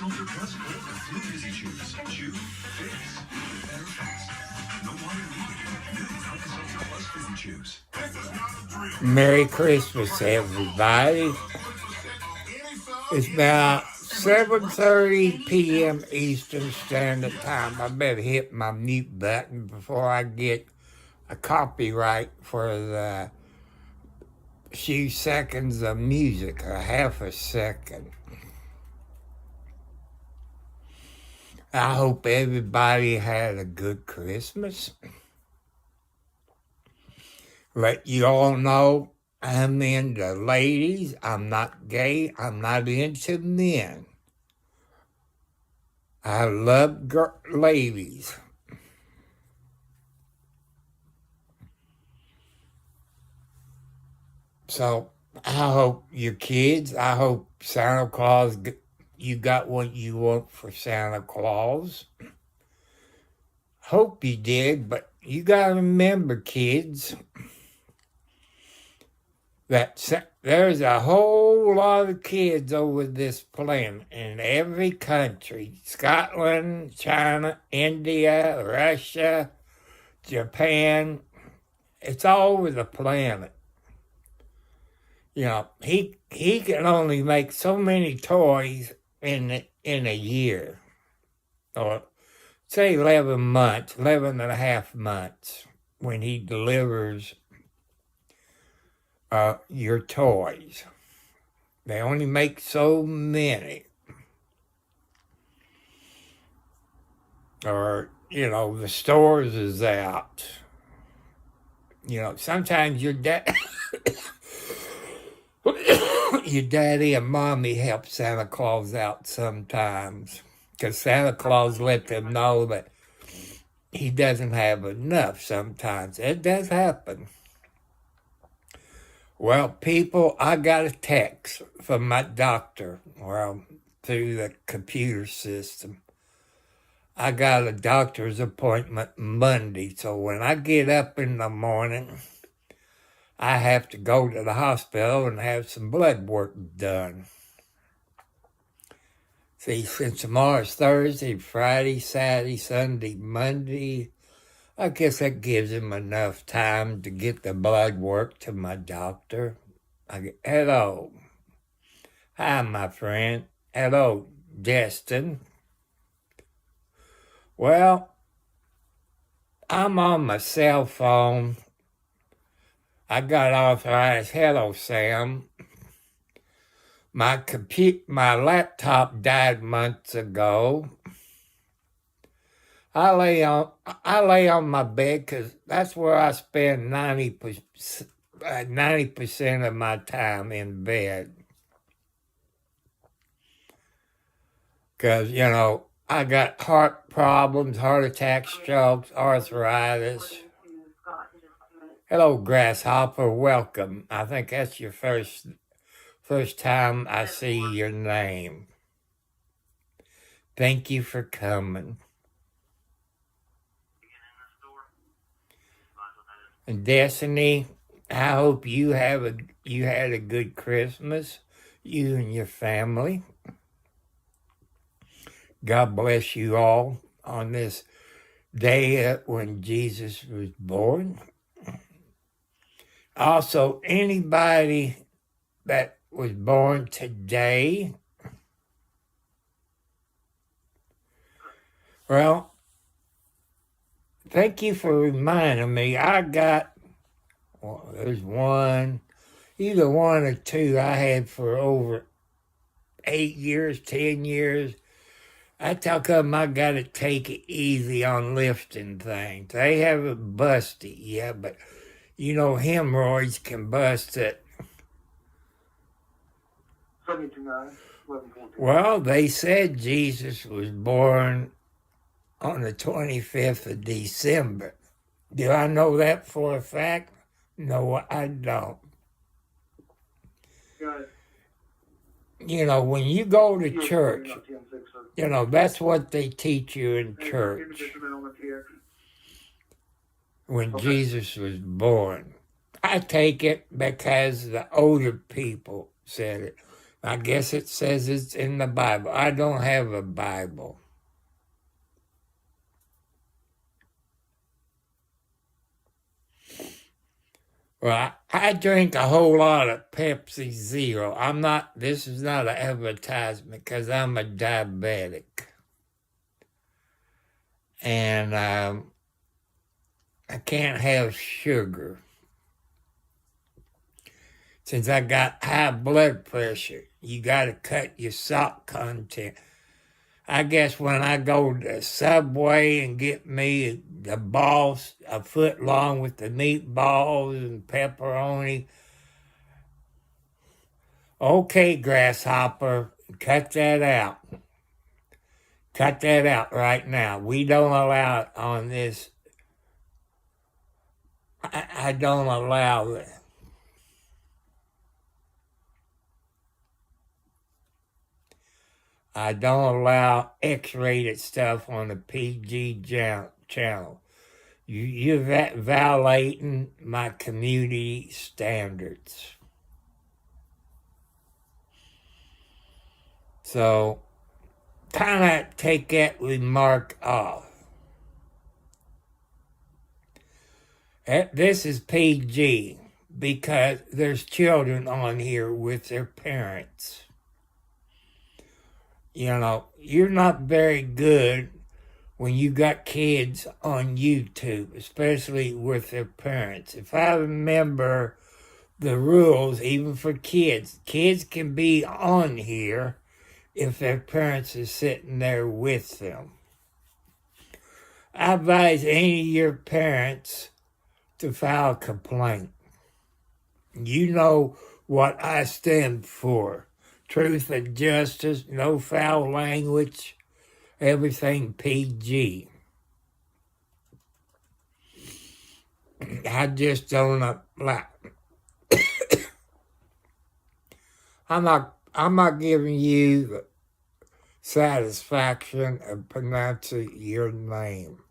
Alka-Seltzer Plus Gold with new Fizzy Chews. Chew, fizz, better fizz. No water needed. New Alka-Seltzer Plus Fizzy Chews. Merry Christmas, everybody. It's about 7:30 p.m. Eastern Standard Time. I better hit my mute button before I get a copyright for the few seconds of music, or half a second. I hope everybody had a good Christmas. Let you all know I'm into ladies. I'm not gay. I'm not into men. I love ladies. So I hope your kids, I hope Santa Claus, you got what you want for Santa Claus. Hope you did, but you got to remember, kids, that there's a whole lot of kids over this planet in every country. Scotland, China, India, Russia, Japan. It's all over the planet. You know, he can only make so many toys in a year. Or say 11 and a half months when he delivers your toys. They only make so many. Or, you know, the stores is out. You know, sometimes your daddy and mommy help Santa Claus out sometimes, because Santa Claus let them know that he doesn't have enough sometimes. It does happen. Well, people, I got a text from my doctor, through the computer system. I got a doctor's appointment Monday, so when I get up in the morning, I have to go to the hospital and have some blood work done. See, since tomorrow's Thursday, Friday, Saturday, Sunday, Monday, I guess that gives him enough time to get the blood work to my doctor. Hello. Hi, my friend. Hello, Destin. Well, I'm on my cell phone. I got arthritis. Hello, Sam. My laptop died months ago. I lay on my bed because that's where I spend 90% of my time, in bed. Because, you know, I got heart problems, heart attacks, strokes, arthritis. Hello, Grasshopper. Welcome. I think that's your first time I see your name. Thank you for coming. And Destiny, I hope you had a good Christmas, you and your family. God bless you all on this day when Jesus was born. Also, anybody that was born today, well, thank you for reminding me. There's either one or two I had for over 8 years, 10 years. That's how come I got to take it easy on lifting things. They haven't busted yet, but you know hemorrhoids can bust it. 79, well, they said Jesus was born on the 25th of December. Do I know that for a fact? No, I don't. Good. You know, when you go to church, you know, that's what they teach you in church. When Jesus was born. I take it because the older people said it. I guess it says it's in the Bible. I don't have a Bible. Well, I drink a whole lot of Pepsi Zero. This is not an advertisement because I'm a diabetic. And I can't have sugar. Since I got high blood pressure, you got to cut your salt content. I guess when I go to Subway and get me the balls a foot long with the meatballs and pepperoni, okay, Grasshopper, cut that out. Cut that out right now. We don't allow it on this. I don't allow it. I don't allow X-rated stuff on the PG channel. You're violating my community standards. So, kind of take that remark off. This is PG because there's children on here with their parents. You know, you're not very good when you got kids on YouTube, especially with their parents. If I remember the rules, even for kids can be on here if their parents are sitting there with them. I advise any of your parents to file a complaint. You know what I stand for. Truth and justice, no foul language, everything PG. I just don't like. I'm not giving you the satisfaction of pronouncing your name.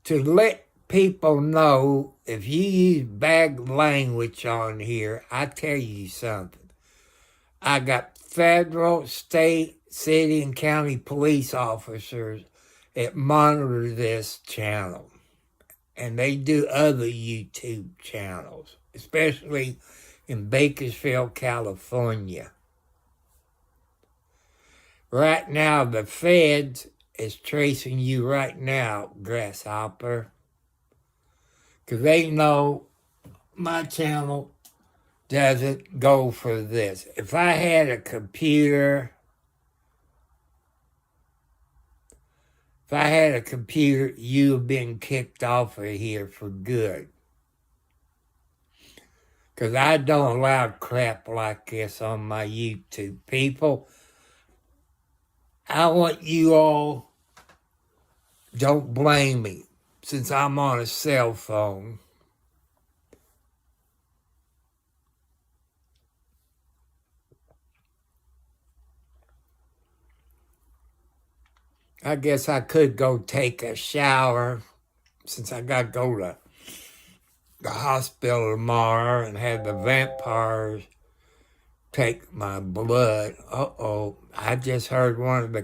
To let people know, if you use bad language on here, I tell you something. I got federal, state, city, and county police officers that monitor this channel. And they do other YouTube channels, especially in Bakersfield, California. Right now, the feds is tracing you right now, Grasshopper. Because they know my channel doesn't go for this. If I had a computer, you've been kicked off of here for good. Because I don't allow crap like this on my YouTube. People, I want you all, don't blame me, since I'm on a cell phone. I guess I could go take a shower, since I got to go to the hospital tomorrow and have the vampires take my blood. I just heard one of the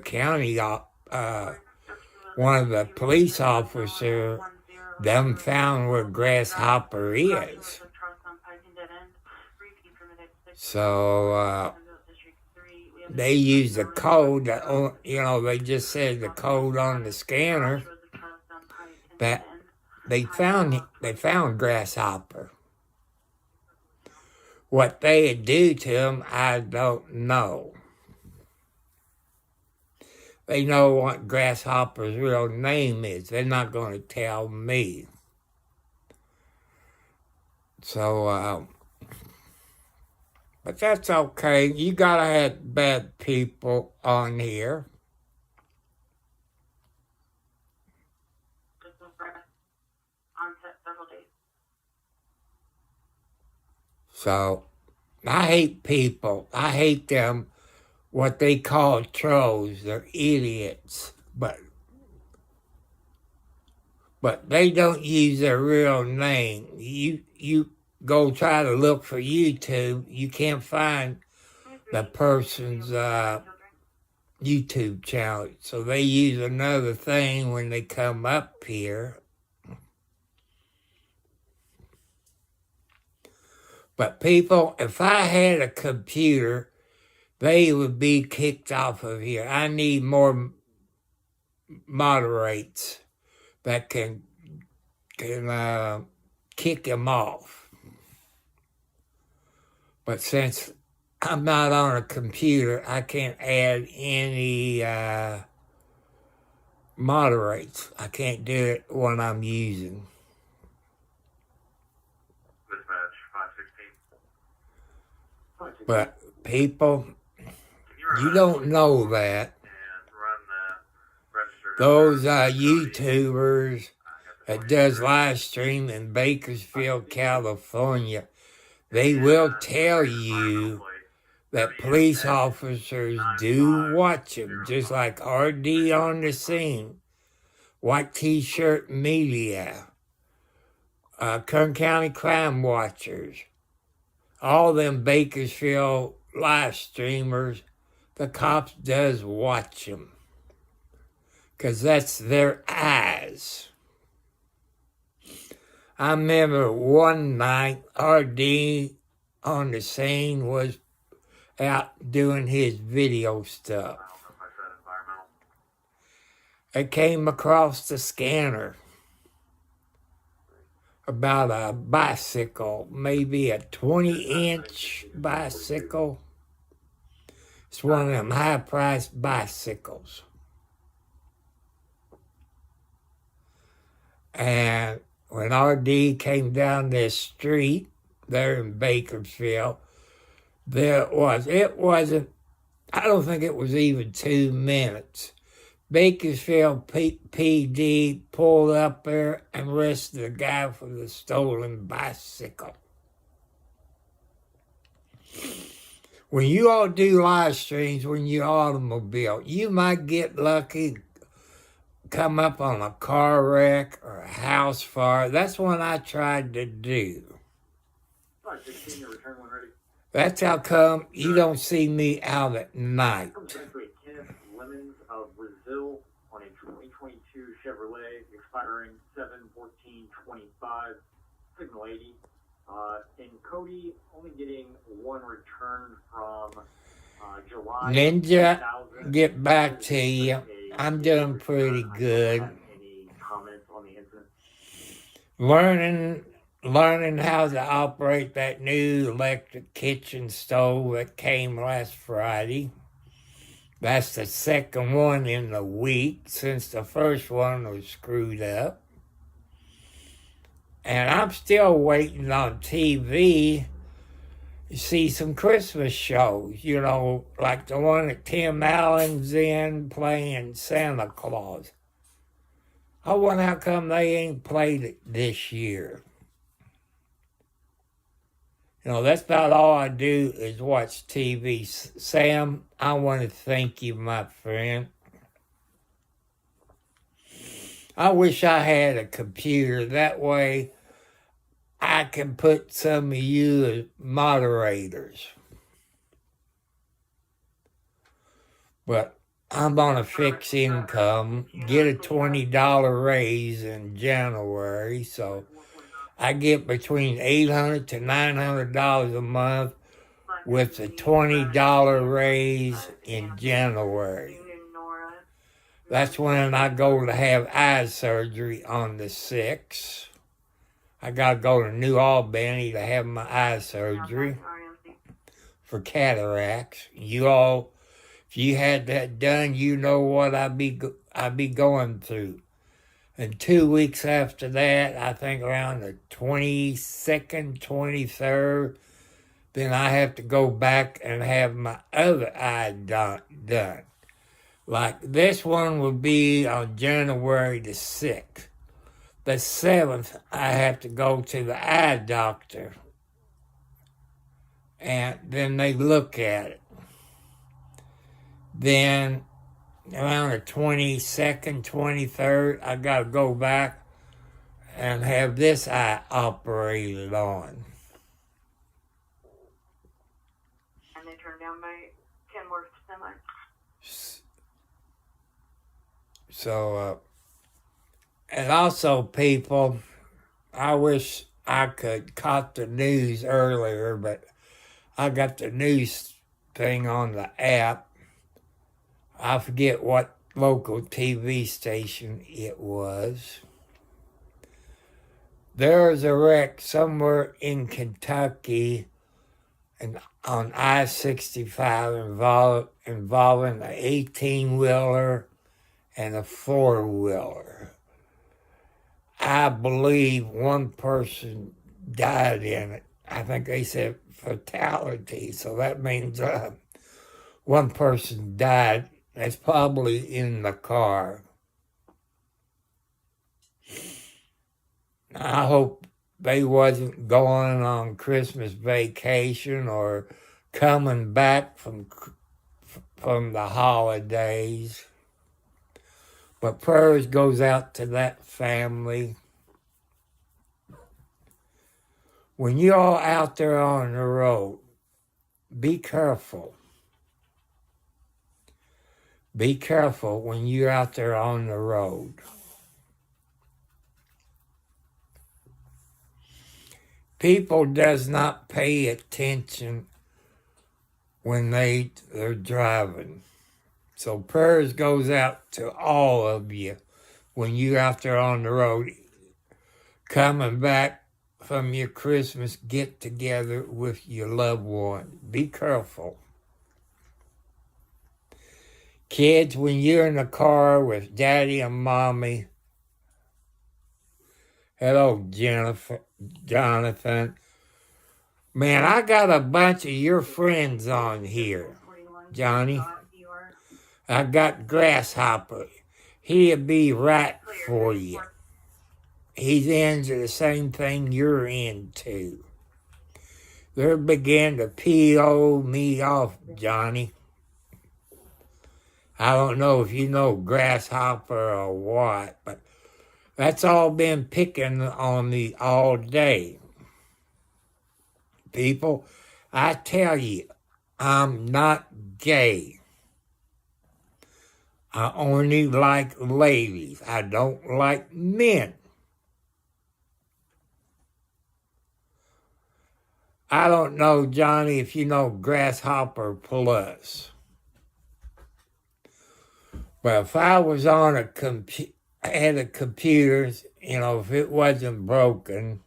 police officers, them found where Grasshopper is. So, they use the code, they just said the code on the scanner, but they found Grasshopper. What they'd do to him, I don't know. They know what Grasshopper's real name is. They're not going to tell me. So, but that's okay. You gotta have bad people on here. So, I hate people. I hate them, what they call trolls. They're idiots. But they don't use their real name. You go try to look for YouTube, you can't find the person's YouTube channel. So they use another thing when they come up here. But people, if I had a computer, they would be kicked off of here. I need more moderates that can kick them off. But since I'm not on a computer, I can't add any moderates. I can't do it when I'm using. Dispatch 516. But people, you don't know that. And run the registered. Those YouTubers that does live stream in Bakersfield, California, they will tell you that police officers do watch them, just like RD on the scene, White T-shirt media, Kern County Crime Watchers, all them Bakersfield live streamers, the cops does watch them, because that's their eyes. I remember one night, RD on the scene was out doing his video stuff. I came across the scanner about a bicycle, maybe a 20-inch bicycle. It's one of them high-priced bicycles. And when RD came down this street there in Bakersfield, it wasn't, I don't think it was even 2 minutes. Bakersfield PD pulled up there and arrested the guy for the stolen bicycle. When you all do live streams when you're automobile, you might get lucky, come up on a car wreck or a house fire. That's what I tried to do. 516, your return when ready. That's how come you don't see me out at night. Kenneth Lemons of Brazil on a 2022 Chevrolet expiring 7/14/25, signal 80. In Cody, only getting one return from July. Ninja, 2000. get back to you. I'm doing pretty good. Any comments on the incident? Learning how to operate that new electric kitchen stove that came last Friday. That's the second one in the week since the first one was screwed up. And I'm still waiting on TV to see some Christmas shows, like the one that Tim Allen's in playing Santa Claus. I wonder how come they ain't played it this year. That's about all I do is watch TV. Sam, I want to thank you, my friend. I wish I had a computer. That way I can put some of you as moderators. But I'm on a fixed income, get a $20 raise in January, so I get between $800 to $900 a month with a $20 raise in January. That's when I go to have eye surgery on the 6th. I got to go to New Albany to have my eye surgery for cataracts. You all, if you had that done, you know what I'd be going through. And 2 weeks after that, I think around the 22nd, 23rd, then I have to go back and have my other eye done. Like this one will be on January the 6th. The 7th, I have to go to the eye doctor. And then they look at it. Then around the 22nd, 23rd, I got to go back and have this eye operated on. And they turned down by so much. So, and also, people, I wish I could caught the news earlier, but I got the news thing on the app. I forget what local TV station it was. There was a wreck somewhere in Kentucky and on I-65 involving an 18-wheeler and a 4-wheeler. I believe one person died in it. I think they said fatality, so that means one person died. That's probably in the car. I hope they wasn't going on Christmas vacation or coming back from the holidays. But prayers goes out to that family. When you're all out there on the road, be careful. Be careful when you're out there on the road. People does not pay attention when they're driving. So prayers goes out to all of you when you're out there on the road, coming back from your Christmas get-together with your loved one. Be careful. Kids, when you're in the car with daddy and mommy, hello, Jonathan. Man, I got a bunch of your friends on here, Johnny. I got Grasshopper. He'll be right for you. He's into the same thing you're into. They're beginning to PO me off, Johnny. I don't know if you know Grasshopper or what, but that's all been picking on me all day. People, I tell you, I'm not gay. I only like ladies. I don't like men. I don't know, Johnny, if you know Grasshopper Plus. But if I was on had a computer, if it wasn't broken.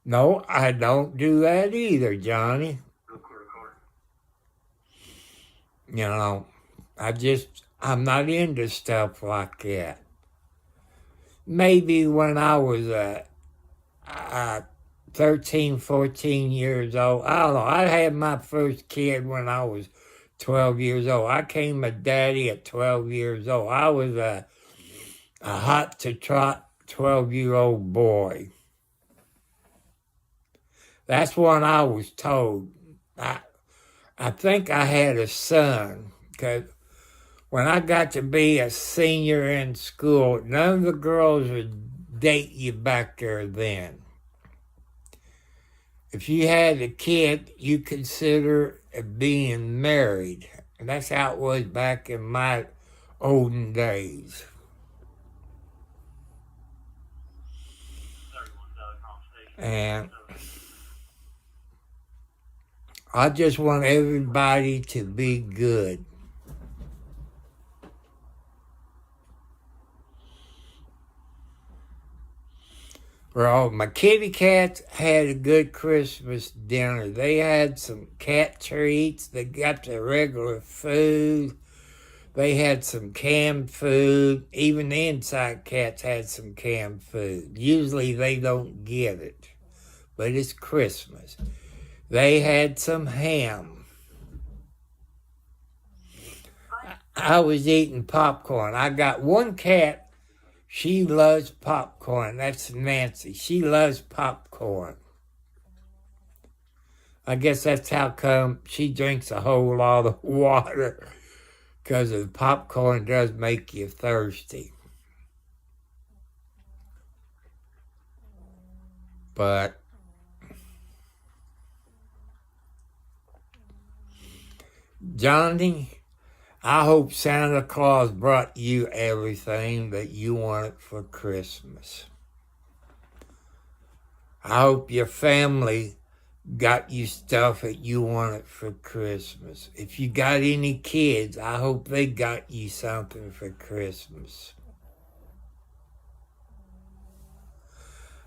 No, I don't do that either, Johnny. I'm not into stuff like that. Maybe when I was 13, 14 years old, I don't know. I had my first kid when I was 12 years old. I came a daddy at 12 years old. I was a hot-to-trot 12-year-old boy. That's when I was told. I think I had a son, because when I got to be a senior in school, none of the girls would date you back there then. If you had a kid, you consider being married. And that's how it was back in my olden days. And I just want everybody to be good. Well, my kitty cats had a good Christmas dinner. They had some cat treats. They got the regular food. They had some canned food. Even the inside cats had some canned food. Usually they don't get it, but it's Christmas. They had some ham. I was eating popcorn. I got one cat. She loves popcorn. That's Nancy. She loves popcorn. I guess that's how come she drinks a whole lot of water, because the popcorn does make you thirsty. But Johnny, I hope Santa Claus brought you everything that you wanted for Christmas. I hope your family got you stuff that you wanted for Christmas. If you got any kids, I hope they got you something for Christmas.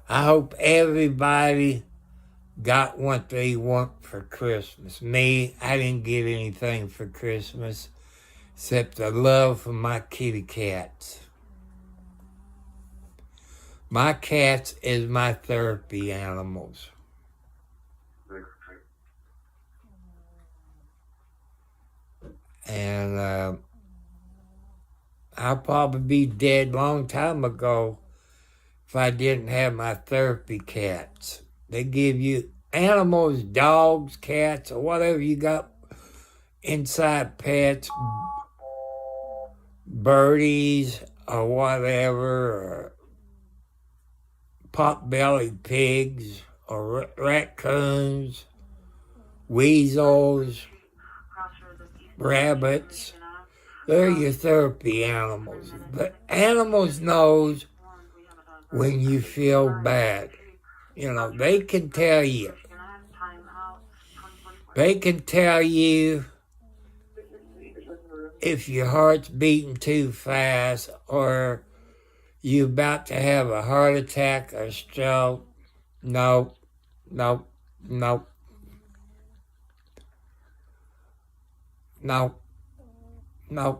I hope everybody got what they want for Christmas. Me, I didn't get anything for Christmas except the love for my kitty cats. My cats is my therapy animals. And I'll probably be dead long time ago if I didn't have my therapy cats. They give you animals, dogs, cats, or whatever you got inside pets, birdies, or whatever, or pot-bellied pigs, or raccoons, weasels, rabbits. They're your therapy animals. But animals knows when you feel bad. You know, they can tell you. They can tell you if your heart's beating too fast or you're about to have a heart attack or stroke. No. No,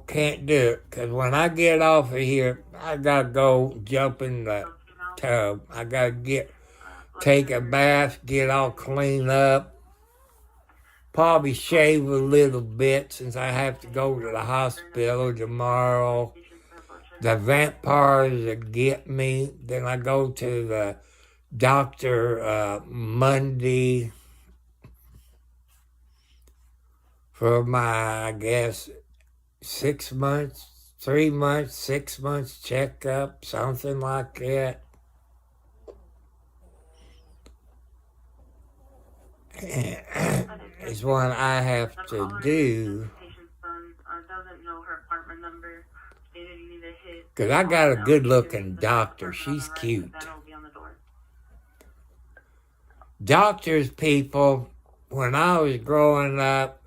can't do it. Because when I get off of here, I got to go jump in the tub. I got to take a bath, get all cleaned up. Probably shave a little bit since I have to go to the hospital tomorrow. The vampires that get me. Then I go to the doctor Monday for my, I guess, 6 months, 3 months, 6 months checkup, something like that. It's one I have to do. Because I got a good-looking doctor. She's cute. Doctors, people, when I was growing up,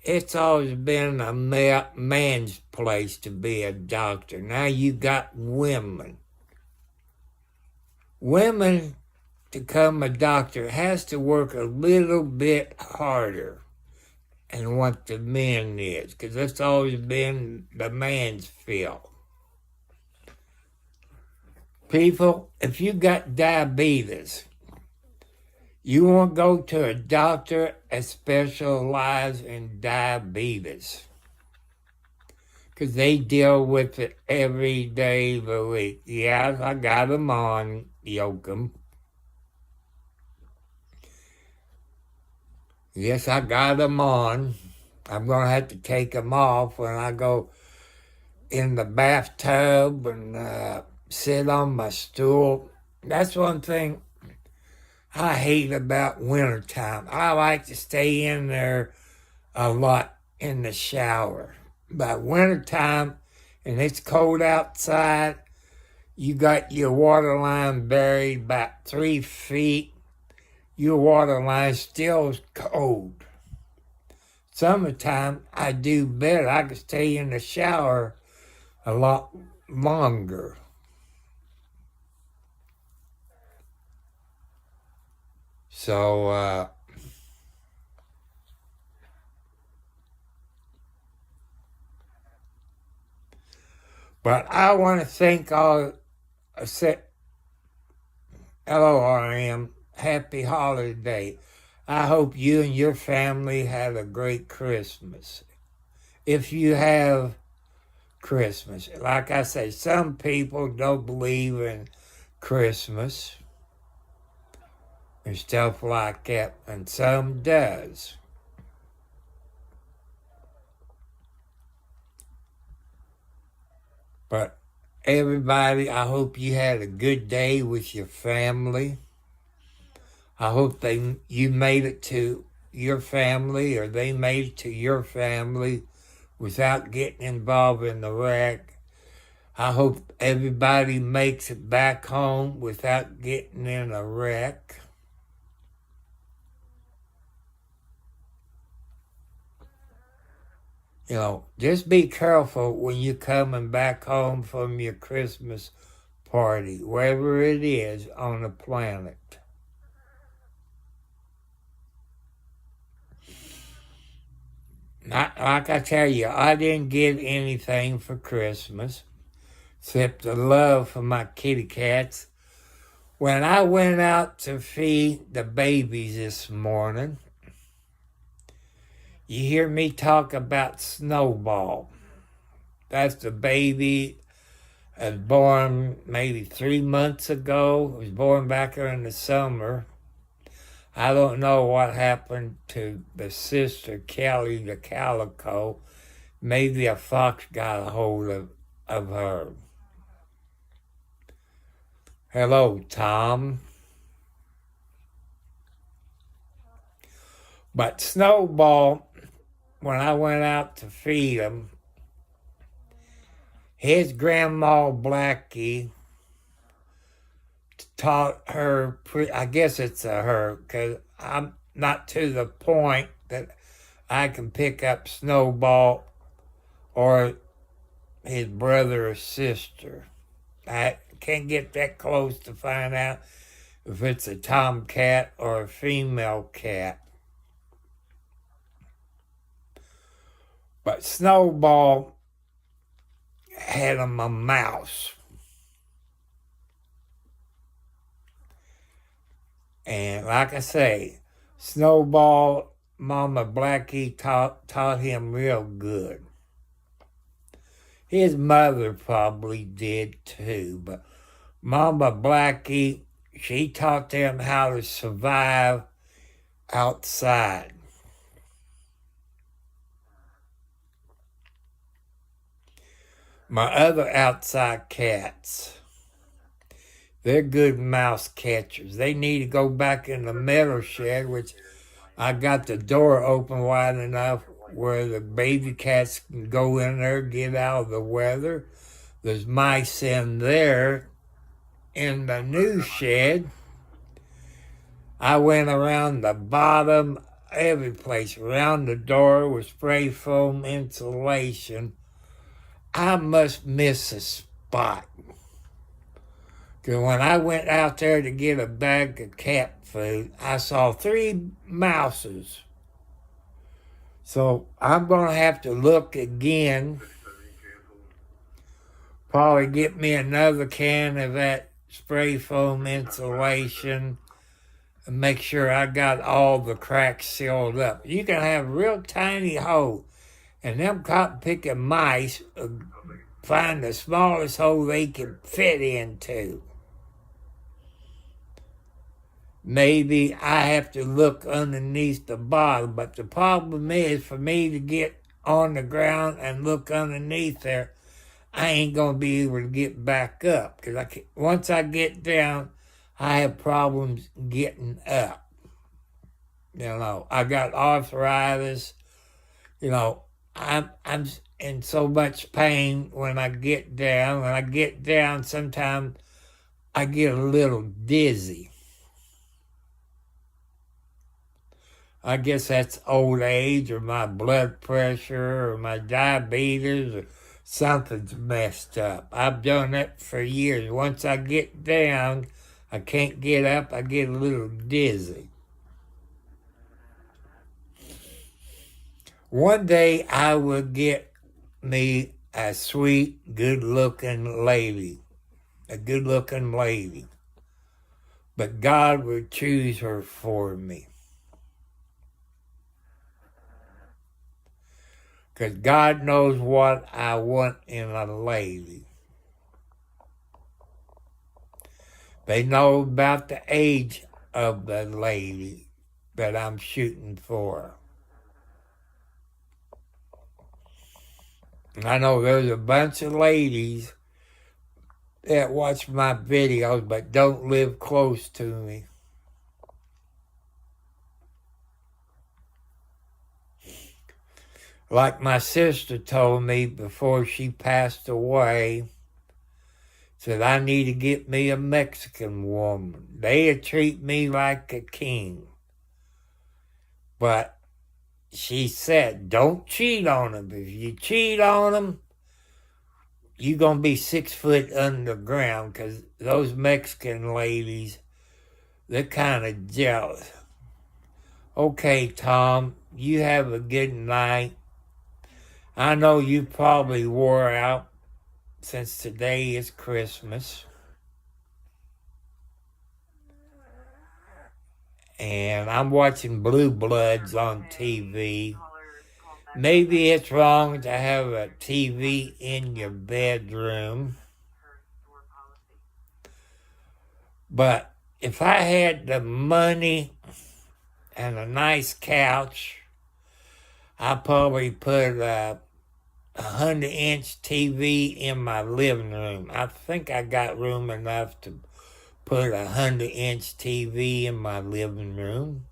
it's always been a man's place to be a doctor. Now you got women. Women to become a doctor has to work a little bit harder than what the men is, because that's always been the man's field. People, if you got diabetes, you want to go to a doctor that specializes in diabetes, because they deal with it every day of the week. Yes, I got them on Yoakum. Yes, I got them on. I'm going to have to take them off when I go in the bathtub and sit on my stool. That's one thing I hate about wintertime. I like to stay in there a lot in the shower. By wintertime, and it's cold outside, you got your water line buried about 3 feet. Your water line still is cold. Summertime, I do better. I can stay in the shower a lot longer. So, but I want to thank all, LORM, happy holiday. I hope you and your family have a great Christmas. If you have Christmas. Like I say, some people don't believe in Christmas and stuff like that, and some does. But everybody, I hope you had a good day with your family. I hope you made it to your family or they made it to your family without getting involved in the wreck. I hope everybody makes it back home without getting in a wreck. You know, just be careful when you're coming back home from your Christmas party, wherever it is on the planet. Like I tell you, I didn't get anything for Christmas except the love for my kitty cats. When I went out to feed the babies this morning, you hear me talk about Snowball. That's the baby was born maybe 3 months ago. Was born back in the summer. I don't know what happened to the sister, Kelly the Calico. Maybe a fox got a hold of her. Hello, Tom. But Snowball, when I went out to feed him, his grandma Blackie taught her, I guess it's a her, because I'm not to the point that I can pick up Snowball or his brother or sister. I can't get that close to find out if it's a tomcat or a female cat. But Snowball had him a mouse. And like I say, Snowball, Mama Blackie taught him real good. His mother probably did too, but Mama Blackie, she taught them how to survive outside. My other outside cats, they're good mouse catchers. They need to go back in the metal shed, which I got the door open wide enough where the baby cats can go in there, get out of the weather. There's mice in there. In the new shed, I went around the bottom, every place, around the door with spray foam insulation. I must miss a spot. Because when I went out there to get a bag of cat food, I saw 3 mouses. So I'm going to have to look again. Probably get me another can of that spray foam insulation and make sure I got all the cracks sealed up. You can have a real tiny hole, and them cotton picking mice find the smallest hole they can fit into. Maybe I have to look underneath the bottom, but the problem is for me to get on the ground and look underneath there, I ain't going to be able to get back up. Because once I get down, I have problems getting up. You know, I got arthritis. You know, I'm in so much pain when I get down. When I get down, sometimes I get a little dizzy. I guess that's old age or my blood pressure or my diabetes or something's messed up. I've done that for years. Once I get down, I can't get up. I get a little dizzy. One day I will get me a sweet, good-looking lady. A good-looking lady. But God will choose her for me. Because God knows what I want in a lady. They know about the age of the lady that I'm shooting for. And I know there's a bunch of ladies that watch my videos but don't live close to me. Like my sister told me before she passed away, said I need to get me a Mexican woman. They'd treat me like a king. But she said, don't cheat on them. If you cheat on them, you're going to be 6 foot underground, because those Mexican ladies, they're kind of jealous. Okay, Tom, you have a good night. I know you probably wore out since today is Christmas. And I'm watching Blue Bloods on TV. Maybe it's wrong to have a TV in your bedroom. But if I had the money and a nice couch, I'd probably put a 100-inch TV in my living room. I think I got room enough to put a 100-inch TV in my living room.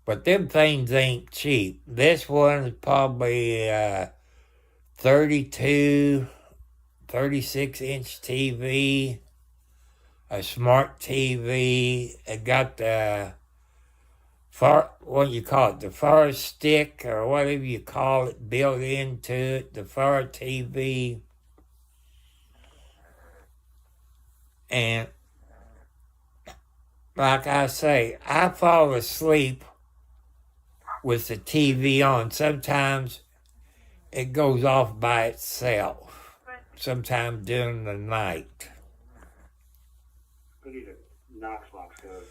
But them things ain't cheap. This one is probably 32, 36-inch TV, a smart TV. It got the what you call it, the Fire Stick or whatever you call it, built into it, the Fire TV. And like I say, I fall asleep with the TV on. Sometimes it goes off by itself, sometimes during the night. We need a Knox box code.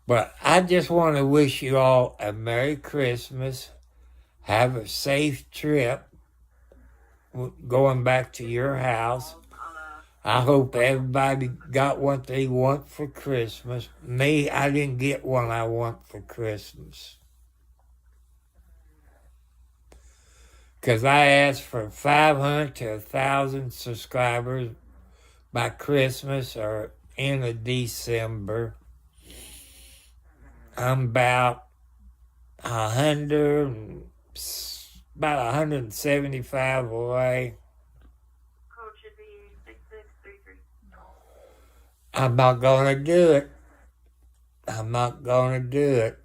But I just want to wish you all a Merry Christmas. Have a safe trip going back to your house. I hope everybody got what they want for Christmas. Me, I didn't get what I want for Christmas. Because I asked for 500 to 1,000 subscribers by Christmas or end of December. I'm about 175 away. Code should be 6633. I'm not going to do it. I'm not going to do it.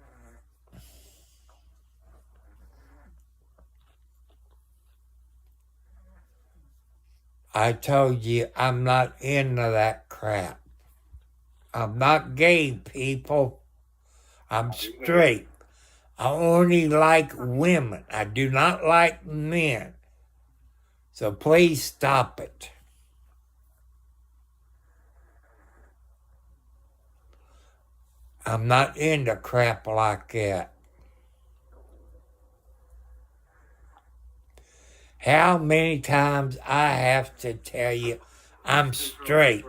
I told you I'm not into that crap. I'm not gay, people. I'm straight. I only like women. I do not like men. So please stop it. I'm not into crap like that. How many times I have to tell you I'm straight?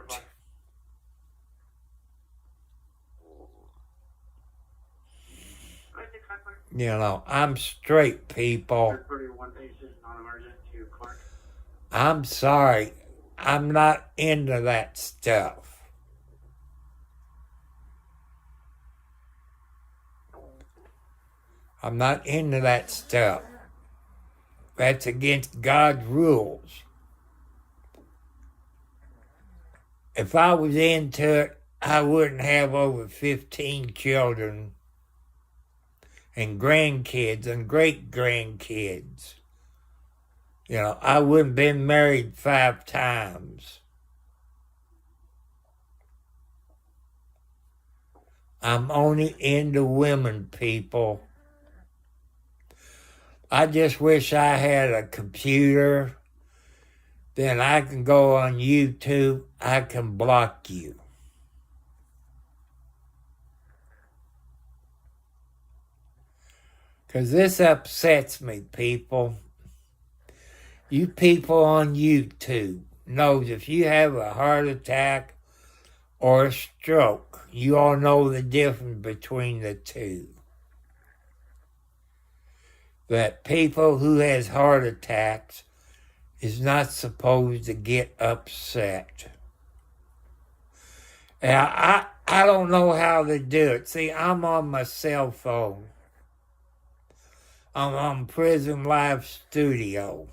You know, I'm straight, people. 31 pages, non-emergent to Clark. I'm sorry. I'm not into that stuff. I'm not into that stuff. That's against God's rules. If I was into it, I wouldn't have over 15 children and grandkids and great-grandkids. You know, I wouldn't have been married 5 times. I'm only into women, people. I just wish I had a computer. Then I can go on YouTube. I can block you. Because this upsets me, people. You people on YouTube knows if you have a heart attack or a stroke, you all know the difference between the two. That people who has heart attacks is not supposed to get upset. Now, I don't know how to do it. See, I'm on my cell phone. I'm on Prism Live Studio.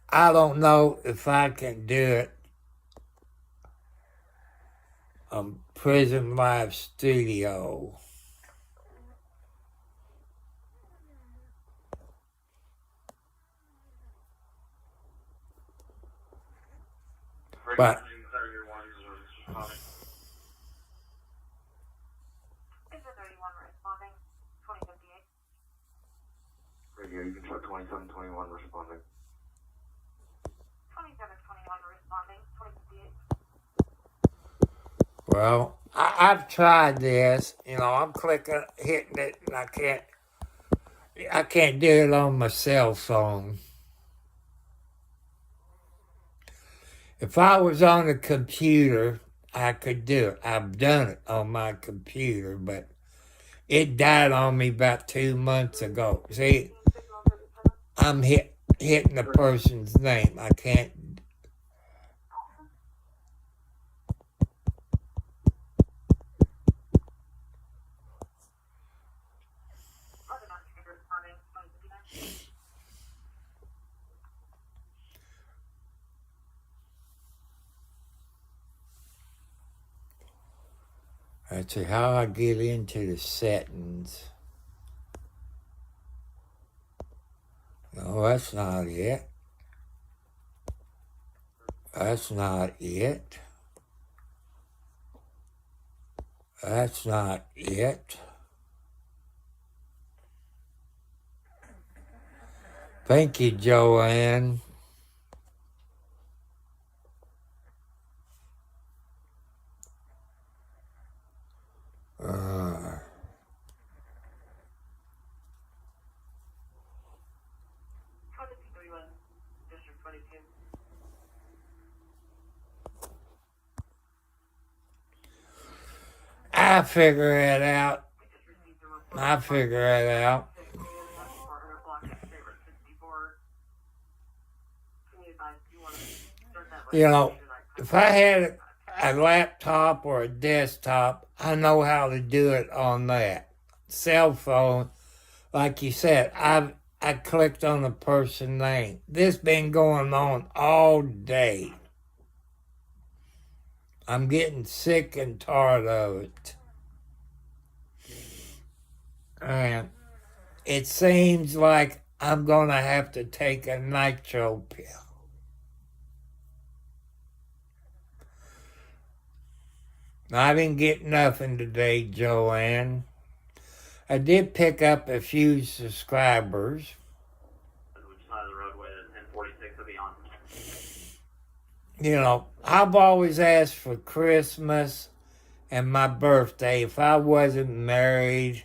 I don't know if I can do it on Prism Live Studio. But Is it 31 responding? 2058. Radio, you can try 2721 responding. 2721 responding. 2058. well, I've tried this. You know, I'm hitting it, and I can't do it on my cell phone. If I was on a computer, I could do it. I've done it on my computer, but it died on me about 2 months ago. See, I'm hitting the person's name. I can't. Responding. 2059. Let's see how I get into the settings. No, that's not it. That's not it. That's not it. Thank you, Joanne. Uh, 2231. District 22. I figure it out. We just received a report. I figure it out. 6 a.m. Department block at favorite 64. Can you advise you want to start that? You know, if I had a laptop or a desktop, I know how to do it on that. Cell phone, like you said, I clicked on the person's name. This been going on all day. I'm getting sick and tired of it. And it seems like I'm going to have to take a nitro pill. I didn't get nothing today, Joanne. I did pick up a few subscribers. Which side of the roadway is 1046 will be on? You know, I've always asked for Christmas and my birthday. If I wasn't married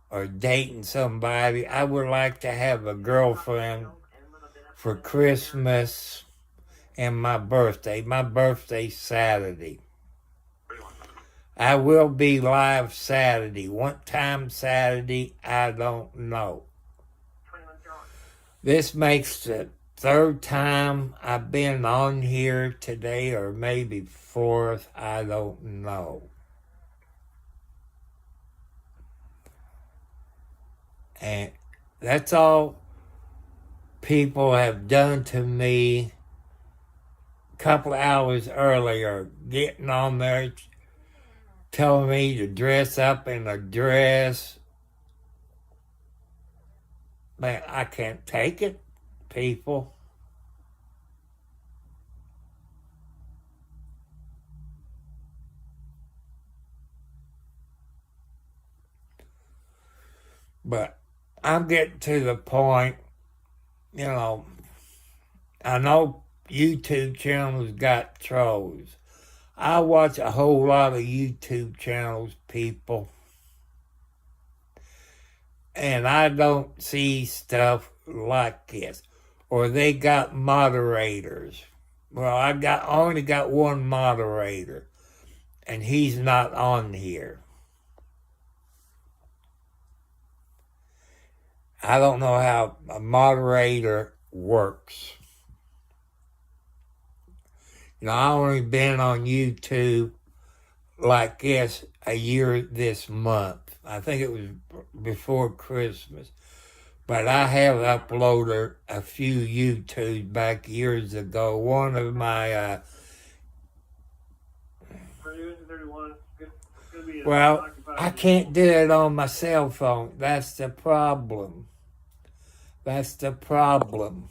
or dating somebody, I would like to have a girlfriend for Christmas and my birthday. My birthday's Saturday. I will be live Saturday. What time Saturday, I don't know. 2101. This makes the third time I've been on here today, or maybe fourth, I don't know. And that's all people have done to me a couple of hours earlier, getting on there, telling me to dress up in a dress. Man, I can't take it, people. But I'm getting to the point, you know, I know YouTube channels got trolls. I watch a whole lot of YouTube channels, people. And I don't see stuff like this. Or they got moderators. Well, I only got one moderator. And he's not on here. I don't know how a moderator works. I only been on YouTube like this a year this month. I think it was before Christmas. But I have uploaded a few YouTube back years ago. One of my, For you, 31. It's gonna be well, occupied. I can't do it on my cell phone. That's the problem. That's the problem.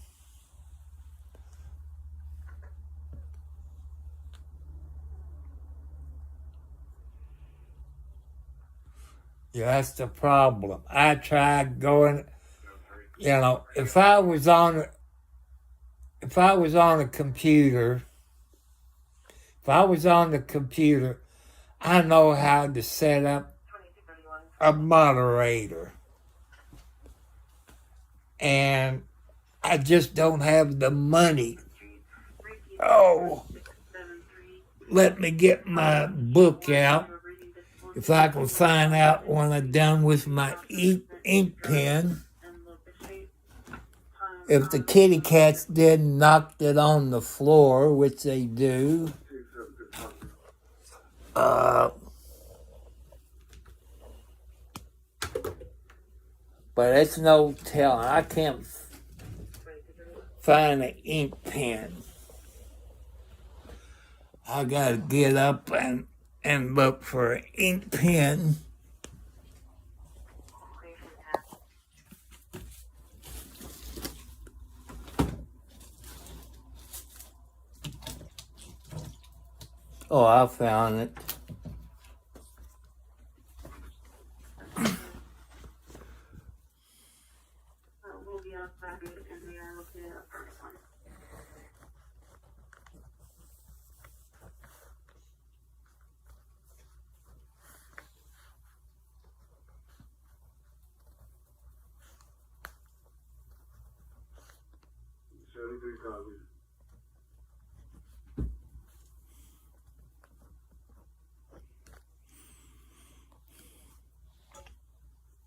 Yeah, that's the problem. I tried going, if I was on a computer, I know how to set up 2231. a moderator. And I just don't have the money. Oh, 673. let me get my book out. If I can find out when I'm done with my ink pen. If the kitty cats didn't knock it on the floor, which they do. But it's no telling. I can't find an ink pen. I gotta get up and look for an ink pen. Oh, I found it. We'll be up back in the air looking at the first one.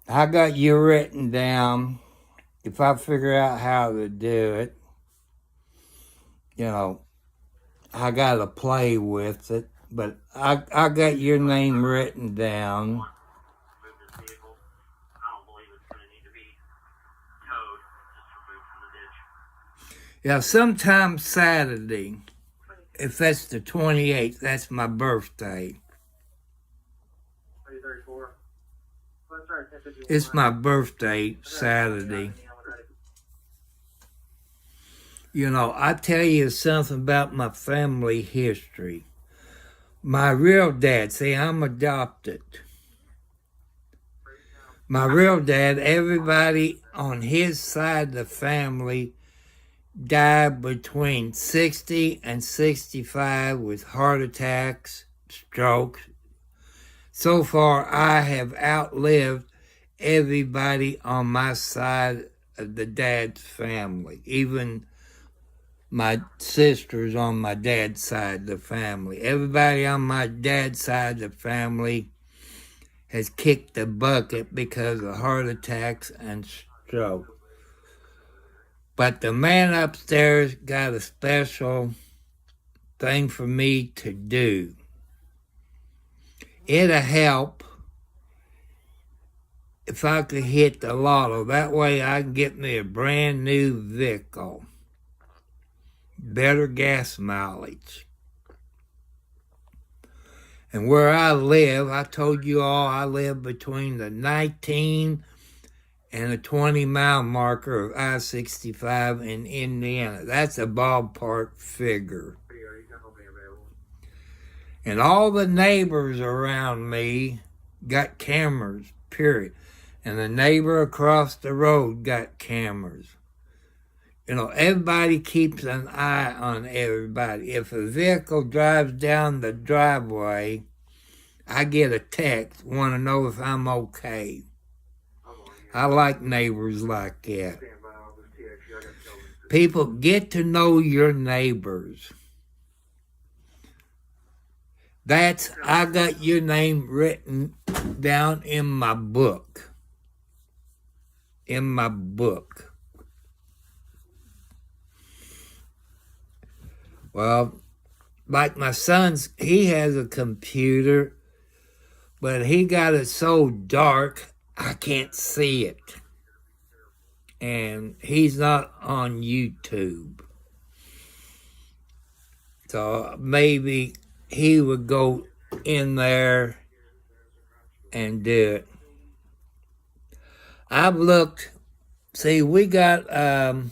I got you written down. If I figure out how to do it, I gotta play with it. But I got your name written down. Move this vehicle. I don't believe it's gonna need to be towed, just removed from the ditch. Yeah, sometime Saturday, if that's the 28th, that's my birthday. 34. Oh, sorry, It's my birthday Saturday. I tell you something about my family history. My real dad, see, I'm adopted. My real dad, everybody on his side of the family died between 60 and 65 with heart attacks, strokes. So far, I have outlived everybody on my side of the dad's family, even my sisters on my dad's side of the family. Everybody on my dad's side of the family has kicked the bucket because of heart attacks and stroke. But the man upstairs got a special thing for me to do. It'll help if I could hit the lotto. That way I can get me a brand new vehicle. Better gas mileage. And where I live, I told you all I live between the 19 and the 20-mile marker of I-65 in Indiana. That's a ballpark figure. And all the neighbors around me got cameras, period. And the neighbor across the road got cameras. Everybody keeps an eye on everybody. If a vehicle drives down the driveway, I get a text, want to know if I'm okay. I like neighbors like that. People, get to know your neighbors. I got your name written down in my book. In my book. Well, like my son's, he has a computer, but he got it so dark I can't see it. And he's not on YouTube. So maybe he would go in there and do it. I've looked, see, we got a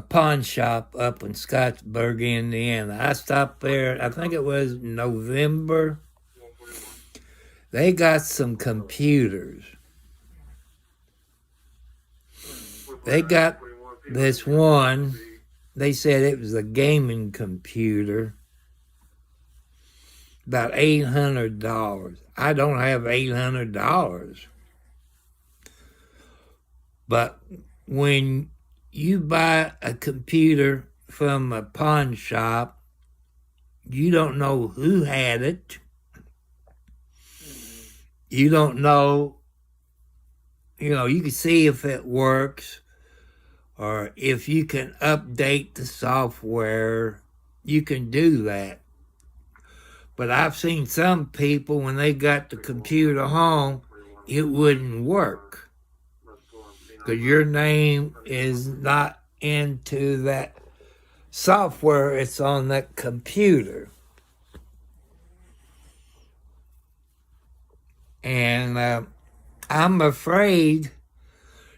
pawn shop up in Scottsburg, Indiana. I stopped there, I think it was November. They got some computers. They got this one, they said it was a gaming computer, about $800. I don't have $800. But when you buy a computer from a pawn shop, you don't know who had it. You don't know, you can see if it works or if you can update the software, you can do that. But I've seen some people, when they got the computer home, it wouldn't work. Because your name is not into that software, it's on that computer. And I'm afraid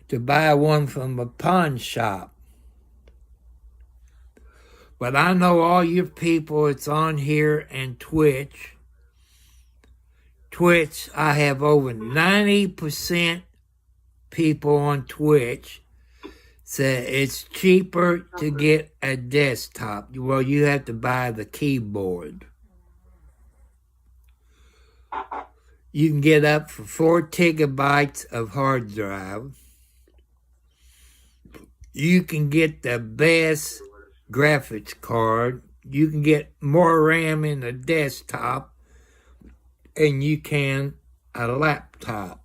to buy one from a pawn shop. But I know all your people, it's on here and Twitch. Twitch, I have over 90% people on Twitch say it's cheaper to get a desktop. Well, you have to buy the keyboard. You can get up for 4 gigabytes of hard drive. You can get the best graphics card. You can get more RAM in a desktop, and you can a laptop.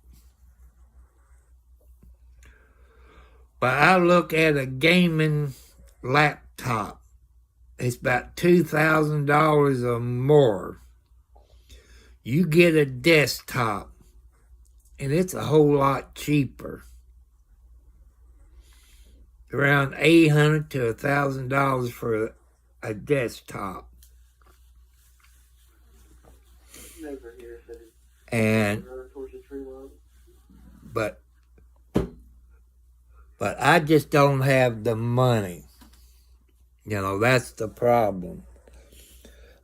But I look at a gaming laptop. It's about $2,000 or more. You get a desktop, and it's a whole lot cheaper. Around $800 to $1,000 for a desktop. And but I just don't have the money. That's the problem.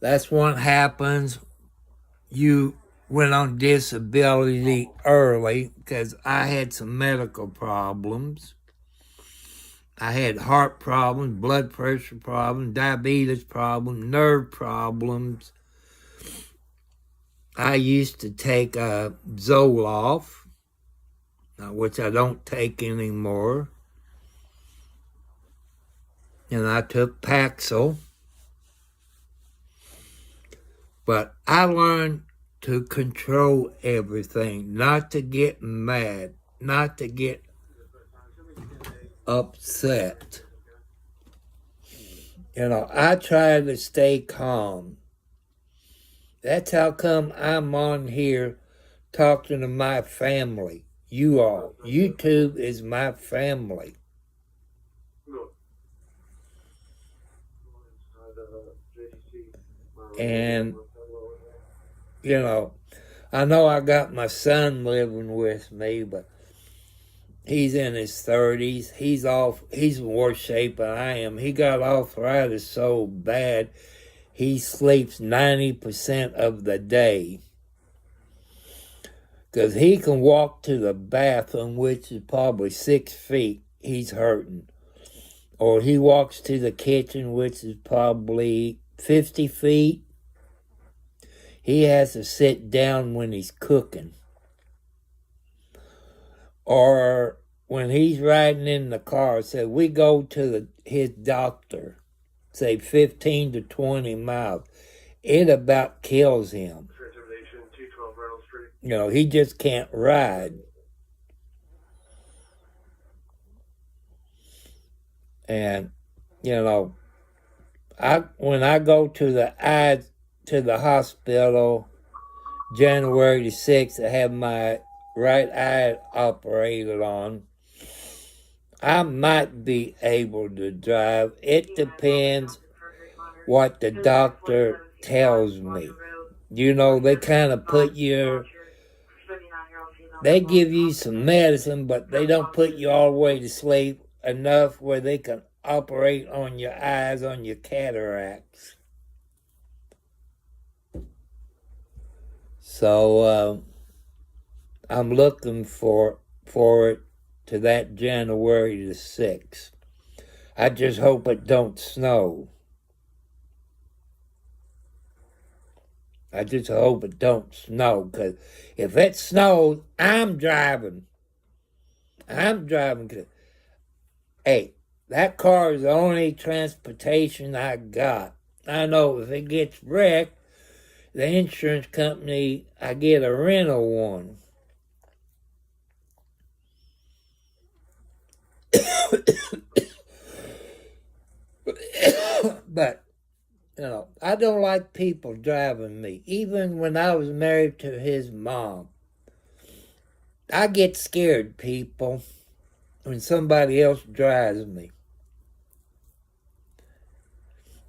That's what happens. You went on disability early because I had some medical problems. I had heart problems, blood pressure problems, diabetes problems, nerve problems. I used to take Zoloft, which I don't take anymore. And I took Paxil. But I learned to control everything, not to get mad, not to get upset. I try to stay calm. That's how come I'm on here talking to my family. You all. YouTube is my family. And, I know I got my son living with me, but he's in his 30s. He's in worse shape than I am. He got arthritis so bad, he sleeps 90% of the day. Because he can walk to the bathroom, which is probably 6 feet, he's hurting. Or he walks to the kitchen, which is probably 50 feet. He has to sit down when he's cooking. Or when he's riding in the car, say we go to his doctor, say 15 to 20 miles, it about kills him. He just can't ride. And, when I go to the hospital January the 6th to have my right eye operated on, I might be able to drive. It depends what the doctor tells me. They kind of they give you some medicine, but they don't put you all the way to sleep enough where they can operate on your eyes, on your cataracts. So I'm looking forward to that January the 6th. I just hope it don't snow. I just hope it don't snow, because if it snows, I'm driving. Hey, that car is the only transportation I got. I know if it gets wrecked, the insurance company, I get a rental one. But, I don't like people driving me. Even when I was married to his mom, I get scared, people, when somebody else drives me.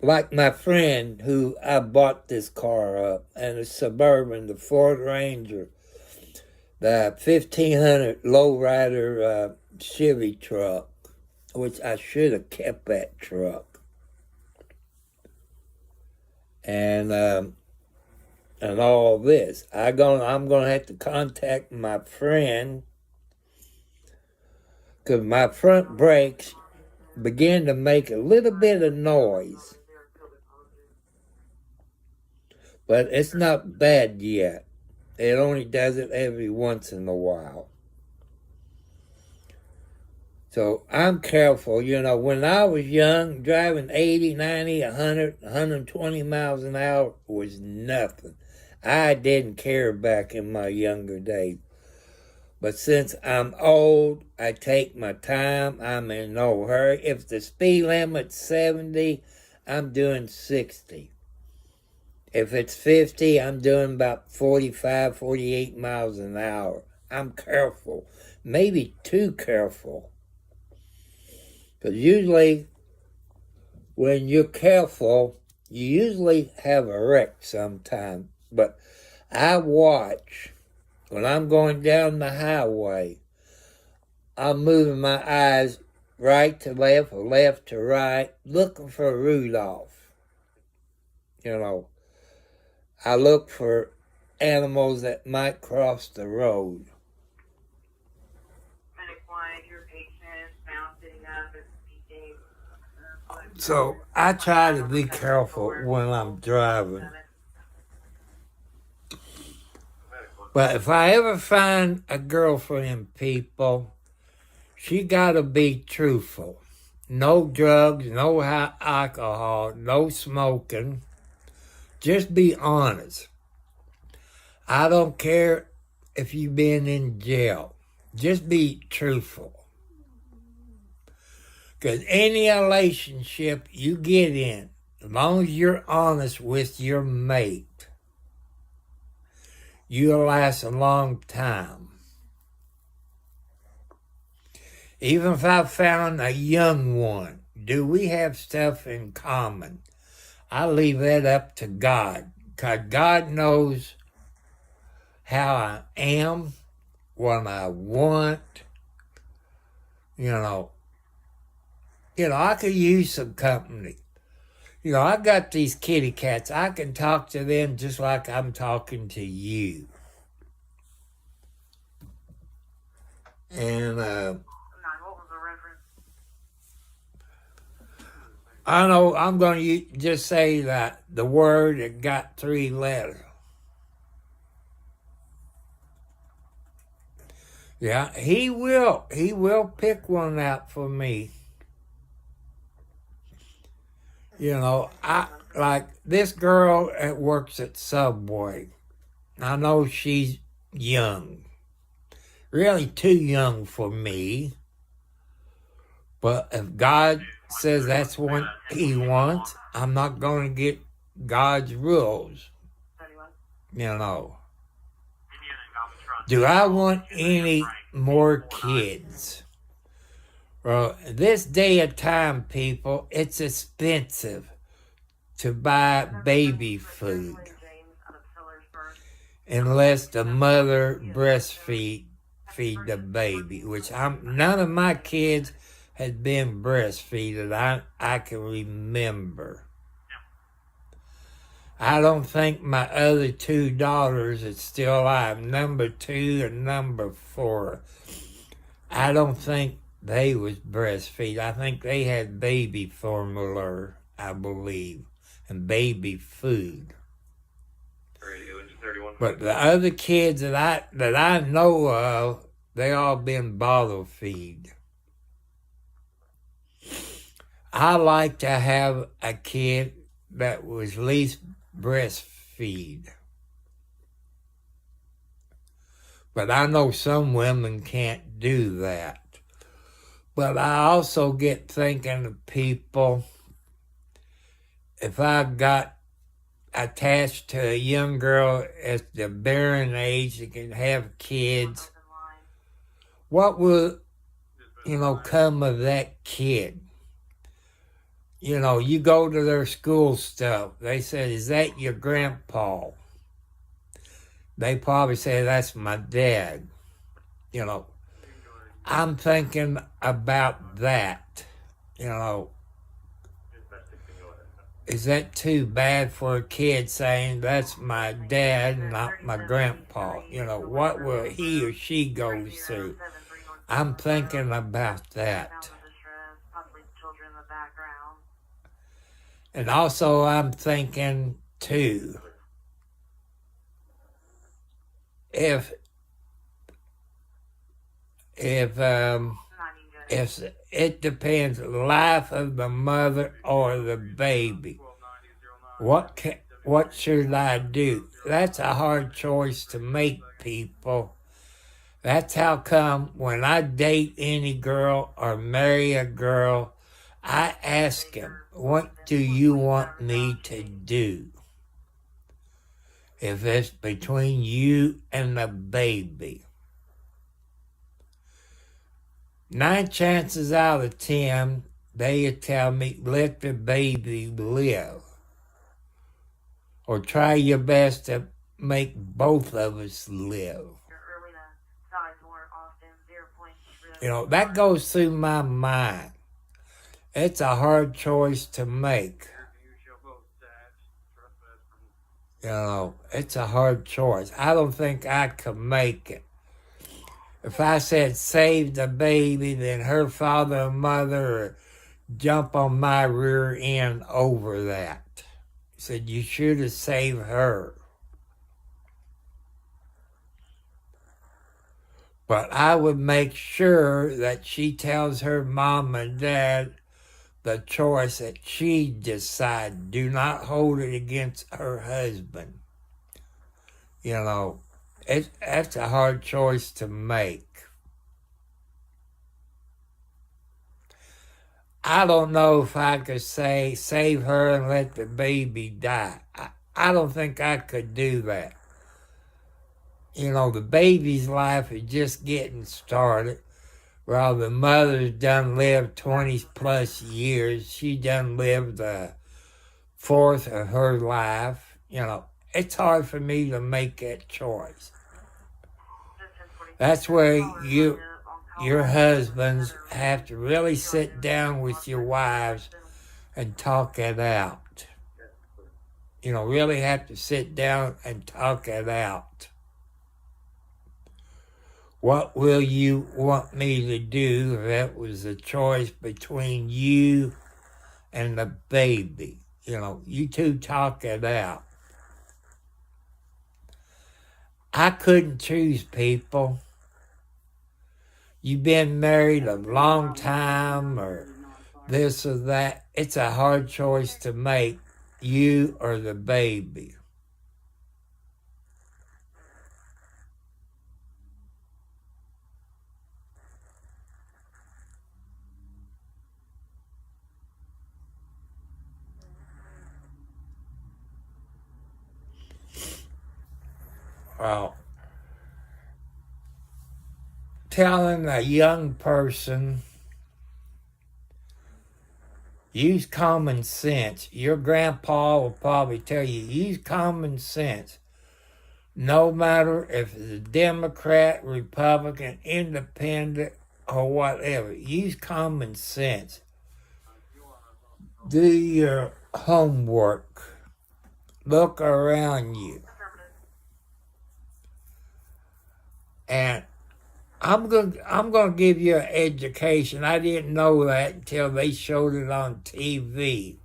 Like my friend who I bought this car up, and a Suburban, the Ford Ranger, the 1500 lowrider Chevy truck, which I should have kept that truck. And all this. I'm gonna have to contact my friend, because my front brakes begin to make a little bit of noise. But it's not bad yet. It only does it every once in a while. So I'm careful. When I was young, driving 80, 90, 100, 120 miles an hour was nothing. I didn't care back in my younger days. But since I'm old, I take my time. I'm in no hurry. If the speed limit's 70, I'm doing 60. If it's 50, I'm doing about 45, 48 miles an hour. I'm careful. Maybe too careful. Because usually, when you're careful, you usually have a wreck sometime. But I watch, when I'm going down the highway, I'm moving my eyes right to left or left to right, looking for Rudolph. I look for animals that might cross the road. So I try to be careful when I'm driving. But if I ever find a girlfriend, people, she gotta be truthful. No drugs, no alcohol, no smoking. Just be honest. I don't care if you've been in jail. Just be truthful. Because any relationship you get in, as long as you're honest with your mate, you'll last a long time. Even if I found a young one, do we have stuff in common? I leave that up to God, because God knows how I am, what I want. I could use some company. I got these kitty cats. I can talk to them just like I'm talking to you. And I know I'm going to just say that the word that got 3 letters. Yeah, he will pick one out for me. I like this girl that works at Subway. I know she's young. Really too young for me. But if God says that's what he wants, I'm not going to get God's rules, 31. you know. Indian and Common Trust. Do I want any more kids? Well, this day of time, people, it's expensive to buy baby food James out of Sillersburg. unless the mother breastfeed the baby, which none of my kids has been breastfeeded. I can remember. I don't think my other two daughters are still alive, number 2 and number 4. I don't think they was breastfeed. I think they had baby formula, I believe, and baby food. 31. But the other kids that I know of, they all been bottle feed. I like to have a kid that was at least breastfeed. But I know some women can't do that. But I also get thinking of people, if I got attached to a young girl at the bearing age that can have kids, what will, come of that kid? You go to their school stuff. They said, is that your grandpa? They probably say, that's my dad. I'm thinking about that. Is that too bad for a kid saying, that's my dad, not my grandpa? What will he or she go through? I'm thinking about that. And also I'm thinking, too, if it depends, life of the mother or the baby. What should I do? That's a hard choice to make, people. That's how come when I date any girl or marry a girl, I ask him, what do you want me to do? If it's between you and the baby. 9 chances out of 10, they tell me, let the baby live. Or try your best to make both of us live. That goes through my mind. It's a hard choice to make. It's a hard choice. I don't think I could make it. If I said save the baby, then her father and mother jump on my rear end over that. Said you should have saved her. But I would make sure that she tells her mom and dad the choice that she decided. Do not hold it against her husband. That's a hard choice to make. I don't know if I could say save her and let the baby die. I don't think I could do that. The baby's life is just getting started. While the mother's done lived 20 plus years, she done lived the 4th of her life. It's hard for me to make that choice. That's where your husbands have to really sit down with your wives and talk it out. Really have to sit down and talk it out. What will you want me to do if that was a choice between you and the baby? You two talk it out. I couldn't choose, people. You've been married a long time or this or that. It's a hard choice to make, you or the baby. telling a young person, use common sense. Your grandpa will probably tell you, use common sense. No matter if it's a Democrat, Republican, Independent, or whatever. Use common sense. Do your homework. Look around you. And I'm gonna give you an education. I didn't know that until they showed it on TV.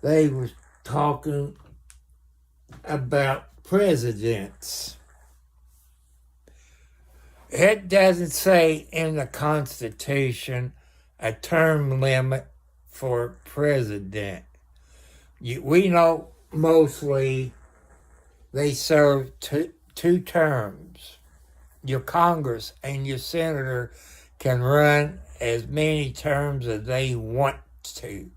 They was talking about presidents. It doesn't say in the Constitution a term limit for president. We know mostly they serve two terms. Your Congress and your senator can run as many terms as they want to.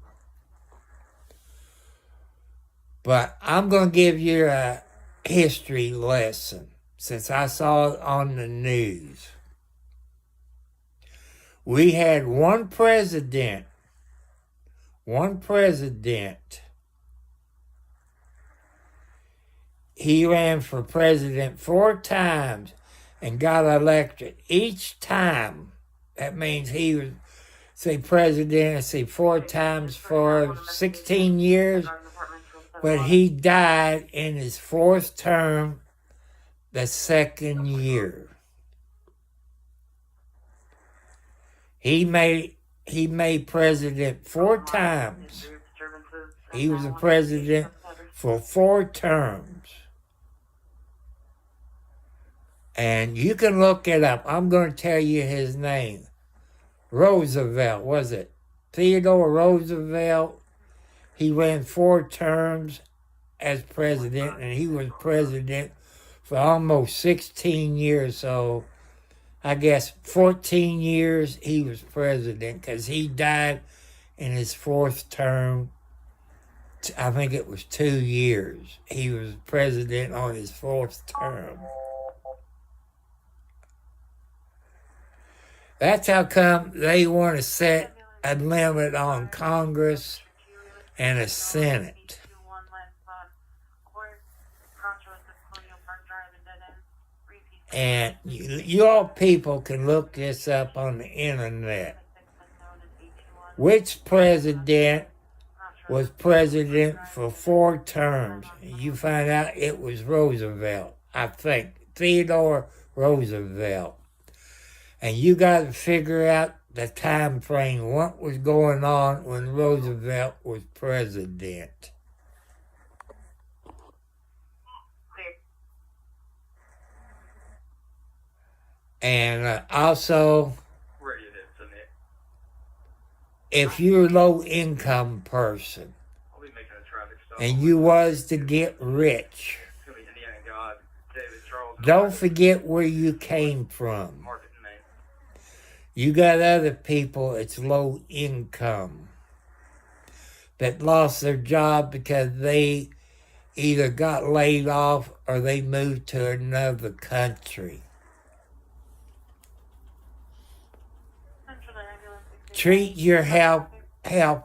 But I'm going to give you a history lesson since I saw it on the news. We had one president. He ran for president 4 times and got elected each time. That means he was, say, president, 4 times for 16 years. But he died in his 4th term, the 2nd year. He made president 4 times. He was a president for 4 terms. And you can look it up. I'm going to tell you his name. Roosevelt, was it? Theodore Roosevelt. He ran 4 terms as president, and he was president for almost 16 years. So I guess 14 years he was president because he died in his 4th term. I think it was 2 years. He was president on his 4th term. That's how come they want to set a limit on Congress and a Senate. And you all people can look this up on the internet. Which president was president for 4 terms? You find out it was Roosevelt, I think. Theodore Roosevelt. And you got to figure out the time frame, what was going on when Roosevelt was president. And also, if you're a low-income person and you was to get rich, don't forget where you came from. You got other people, it's low income, that lost their job because they either got laid off or they moved to another country. Treat your help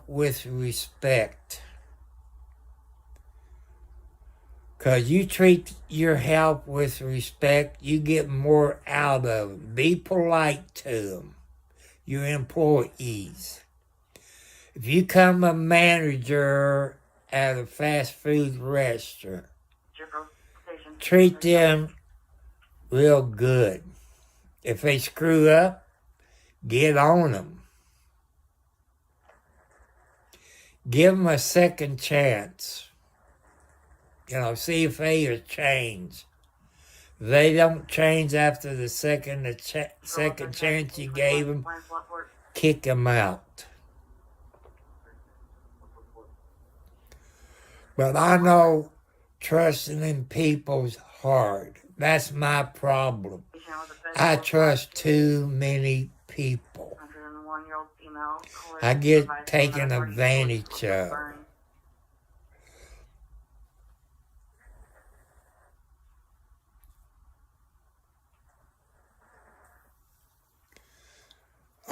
with respect. Because you treat your help with respect, you get more out of them. Be polite to them, your employees. If you become a manager at a fast food restaurant, treat them real good. If they screw up, get on them. Give them a second chance. See if they change. If they don't change after the second chance you gave them, kick them out. But I know trusting in people's hard. That's my problem. I trust too many people. I get taken advantage of.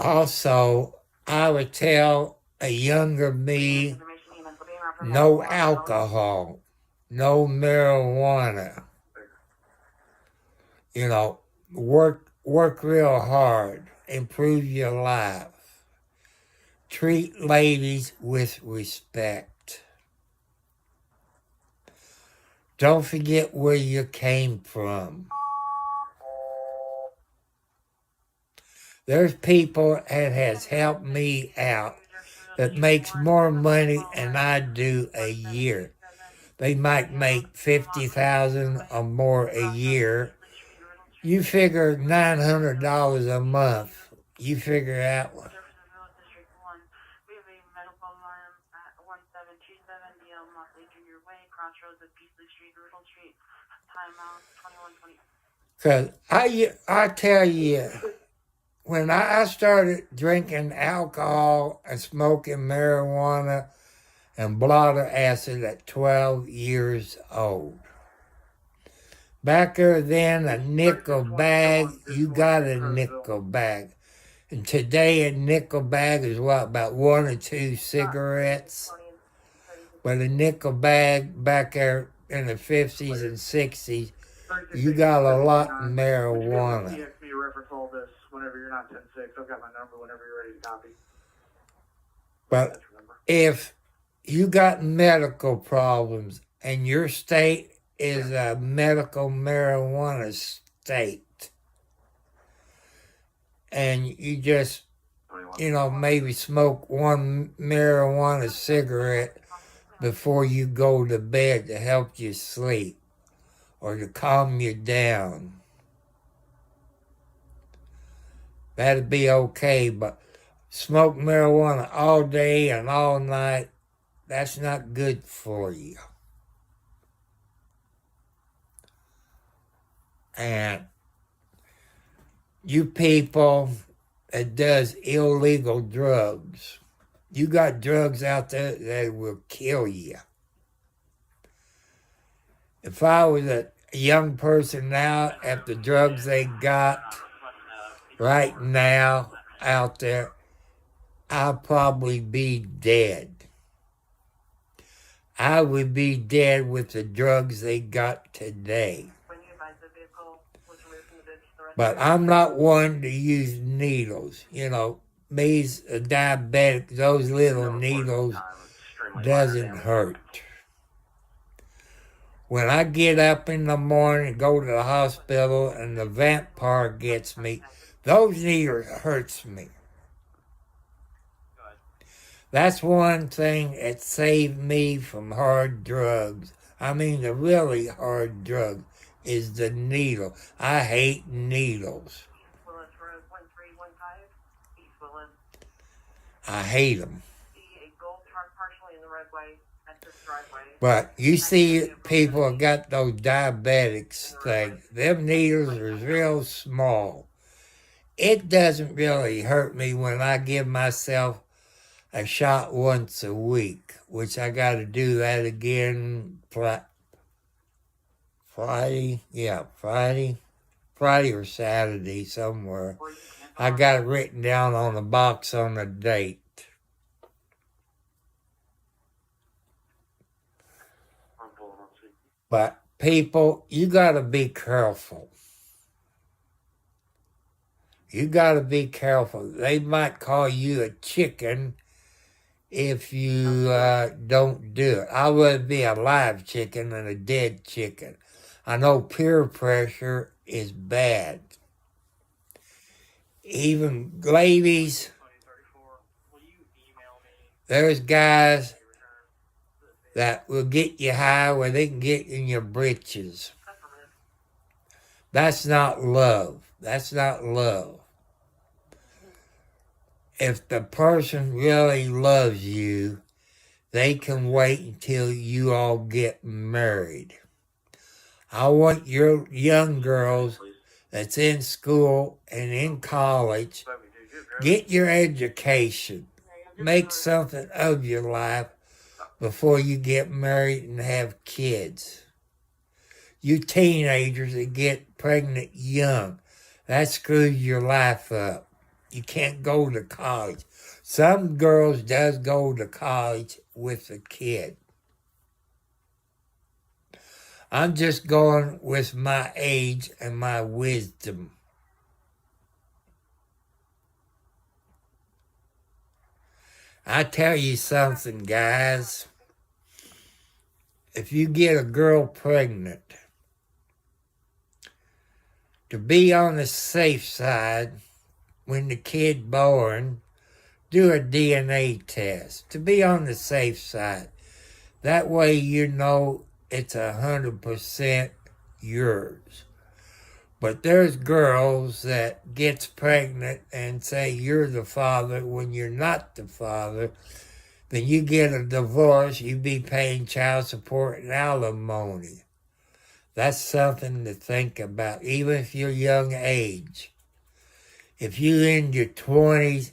Also, I would tell a younger me, no alcohol, no marijuana. You know, work real hard, improve your life. Treat ladies with respect. Don't forget where you came from. There's people that has helped me out that makes more money than I do a year. They might make $50,000 or more a year. You figure $900 a month. You figure out what. We have a medical alarm at 1727 DL Motley Junior Way, crossroads of Peasley Street, Riddle Street. Timeout 2120. Because I tell you, when I started drinking alcohol and smoking marijuana and blotter acid at 12 years old. Back there then, a nickel bag, you got a nickel bag. And today a nickel bag is what, about 1 or 2 cigarettes? But a nickel bag back there in the 50s and 60s, you got a lot of marijuana. Text me reference all this whenever you're not 10-6. I've got my number whenever you're ready to copy. But if you got medical problems and your state is a medical marijuana state, and you just, maybe smoke 1 marijuana cigarette before you go to bed to help you sleep or to calm you down, that'd be okay. But smoke marijuana all day and all night, that's not good for you. And you people that does illegal drugs, you got drugs out there that will kill you. If I was a young person now, at the drugs they got right now out there, I'd probably be dead. I would be dead with the drugs they got today. But I'm not one to use needles. Me's a diabetic. Those little needles doesn't hurt. When I get up in the morning and go to the hospital and the vampire gets me, those needles hurts me. That's one thing that saved me from hard drugs. I mean, the really hard drugs is the needle. I hate needles. I hate them. But you see people got those diabetics things. Them needles are real small. It doesn't really hurt me when I give myself a shot once a week, which I got to do that again Friday or Saturday somewhere. I got it written down on the box on the date. But people, you got to be careful. You got to be careful. They might call you a chicken if you don't do it. I'd rather be a live chicken than a dead chicken. I know peer pressure is bad. Even ladies, there's guys that will get you high where they can get in your britches. That's not love. That's not love. If the person really loves you, they can wait until you all get married. I want your young girls that's in school and in college, get your education. Make something of your life before you get married and have kids. You teenagers that get pregnant young, that screws your life up. you can't go to college. Some girls does go to college with a kid. I'm just going with my age and my wisdom. I tell you something, guys. If you get a girl pregnant, to be on the safe side, when the kid born, do a DNA test. To be on the safe side. That way you know it's 100% yours. But there's girls that gets pregnant and say you're the father when you're not the father. Then you get a divorce, you be paying child support and alimony. That's something to think about, even if you're young age. If you're in your 20s,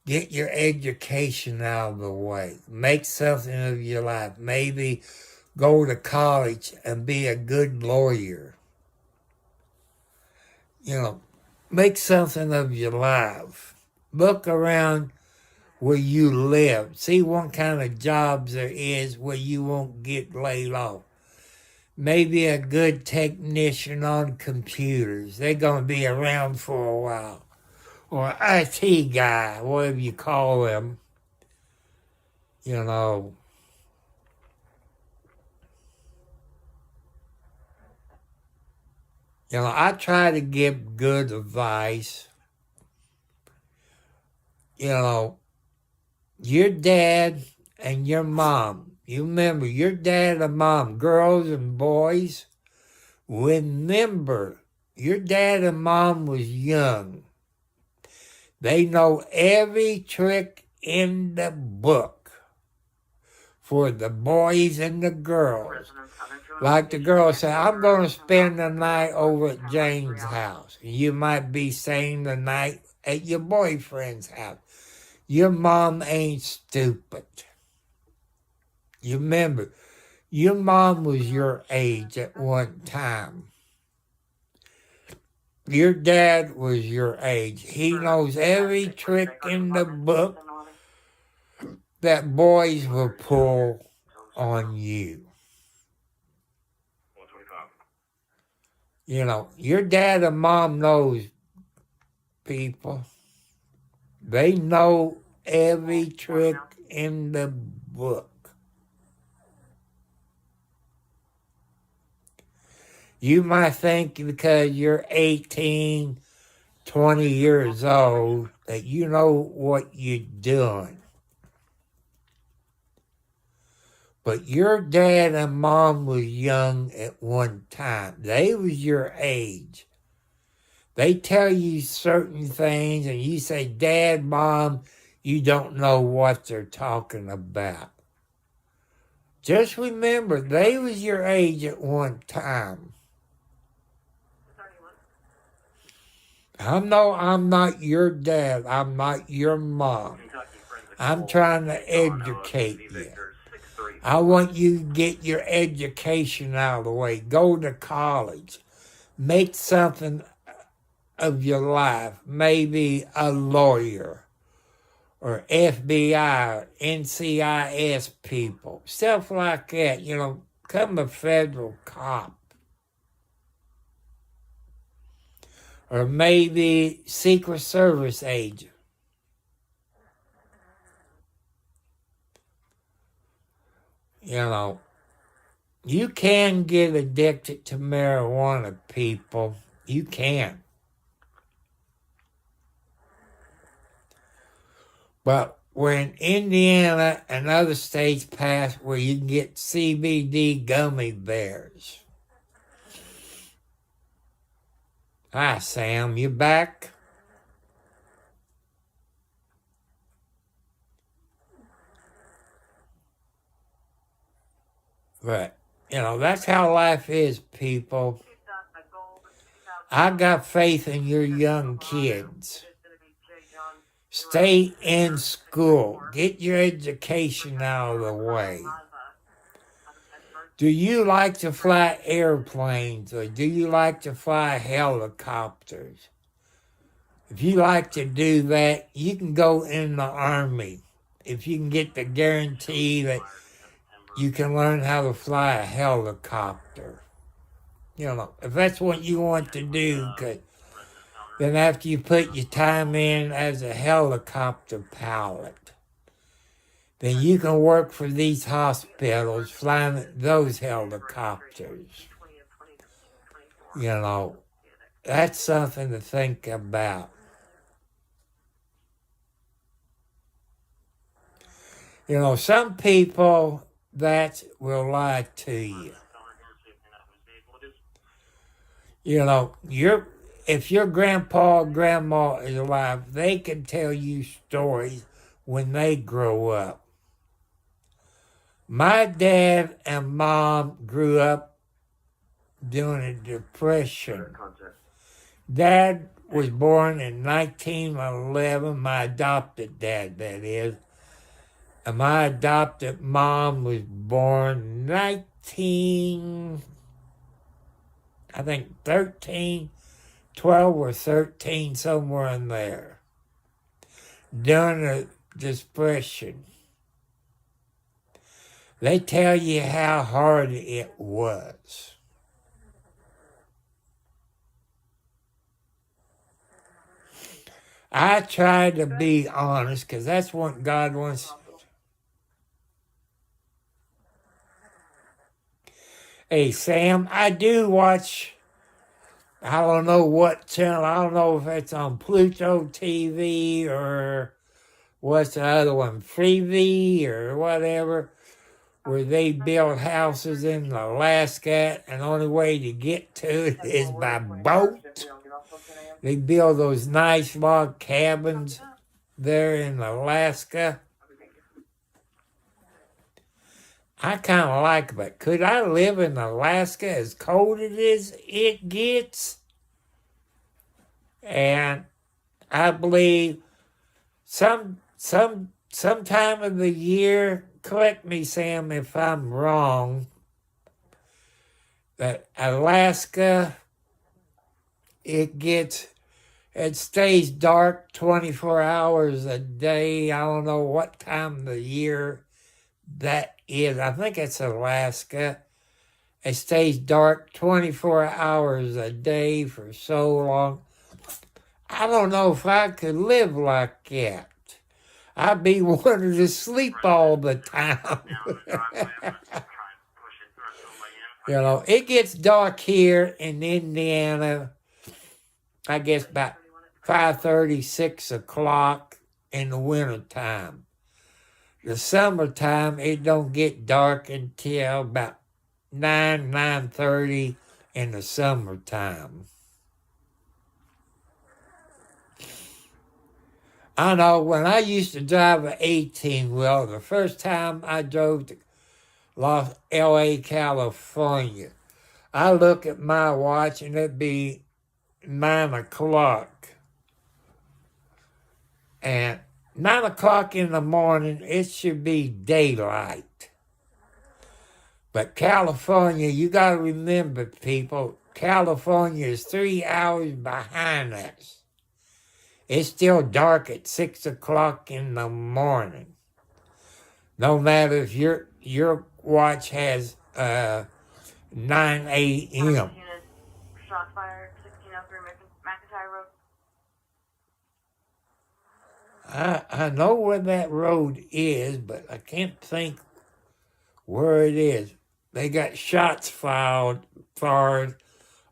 get your education out of the way. Make something of your life. Maybe go to and be a good lawyer. Make something of your life. Look around where you live. See what kind of jobs there is where you won't get laid off. Maybe a good technician on computers. They're going to be around for a while. Or an IT guy, whatever you call them. I try to give good advice. Your dad and your mom. You remember, your dad and mom, girls and boys, remember, your dad and mom was young. They know every trick in the book for the boys and the girls. Like the girl said, I'm going to spend the night over at Jane's house. You might be staying the night at your boyfriend's house. Your mom ain't stupid. You remember, your mom was your age at one time. Your dad was your age. He knows every trick in the book that boys will pull on you. Your dad and mom knows people. They know every trick in the book. You might think because you're 18, 20 years old that you know what you're doing. But your dad and mom was young at one time. They was your age. They tell you certain things and you say, Dad, Mom, you don't know what they're talking about. Just remember, they was your age at one time. I'm not your dad. I'm not your mom. I'm trying to educate you. I want you to get your education out of the way. Go to college. Make something of your life. Maybe a lawyer or FBI or NCIS people. Stuff like that. Become a federal cop. Or maybe Secret Service agent. You can get addicted to marijuana, people. You can. But when Indiana and other states pass where you can get CBD gummy bears. Hi, Sam, you back? But, that's how life is, people. I got faith in your young kids. Stay in school. Get your education out of the way. Do you like to fly airplanes or do you like to fly helicopters? If you like to do that, you can go in the Army. If you can get the guarantee that you can learn how to fly a helicopter. You know, if that's what you want to do, then after you put your time in as a helicopter pilot, then you can work for these hospitals flying those helicopters. You know, that's something to think about. You know, some people that will lie to you. You know, if your grandpa or grandma is alive, they can tell you stories when they grow up. My dad and mom grew up during a depression. Dad was born in 1911, my adopted dad, that is. And my adopted mom was born 12 or 13, somewhere in there, during the Depression. They tell you how hard it was. I try to be honest, because that's what God wants. Hey, Sam, I do watch, I don't know what channel, I don't know if it's on Pluto TV or what's the other one, Freevee or whatever, where they build houses in Alaska, and the only way to get to it is by boat. They build those nice log cabins there in Alaska. I kind of like it, but could I live in Alaska as cold as it gets? And I believe some time of the year, correct me, Sam, if I'm wrong, that Alaska, it stays dark 24 hours a day. I don't know what time of the year that is. I think it's Alaska. It stays dark 24 hours a day for so long. I don't know if I could live like that. I'd be wanting to sleep all the time. You know, it gets dark here in Indiana, I guess about 5:30, 6 o'clock in the wintertime. The summertime, it don't get dark until about 9:30 in the summertime. I know when I used to drive an 18-wheel, the first time I drove to L.A., California, I look at my watch and it'd be 9 o'clock. And 9 o'clock in the morning, it should be daylight. But California, you got to remember, people, California is 3 hours behind us. It's still dark at 6 o'clock in the morning. No matter if your watch has 9 a.m. Shot fired, 1603 McIntyre Road. I know where that road is, but I can't think where it is. They got shots fired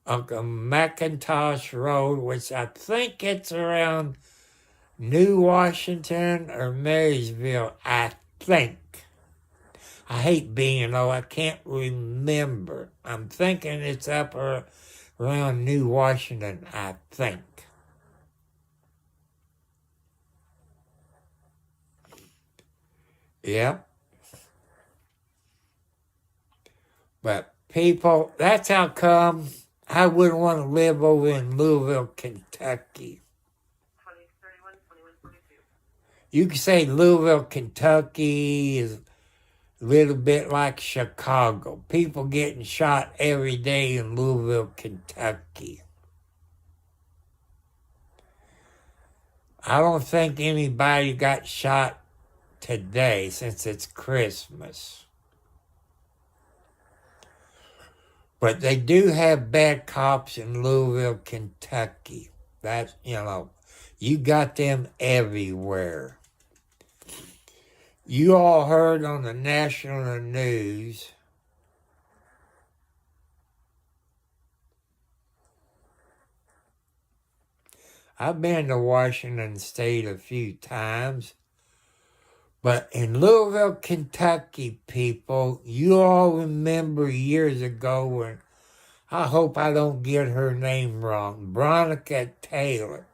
on the McIntosh Road, which I think it's around New Washington or Marysville, I think. I hate being, I can't remember. I'm thinking it's up around New Washington, I think. Yep. But people, that's how come I wouldn't want to live over in Louisville, Kentucky. 2031, 2142. You could say Louisville, Kentucky is a little bit like Chicago. People getting shot every day in Louisville, Kentucky. I don't think anybody got shot today since it's Christmas. But they do have bad cops in Louisville, Kentucky. That's, you got them everywhere. You all heard on the national news I've been to Washington State a few times, but in Louisville, Kentucky, people, you all remember years ago when, I hope I don't get her name wrong, Bronica Taylor.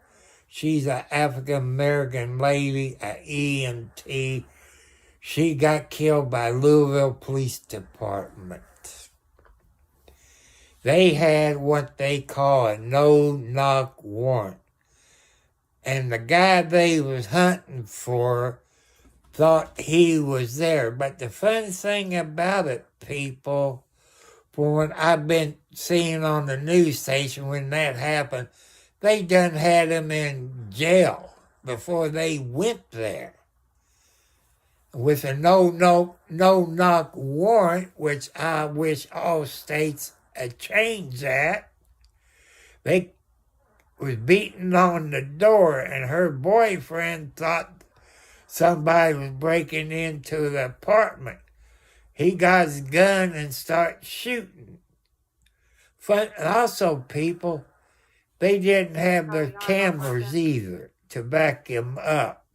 She's an African-American lady, an EMT. She got killed by Louisville Police Department. They had what they call a no-knock warrant. And the guy they was hunting for thought he was there. But the fun thing about it, people, for what I've been seeing on the news station when that happened, they done had him in jail before they went there. With a no-knock warrant, which I wish all states had changed that, they was beating on the door, and her boyfriend thought somebody was breaking into the apartment. He got his gun and started shooting. Also, people, they didn't have their cameras either to back him up.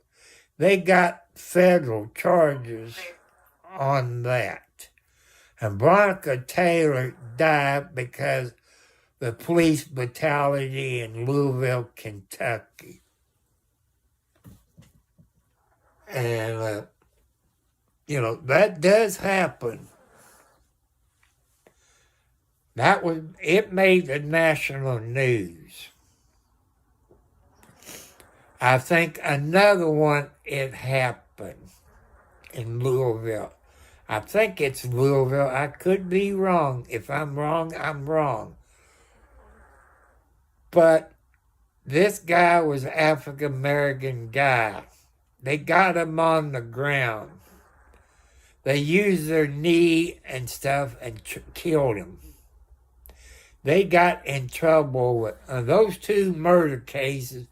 They got federal charges on that. And Bronica Taylor died because the police brutality in Louisville, Kentucky. And, that does happen. It made the national news. I think another one, it happened in Louisville. I think it's Louisville. I could be wrong. If I'm wrong, I'm wrong. But this guy was an African-American guy. They got him on the ground. They used their knee and stuff and killed him. They got in trouble with those two murder cases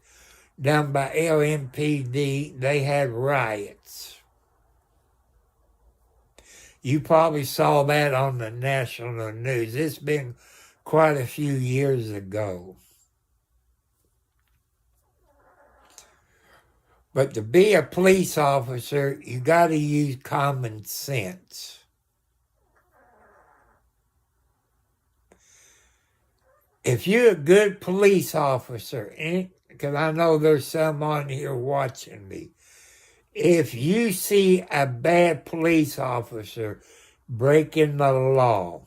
done by LMPD. They had riots. You probably saw that on the national news. It's been quite a few years ago. But to be a police officer, you got to use common sense. If you're a good police officer, because I know there's some on here watching me, if you see a bad police officer breaking the law,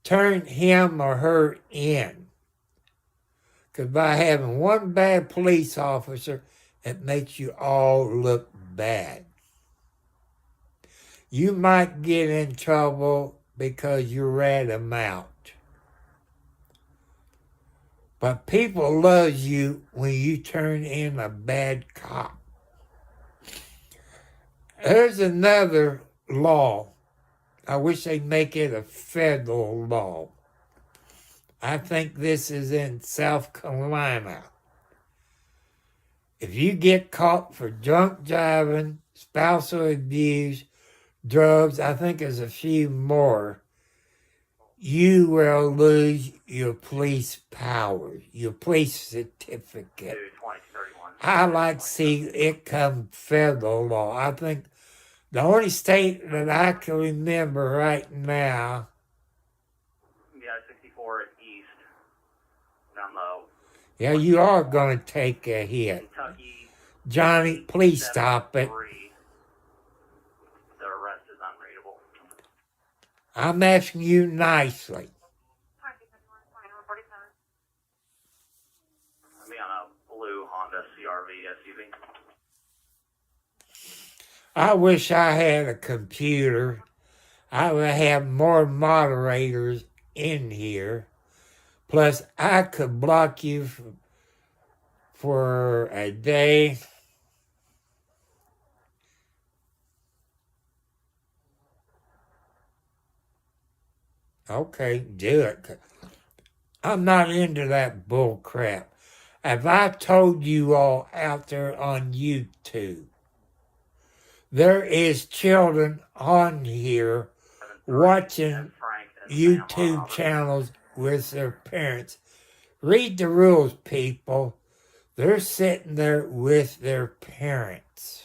turn him or her in. Because by having one bad police officer, it makes you all look bad. You might get in trouble because you rat them out. But people love you when you turn in a bad cop. There's another law. I wish they'd make it a federal law. I think this is in South Carolina. If you get caught for drunk driving, spousal abuse, drugs, I think there's a few more, you will lose your police powers, your police certificate. I like to see it come federal law. I think the only state that I can remember right now. Yeah, 64 East, down low. Yeah, you are going to take a hit. Kentucky. Johnny, please stop it. 73. The arrest is unreadable. I'm asking you nicely. I'll be on a blue Honda CRV SUV. I wish I had a computer. I would have more moderators in here. Plus, I could block you for a day. Okay, do it. I'm not into that bull crap. Have I told you all out there on YouTube? There is children on here watching YouTube channels with their parents. Read the rules, people. They're sitting there with their parents.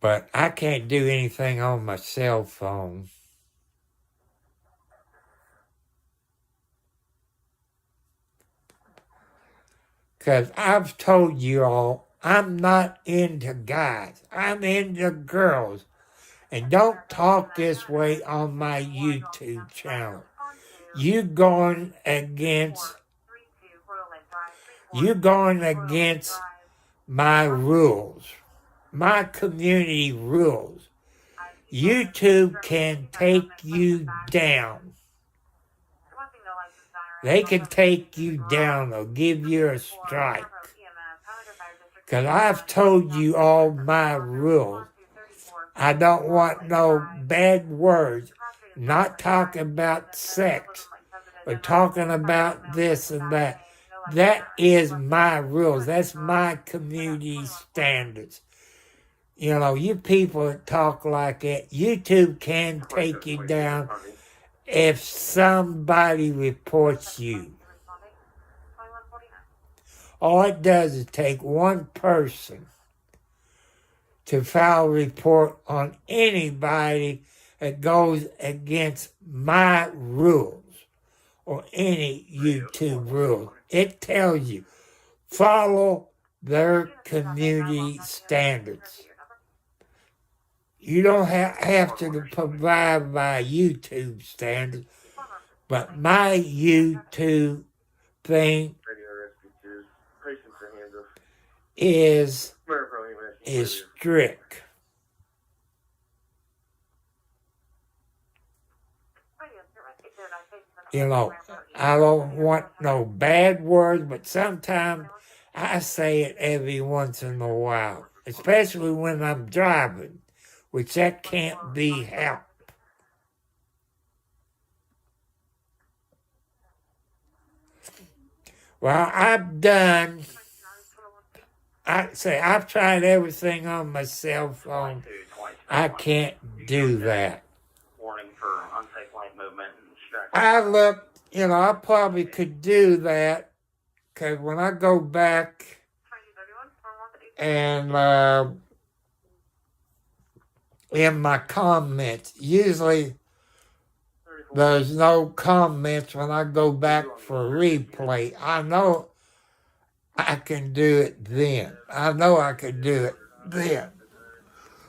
But I can't do anything on my cell phone. Because I've told you all, I'm not into guys. I'm into girls. And don't talk this way on my YouTube channel. You're going against my rules. My community rules. YouTube can take you down. They can take you down or give you a strike. Because I've told you all my rules. I don't want no bad words. Not talking about sex. Or talking about this and that. That is my rules. That's my community standards. You know, you people that talk like that, YouTube can take you down if somebody reports you. All it does is take one person to file a report on anybody that goes against my rules or any YouTube rules. It tells you, follow their community standards. You don't have to provide by YouTube standards, but my YouTube thing is strict. You know, I don't want no bad words, but sometimes I say it every once in a while, especially when I'm driving, which that can't be helped. Well, I've tried everything on my cell phone. I can't do that. Warning for unsafe lane movement and distraction. I looked, I probably could do that, because when I go back and in my comments, usually there's no comments when I go back for replay. I know I can do it then. I know I can do it then.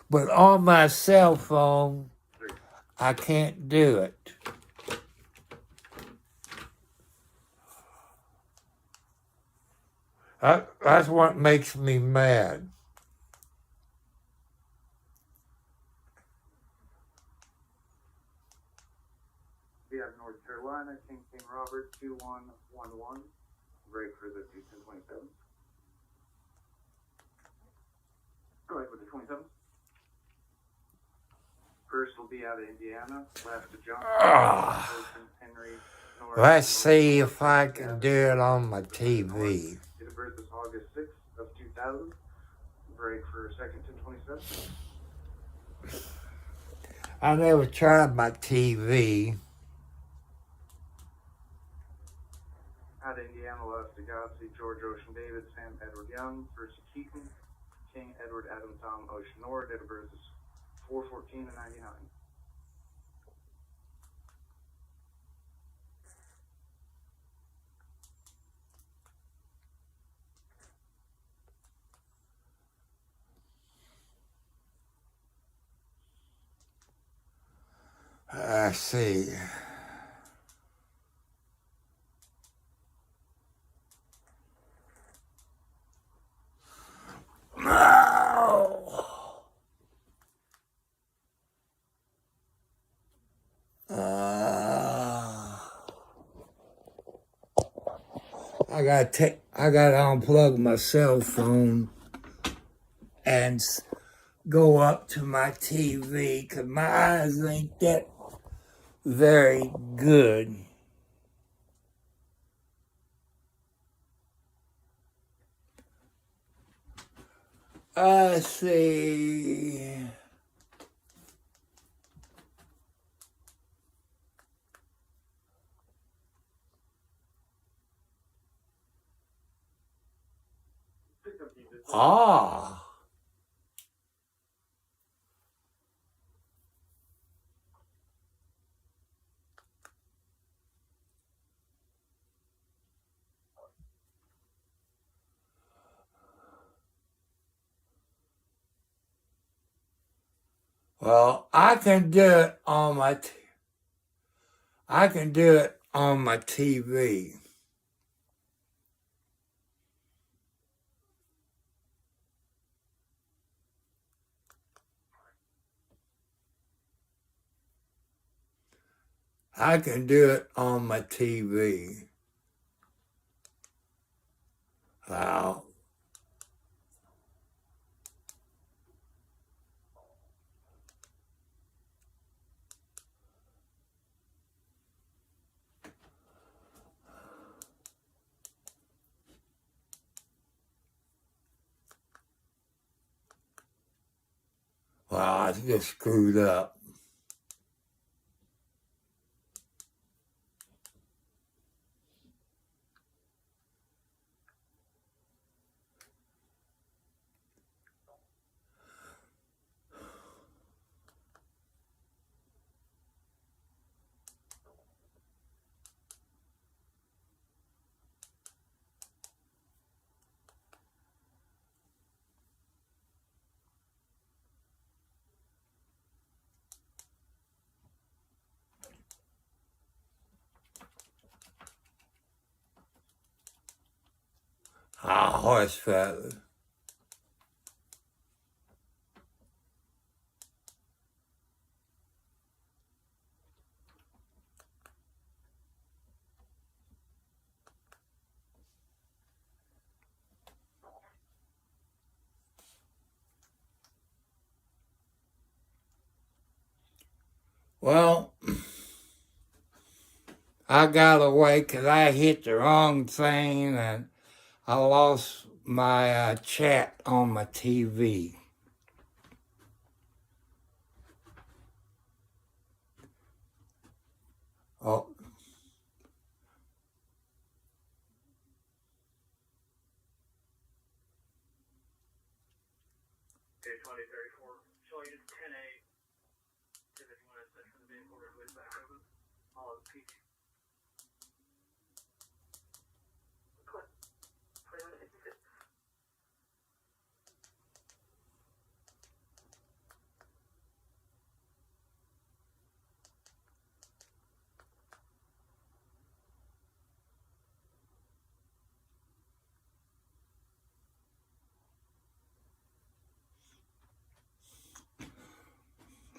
But on my cell phone, I can't do it. That's what makes me mad. We have North Carolina, King Robert, 2111. Break for the 1027. Go ahead with the 27. First will be out of Indiana, last to Johnson, Henry, North. Let's see if I can do it on my TV. Date of birth is August 6th of 2000. Break for second 1027. I never tried my TV. Out of Indiana, last to Godsey, George Ocean David, Sam Edward Young, first to Keaton, King Edward Adam Tom Ocean Nor, date of birth is 4/14 and 99. I see. I gotta unplug my cell phone and go up to my TV because my eyes ain't that very good. Let's see. Ah. Well, I can do it on my TV. I can do it on my TV. Wow. Wow, I just screwed up. Ah, horse feather. Well, I got away because I hit the wrong thing and I lost my chat on my TV. Oh, Okay, 2034. Showing you 10-8. If you want to set for the vehicle, everybody's back open. All of the peak.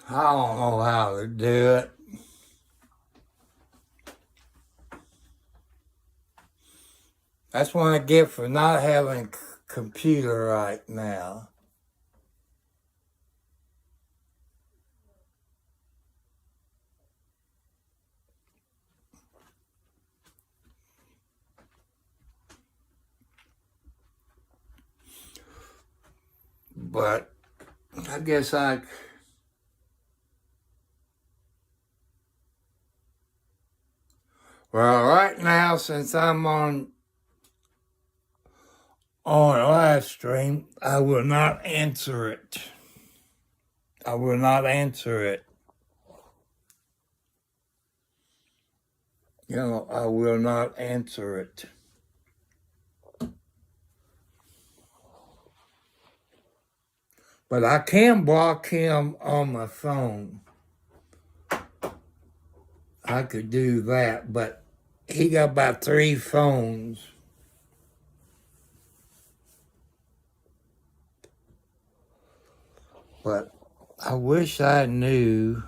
I don't know how to do it. That's what I get for not having a computer right now. But I guess well, right now, since I'm on a live stream, I will not answer it. I will not answer it. You know, I will not answer it. But I can block him on my phone. I could do that, but he got about 3 phones. But I wish I knew.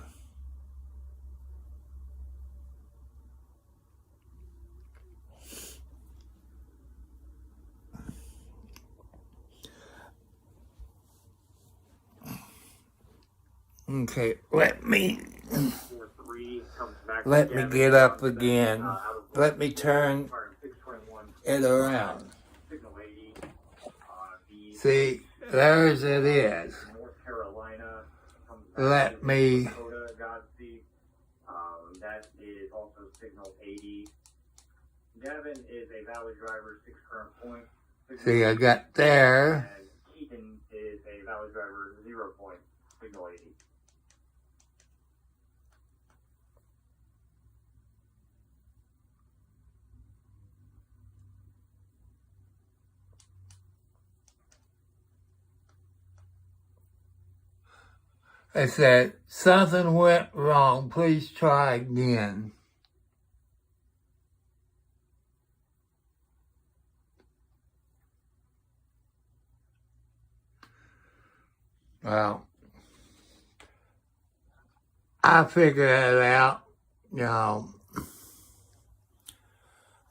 Okay, let me 4-3 comes back. Let to me Gavin get up Johnson, again. out of Let me turn firing 621, it around. signal 80. The See, there's it is. North Carolina comes back Let to me, Dakota, Godspeed. That is also signal 80. Gavin is a valid driver, 6 current points. see, I got there. And Keaton is a valid driver, 0 points, signal 80. I said, something went wrong. Please try again. Well, I figure it out. You know,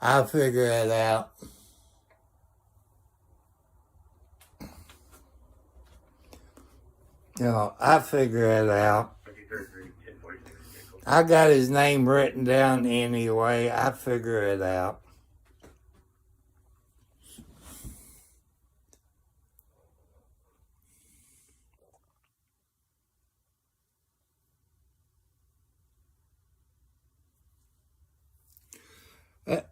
I figure it out. You know, I figure it out. I got his name written down anyway. I figure it out. You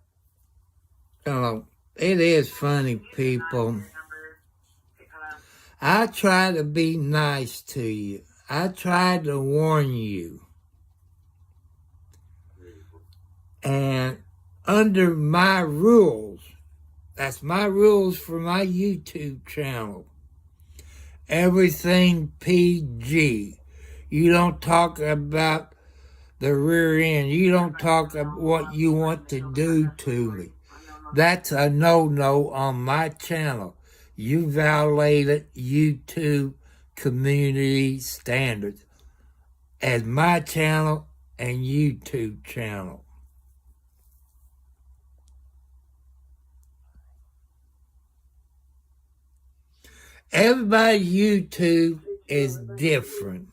know, it is funny, people. I try to be nice to you. I try to warn you. And under my rules, that's my rules for my YouTube channel. Everything PG. You don't talk about the rear end. You don't talk about what you want to do to me. That's a no-no on my channel. You violated YouTube community standards as my channel and YouTube channel. Everybody's YouTube is different.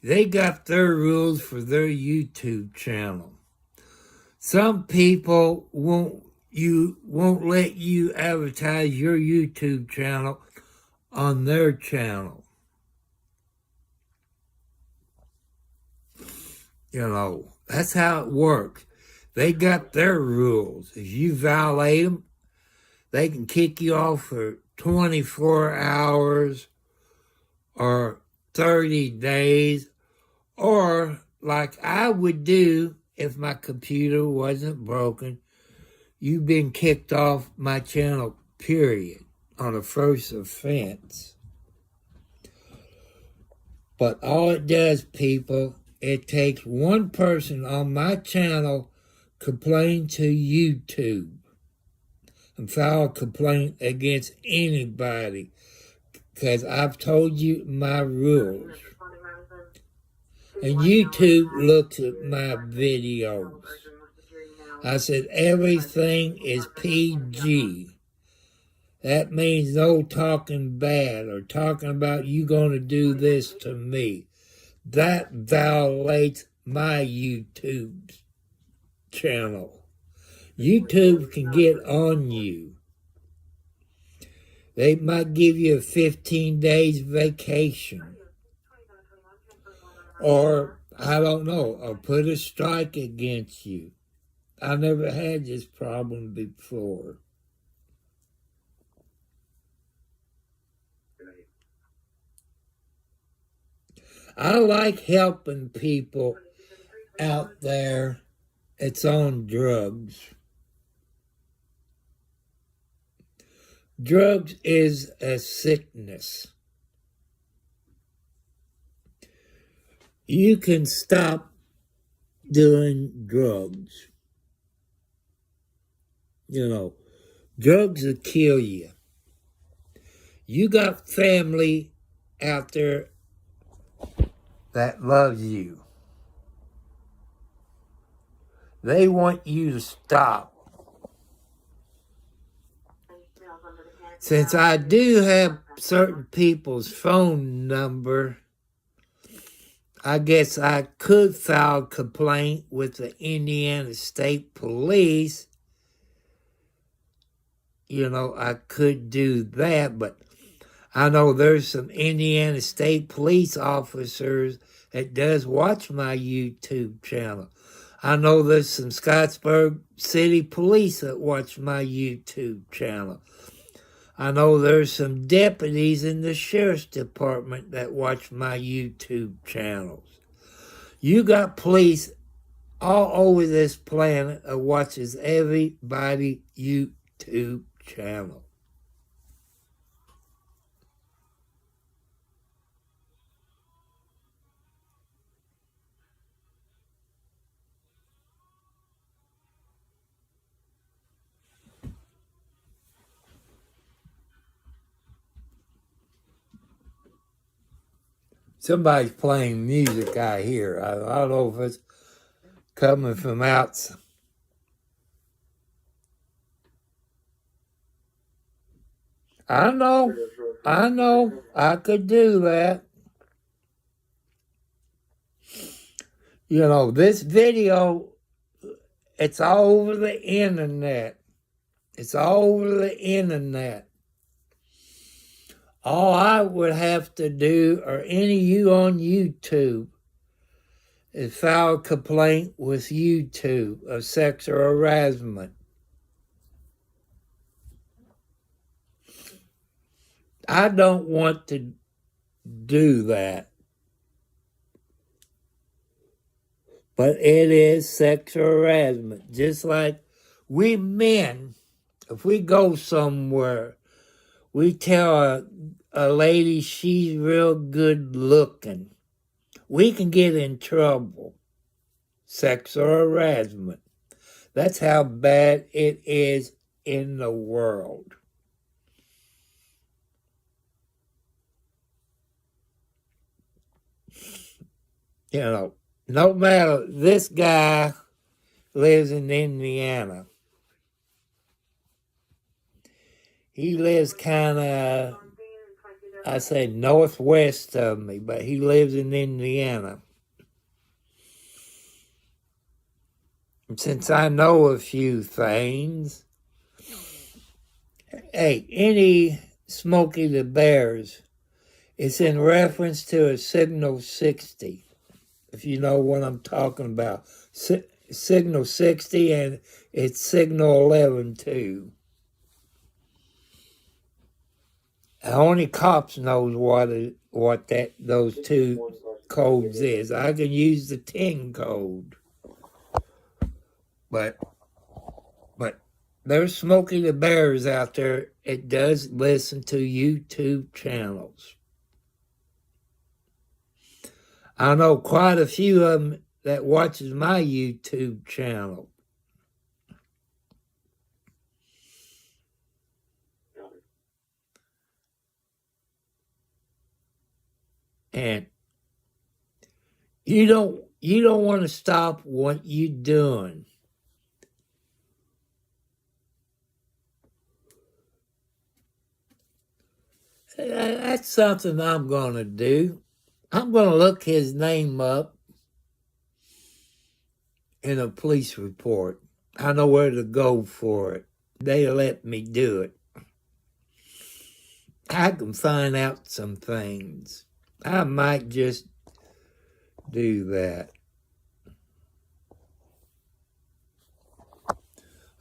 They got their rules for their YouTube channel. Some people won't let you advertise your YouTube channel on their channel. You know, that's how it works. They got their rules. If you violate them, they can kick you off for 24 hours or 30 days, or like I would do if my computer wasn't broken, you've been kicked off my channel, period, on a first offense. But all it does, people, it takes one person on my channel complain to YouTube and file a complaint against anybody, because I've told you my rules. And YouTube looks at my videos. I said everything is PG. That means no talking bad or talking about you going to do this to me. That violates my YouTube channel. YouTube can get on you. They might give you a 15 days vacation. Or, I don't know, or put a strike against you. I never had this problem before. I like helping people out there that's on drugs. Drugs is a sickness. You can stop doing drugs. You know, drugs will kill you. You got family out there that loves you. They want you to stop. Since I do have certain people's phone number, I guess I could file a complaint with the Indiana State Police. You know, I could do that, but I know there's some Indiana State Police officers that does watch my YouTube channel. I know there's some Scottsburg City Police that watch my YouTube channel. I know there's some deputies in the Sheriff's Department that watch my YouTube channels. You got police all over this planet that watches everybody YouTube channel. Somebody's playing music I hear. I don't know if it's coming from outside. I know, I could do that. You know, this video, it's all over the internet. It's all over the internet. All I would have to do, or any of you on YouTube, is file a complaint with YouTube of sexual harassment. I don't want to do that. But it is sexual harassment. Just like we men, if we go somewhere, we tell a lady she's real good looking, we can get in trouble. Sexual harassment. That's how bad it is in the world. You know, no matter, this guy lives in Indiana. He lives kind of, I say northwest of me, but he lives in Indiana. And since I know a few things, hey, any Smokey the Bears, it's in reference to a Signal 60, if you know what I'm talking about. Signal 60, and it's Signal 11 too. Only cops knows what those two codes is. I can use the 10 code. But there's Smokey the Bears out there. It does listen to YouTube channels. I know quite a few of them that watches my YouTube channel. And you don't want to stop what you're doing. That's something I'm going to do. I'm going to look his name up in a police report. I know where to go for it. They let me do it. I can find out some things. I might just do that.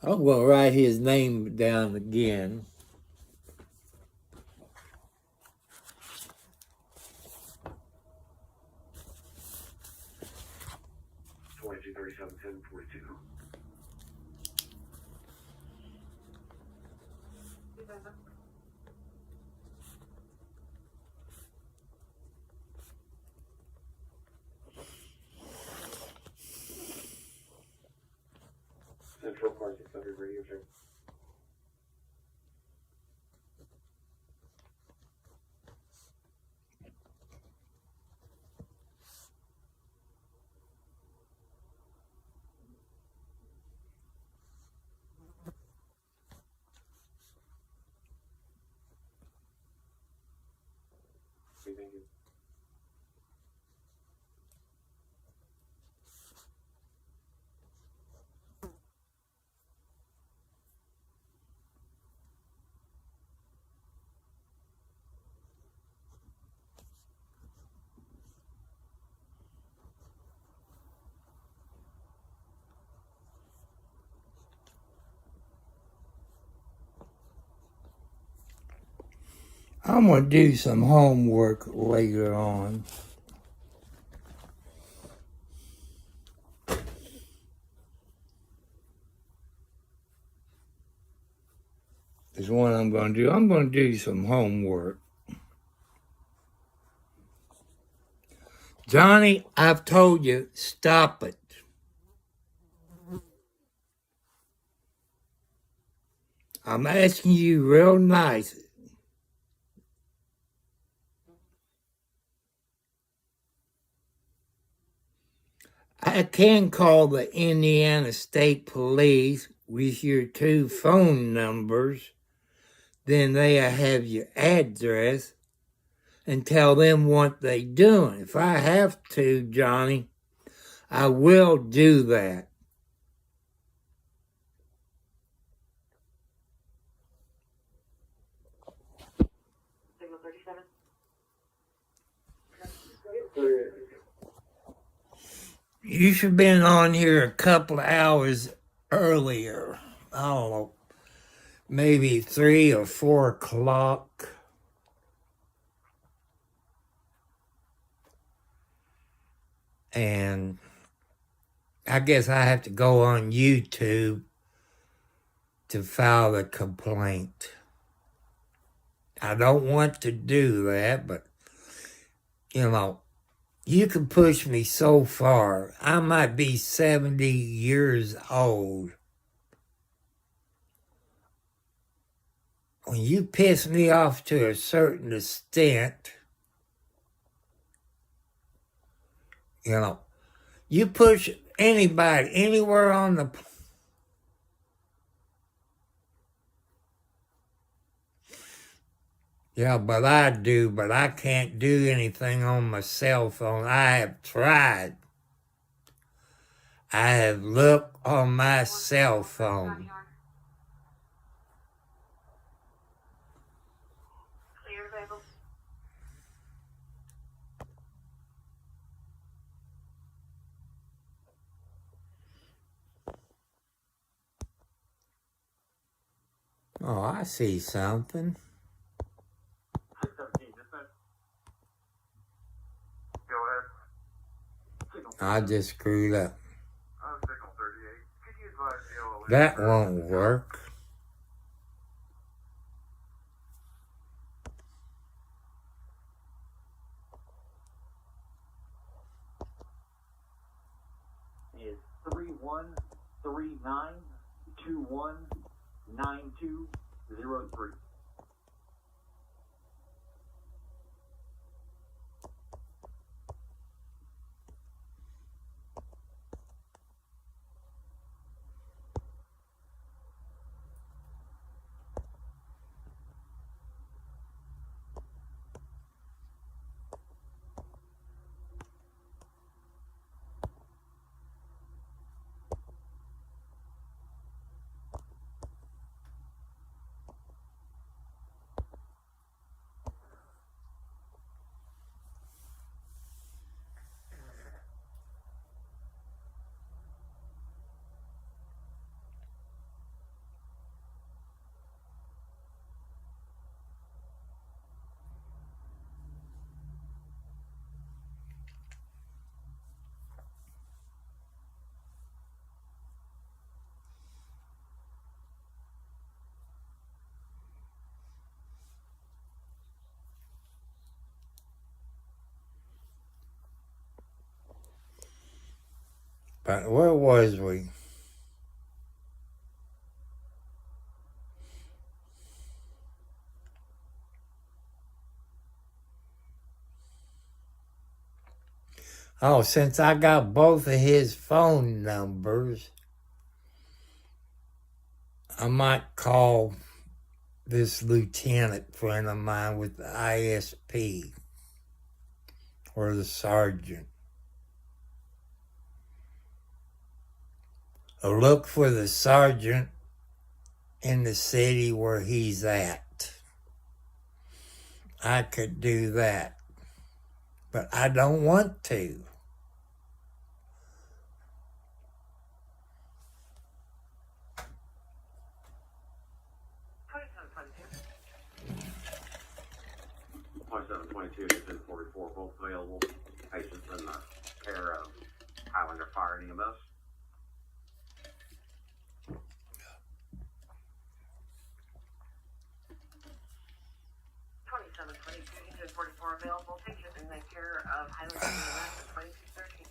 I'm going to write his name down again. Central Park 600 radio check. I'm going to do some homework later on. Is what I'm going to do. I'm going to do some homework. Johnny, I've told you, stop it. I'm asking you real nice. I can call the Indiana State Police with your 2 phone numbers. Then they have your address and tell them what they doing. If I have to, Johnny, I will do that. Signal 37. You should have been on here a couple of hours earlier. I don't know, maybe 3 or 4 o'clock. And I guess I have to go on YouTube to file the complaint. I don't want to do that, but, you know, you can push me so far. I might be 70 years old. When you piss me off to a certain extent, you know, you push anybody, anywhere on the... Yeah, but I can't do anything on my cell phone. I have tried. I have looked on my cell phone. Clear vehicle. Oh, I see something. 617, dispatch. Go ahead. Signal I just screwed up. Signal 38. Could you advise the LLA? That won't work. Is 3139219203. But where was we? Oh, since I got both of his phone numbers, I might call this lieutenant friend of mine with the ISP or the sergeant. Or look for the sergeant in the city where he's at. I could do that, but I don't want to. 22 to 1044, both available. Patients in the care of Highlander Fire EMS. 1044 available. Patient in the care of Highlander EMS 2213.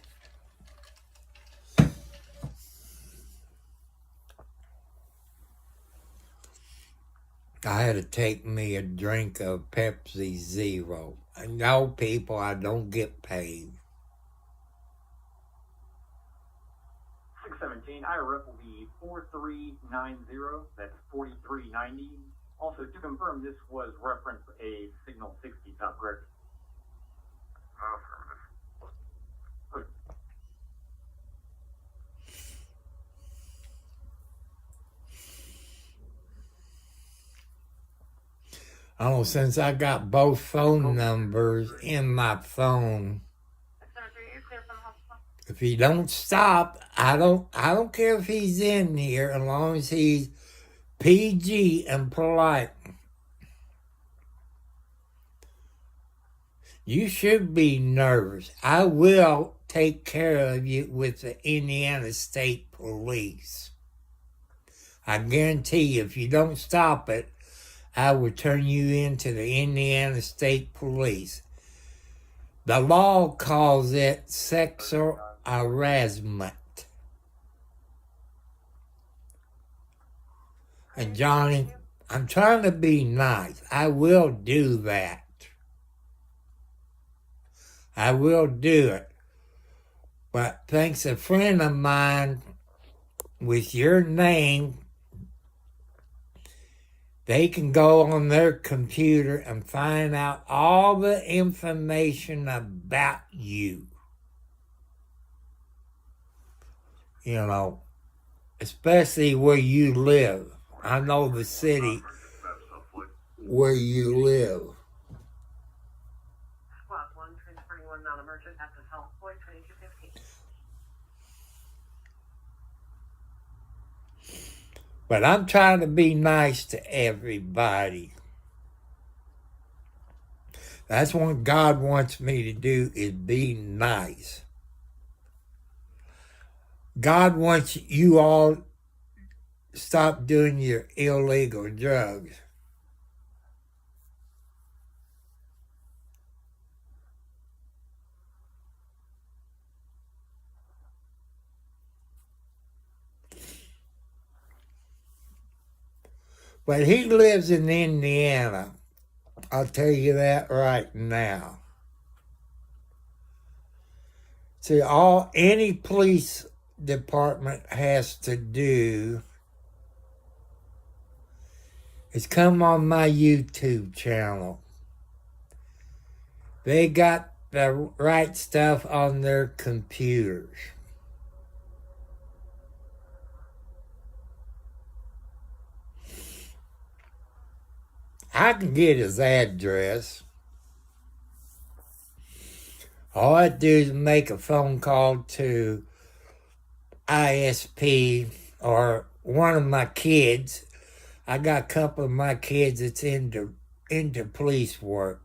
I had to take me a drink of Pepsi Zero. I know, people, I don't get paid. 617, IRF will be 4390. That's 4390. Also, to confirm, this was reference a signal 60 top, correct? Affirmative. Oh, since I got both phone numbers in my phone, Cemetery, you're clear from the hospital. if he don't stop, I don't care if he's in here as long as he's PG and polite. You should be nervous. I will take care of you with the Indiana State Police. I guarantee you, if you don't stop it, I will turn you into the Indiana State Police. The law calls it sexual harassment. And Johnny, I'm trying to be nice. I will do that. I will do it. But thanks a friend of mine with your name, they can go on their computer and find out all the information about you. You know, especially where you live. I know the city where you live. Squad 1, transferring 1 non-emergent at the South Point 2215. But I'm trying to be nice to everybody. That's what God wants me to do, is be nice. God wants you all to stop doing your illegal drugs. But he lives in Indiana. I'll tell you that right now. See, any police department has to do is come on my YouTube channel. They got the right stuff on their computers. I can get his address. All I do is make a phone call to ISP or one of my kids. I got a couple of my kids that's into police work.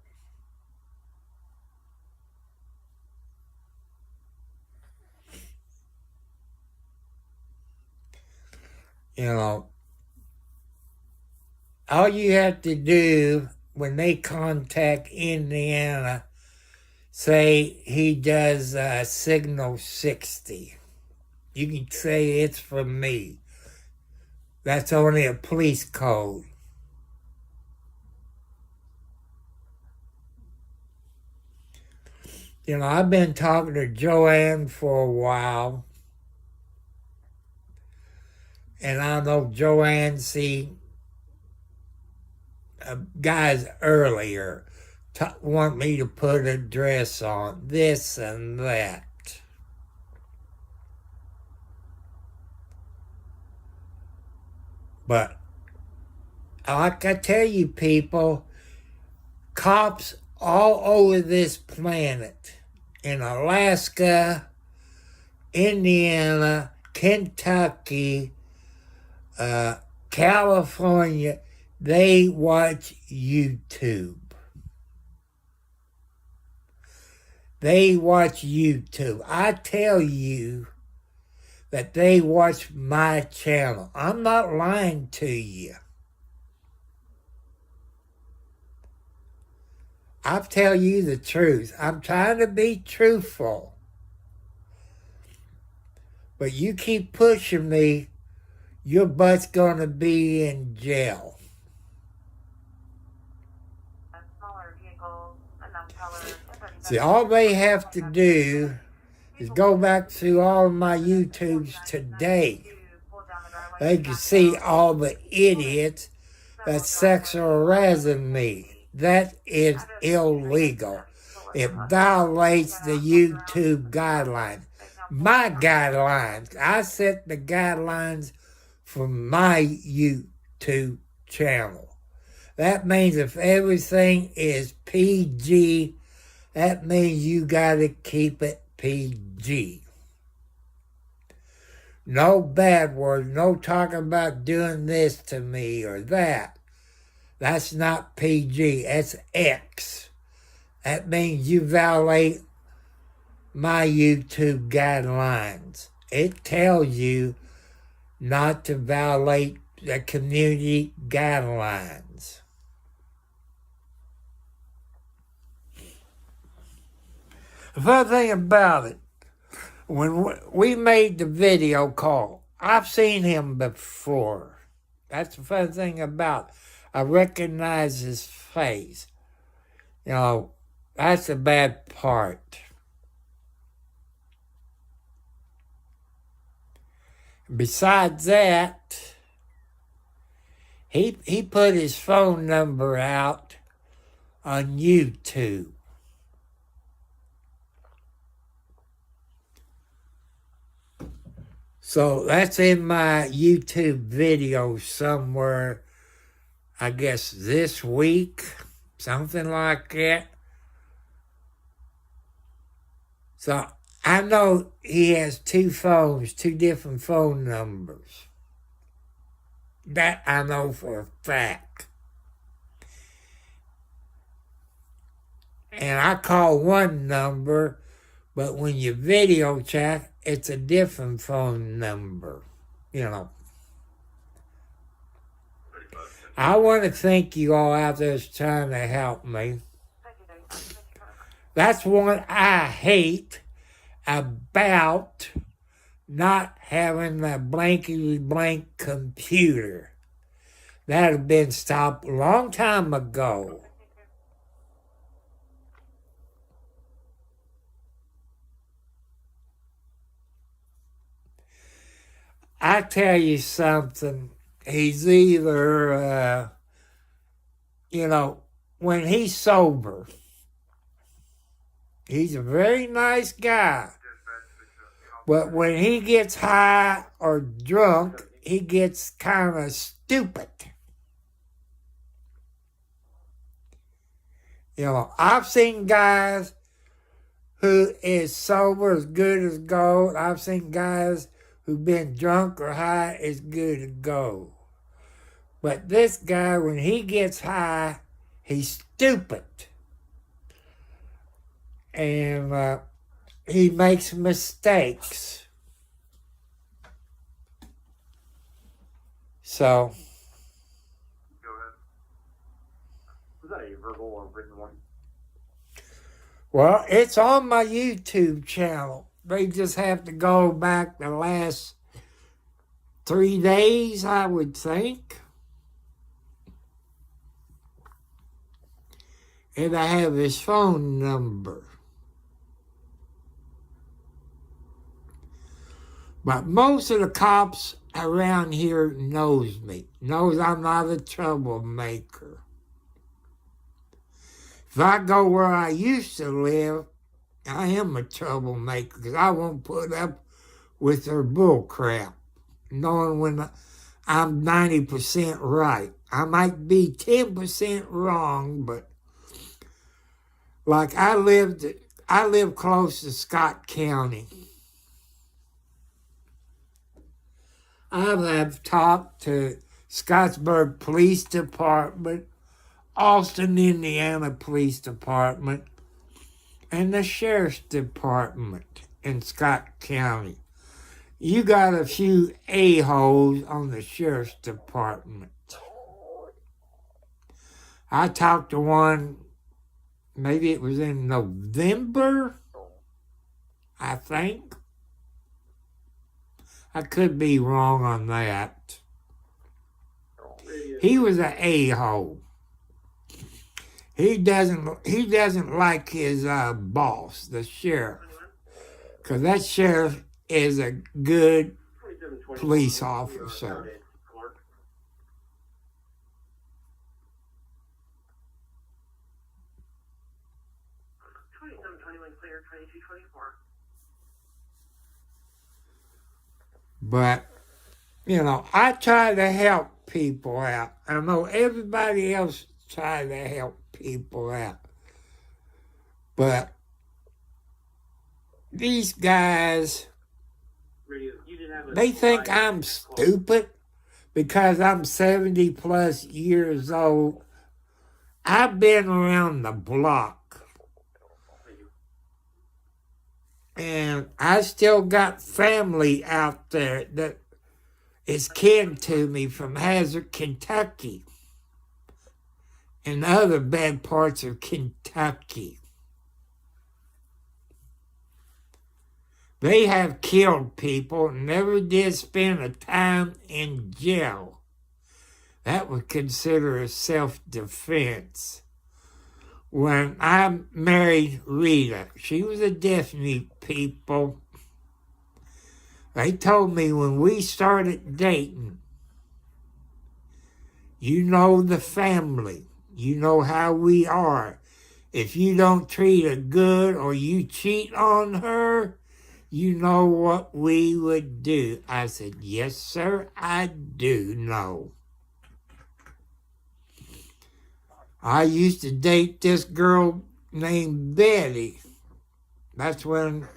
You know, all you have to do when they contact Indiana, say he does signal 60. You can say it's from me. That's only a police code. You know, I've been talking to Joanne for a while. And I know Joanne, guys earlier want me to put a dress on this and that. But like I tell you people, cops all over this planet, in Alaska, Indiana, Kentucky, California, they watch YouTube. they watch YouTube. I tell you that they watch my channel. I'm not lying to you. I'll tell you the truth. I'm trying to be truthful. But you keep pushing me, your butt's going to be in jail. A smaller vehicle, enough color. See, all they have to do is go back through all of my YouTubes today. They can see all the idiots that's sexual harassing me. That is illegal. It violates the YouTube guidelines. My guidelines. I set the guidelines for my YouTube channel. That means if everything is PG, that means you gotta keep it PG. No bad words, no talking about doing this to me or that. That's not PG, that's X. That means you violate my YouTube guidelines. It tells you not to violate the community guidelines. The funny thing about it, when we made the video call, I've seen him before. That's the funny thing about it. I recognize his face. You know, that's the bad part. Besides that, he put his phone number out on YouTube. So that's in my YouTube video somewhere, I guess this week, something like that. So I know he has two phones, two different phone numbers. That I know for a fact. And I call one number, but when you video chat, it's a different phone number, you know. I want to thank you all out there that's trying to help me. That's what I hate about not having a blankety-blank computer. That had been stopped a long time ago. I tell you something, he's either, when he's sober, he's a very nice guy. But when he gets high or drunk, he gets kind of stupid. You know, I've seen guys who is sober as good as gold. I've seen guys who've been drunk or high as good as gold. But this guy, when he gets high, he's stupid. And he makes mistakes. So. Go ahead. Was that a verbal or written one? Well, it's on my YouTube channel. They just have to go back the last 3 days, I would think. And I have his phone number. But most of the cops around here knows me. Knows I'm not a troublemaker. If I go where I used to live, I am a troublemaker because I won't put up with their bull crap, knowing when I'm 90% right. I might be 10% wrong, but like I live close to Scott County. I've talked to Scottsburg Police Department, Austin, Indiana Police Department, and the sheriff's department in Scott County. You got a few a-holes on the sheriff's department. I talked to one, maybe it was in November, I think. I could be wrong on that. He was an a-hole. He doesn't like his boss, the sheriff, because that sheriff is a good police officer. 2721 clear, 2224. But, you know, I try to help people out. I know everybody else try to help people out. But these guys, they think I'm stupid because I'm 70 plus years old. I've been around the block. And I still got family out there that is kin to me from Hazard, Kentucky, and other bad parts of Kentucky. They have killed people and never did spend a time in jail. That would consider a self-defense. When I married Rita, she was a deaf-mute people. They told me when we started dating, you know the family. You know how we are. If you don't treat her good or you cheat on her, you know what we would do. I said, yes, sir, I do know. I used to date this girl named Betty. That's when,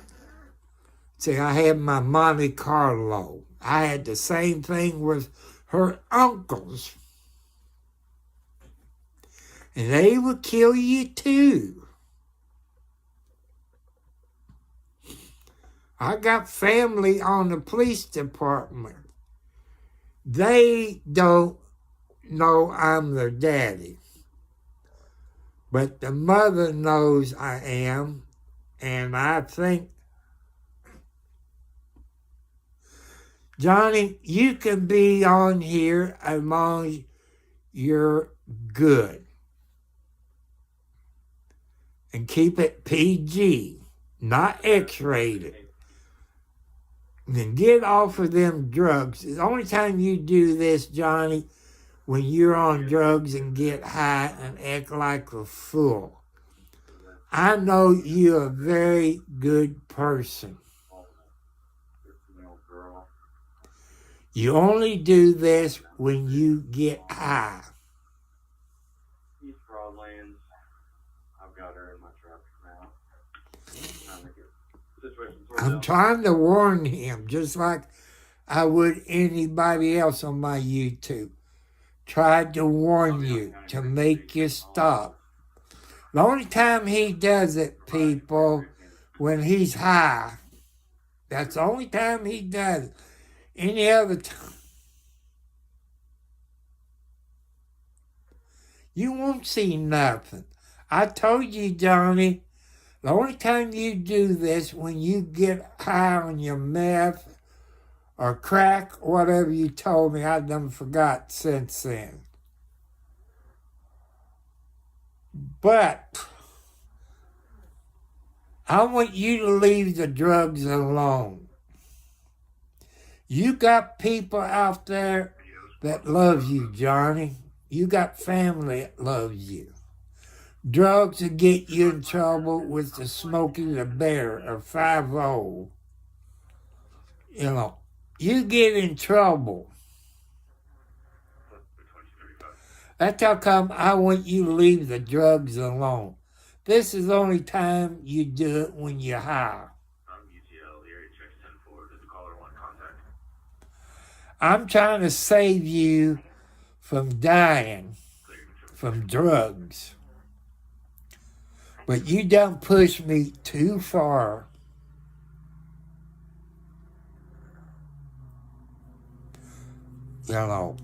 see, I had my Monte Carlo. I had the same thing with her uncles. And they would kill you too. I got family on the police department. They don't know I'm their daddy. But the mother knows I am, and I think, Johnny, you can be on here as long as you're good. And keep it PG, not X-rated. And get off of them drugs. The only time you do this, Johnny, when you're on drugs and get high and act like a fool. I know you're a very good person. You only do this when you get high. East Broadlands. I've got her in my truck now. I'm trying to warn him, just like I would anybody else on my YouTube. Tried to warn you to make you stop. The only time he does it, people, when he's high. That's the only time he does it. Any other time, you won't see nothing. I told you, Johnny, the only time you do this when you get high on your meth or crack, whatever you told me, I done forgot since then. But I want you to leave the drugs alone. You got people out there that love you, Johnny. You got family that loves you. Drugs will get you in trouble with the Smokey the Bear or 5-0. You know, you get in trouble. That's how come I want you to leave the drugs alone. This is the only time you do it when you're high. I'm trying to save you from dying from drugs. But you done pushed me too far. You know,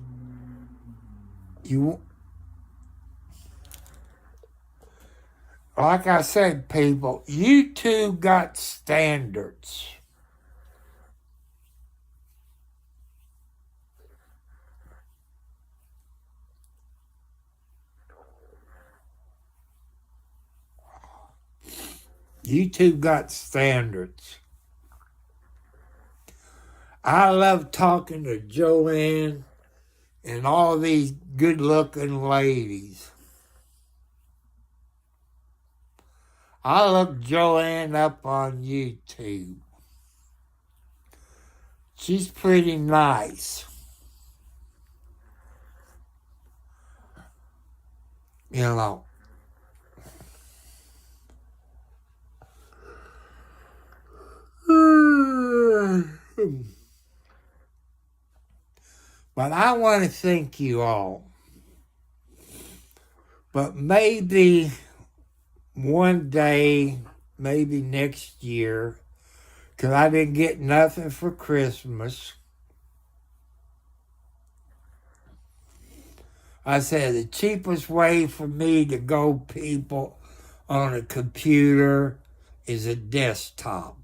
like I said, people, YouTube got standards. YouTube got standards. I love talking to Joanne and all these good-looking ladies. I look Joanne up on YouTube. She's pretty nice. You know. But I want to thank you all. But maybe one day, maybe next year, because I didn't get nothing for Christmas, I said the cheapest way for me to go, people, on a computer is a desktop.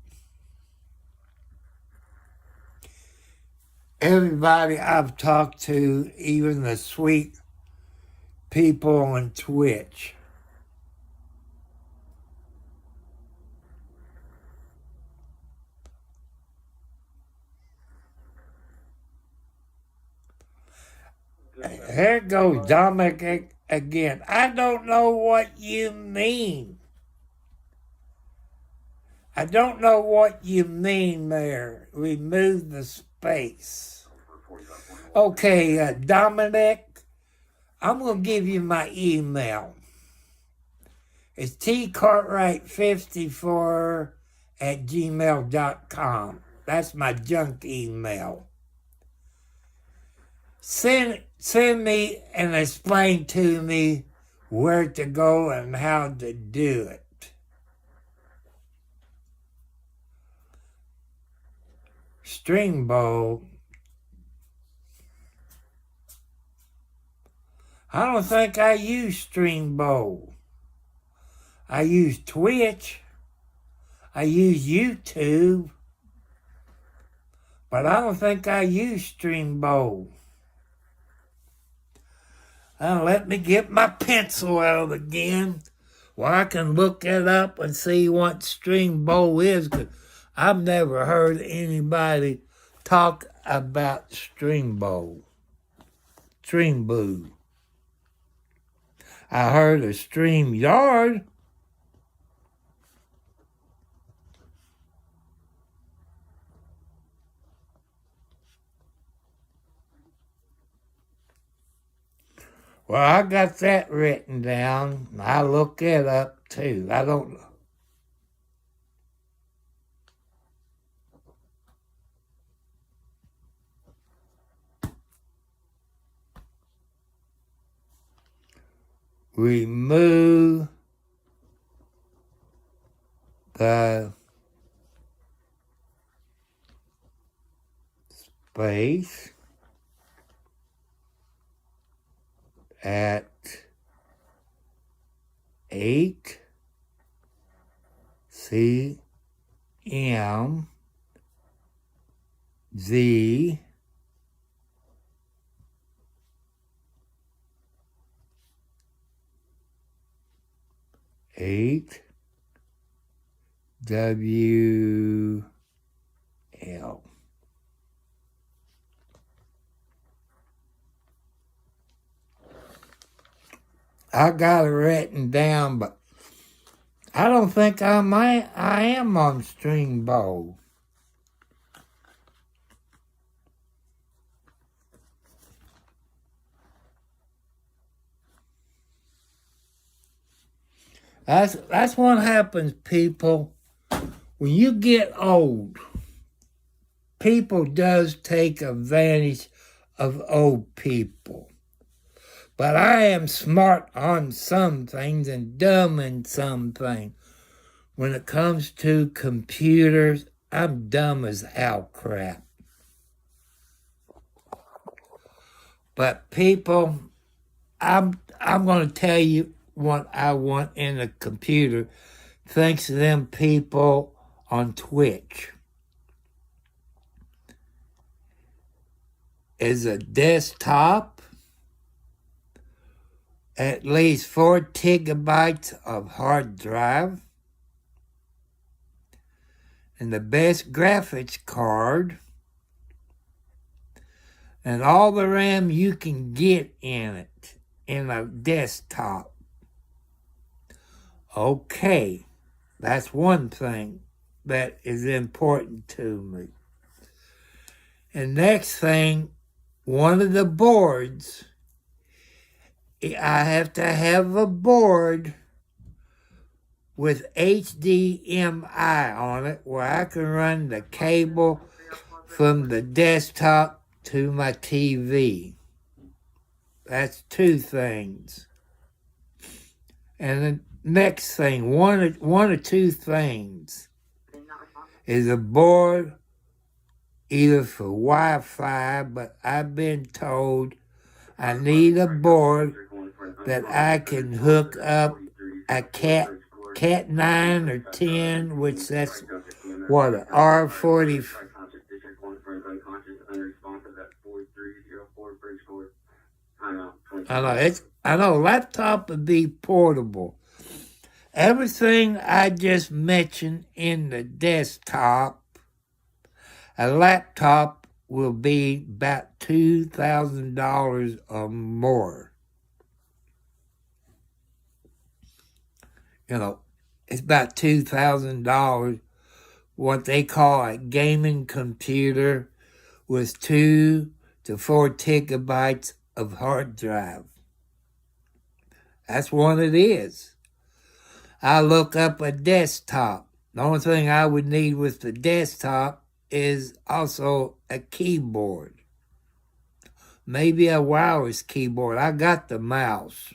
Everybody I've talked to, even the sweet people on Twitch, here goes Dominic again. I don't know what you mean. I don't know what you mean there. Remove the space. Okay, Dominic, I'm going to give you my email. It's tcartwright54@gmail.com. That's my junk email. Send me and explain to me where to go and how to do it. Streambow. I don't think I use Streambow. I use Twitch. I use YouTube. But I don't think I use Streambow. Now let me get my pencil out again, where I can look it up and see what Streambow is, because I've never heard anybody talk about Streambow. Streamboo. I heard of StreamYard. Well, I got that written down. I look it up too. I don't know. Remove the space at 8 CM Z 8 WL. I got it written down, but I don't think I am on Streambow. That's what happens, people. When you get old, people does take advantage of old people. But I am smart on some things and dumb in some things. When it comes to computers, I'm dumb as hell crap. But people, I'm going to tell you what I want in a computer thanks to them people on Twitch. Is a desktop, at least 4 gigabytes of hard drive, and the best graphics card, and all the RAM you can get in it, in a desktop. Okay, that's one thing that is important to me. And next thing, one of the boards, I have to have a board with HDMI on it where I can run the cable from the desktop to my TV. That's 2 things. And the next thing, one or 2 things, is a board either for Wi-Fi, but I've been told I need a board that I can hook up a Cat 9 or 10, which that's what, an R40. I know laptop would be portable. Everything I just mentioned in the desktop, a laptop will be about $2,000 or more. You know, it's about $2,000. What they call a gaming computer with 2 to 4 gigabytes of hard drive. That's what it is. I look up a desktop. The only thing I would need with the desktop is also a keyboard. Maybe a wireless keyboard. I got the mouse.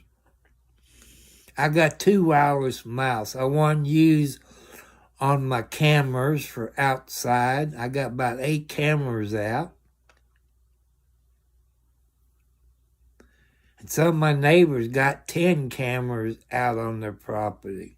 I got 2 wireless mouse. I want to use on my cameras for outside. I got about 8 cameras out. And some of my neighbors got 10 cameras out on their property.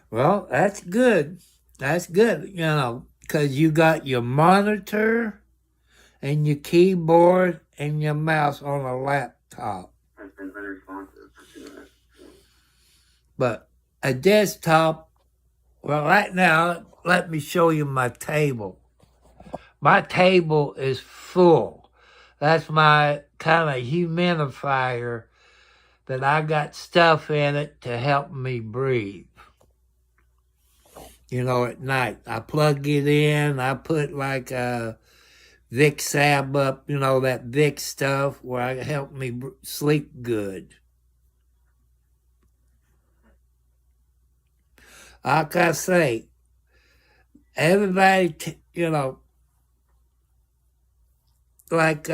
Well, that's good. That's good, you know, because you got your monitor and your keyboard and your mouse on a laptop. Has been very responsive for 2 minutes. But a desktop, well, right now, let me show you my table. My table is full. That's my kind of humidifier that I got stuff in it to help me breathe. You know, at night, I plug it in, I put like a Vic Sab up, you know, that Vic stuff where it help me sleep good. Like I say, everybody, you know, like,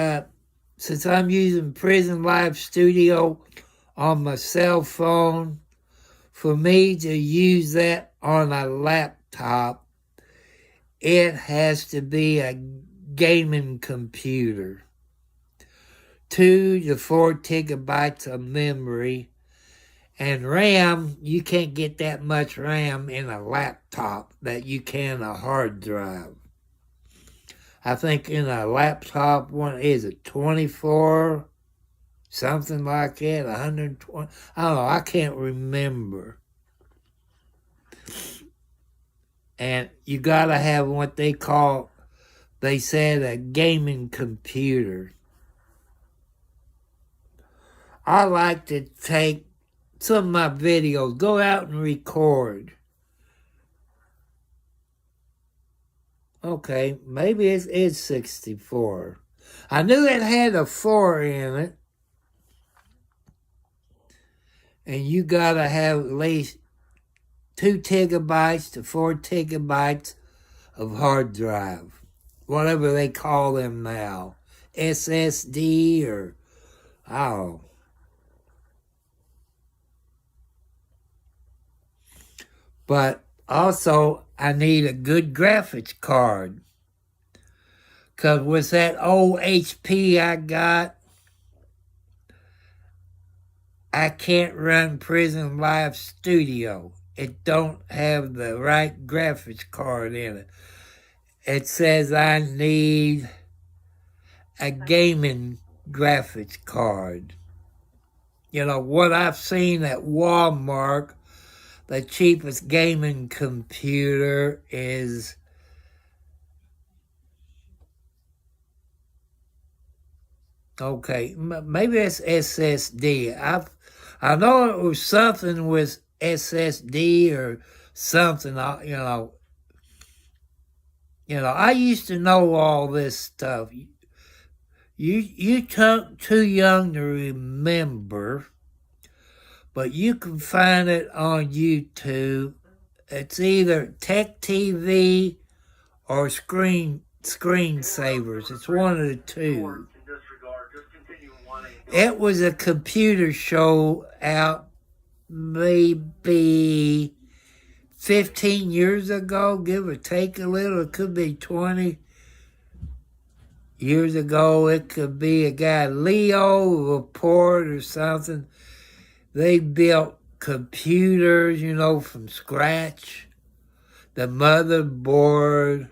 since I'm using Prison Live Studio on my cell phone, for me to use that on a laptop, it has to be a gaming computer. 2 to 4 gigabytes of memory. And RAM, you can't get that much RAM in a laptop that you can a hard drive. I think in a laptop, one is it 24, something like that, 120. I don't know, I can't remember. And you gotta have what they call, they said, a gaming computer. I like to take some of my videos, go out and record. Okay, maybe it is 64. I knew it had a 4 in it. And you gotta have at least 2 gigabytes to 4 gigabytes of hard drive, whatever they call them now, SSD or I don't know. But also, I need a good graphics card. Because with that old HP I got, I can't run Prison Live Studio. It don't have the right graphics card in it. It says I need a gaming graphics card. You know, what I've seen at Walmart, the cheapest gaming computer is okay, maybe it's SSD. I know it was something with SSD or something. I used to know all this stuff. You too young to remember, but you can find it on YouTube. It's either Tech TV or Screensavers. It's one of the two. It was a computer show out maybe 15 years ago, give or take a little. It could be 20 years ago. It could be a guy, Leo Laporte or something. They built computers, from scratch. The motherboard,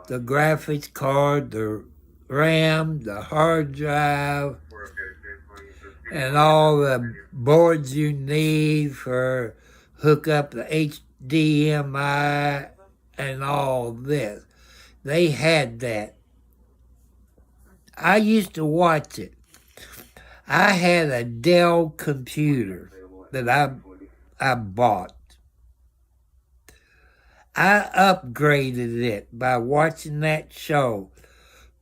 the graphics card, the RAM, the hard drive, and all the boards you need for hook up the HDMI and all this. They had that. I used to watch it. I had a Dell computer that I bought. I upgraded it by watching that show.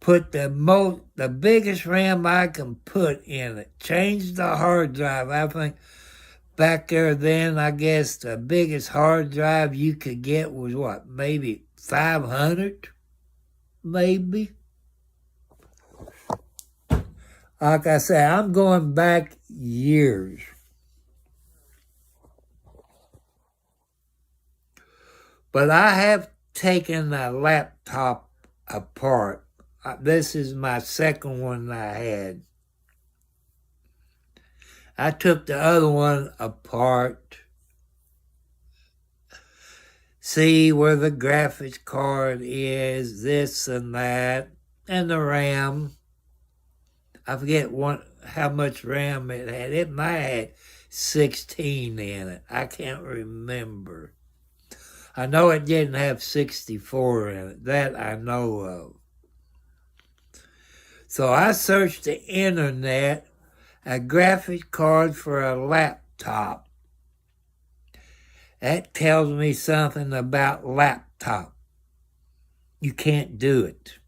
Put the biggest RAM I can put in it. Changed the hard drive. I think back there then, I guess the biggest hard drive you could get was what? Maybe 500? Maybe? Like I said, I'm going back years. But I have taken a laptop apart. This is my second one I had. I took the other one apart. See where the graphics card is, this and that, and the RAM. I forget how much RAM it had. It might have had 16 in it. I can't remember. I know it didn't have 64 in it. That I know of. So I searched the internet, a graphics card for a laptop. That tells me something about laptop. You can't do it.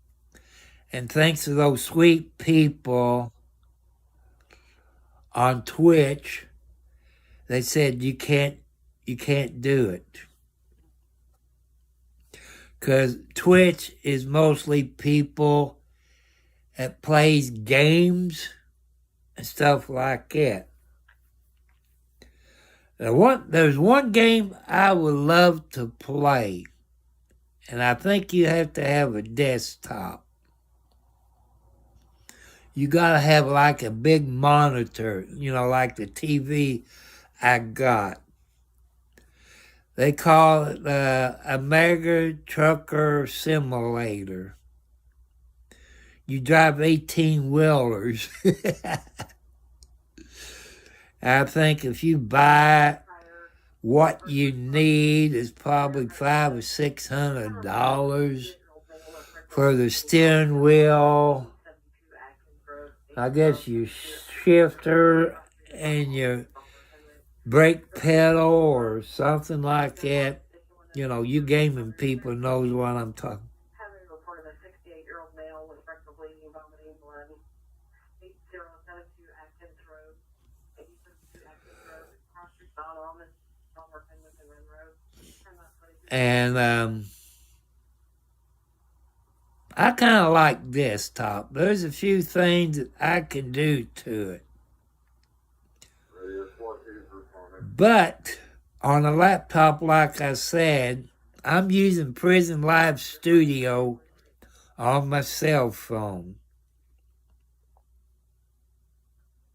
And thanks to those sweet people on Twitch, they said you can't do it. Because Twitch is mostly people that plays games and stuff like that. Now, there's one game I would love to play, and I think you have to have a desktop. You gotta have like a big monitor, like the TV I got. They call it a Mega Trucker Simulator. You drive 18-wheelers. I think if you buy what you need, it's probably $500 or $600 for the steering wheel. I guess your shifter and your brake pedal or something like that. You gaming people knows what I'm talking. Having reported a 68-year-old male with rectal bleeding and vomiting blood. 8072 Atkins Road. 8072 Atkins Road. Cross Street, Don Almond, Don Worthing, Road. And I kind of like desktop. There's a few things that I can do to it. But on a laptop, like I said, I'm using Prison Live Studio on my cell phone.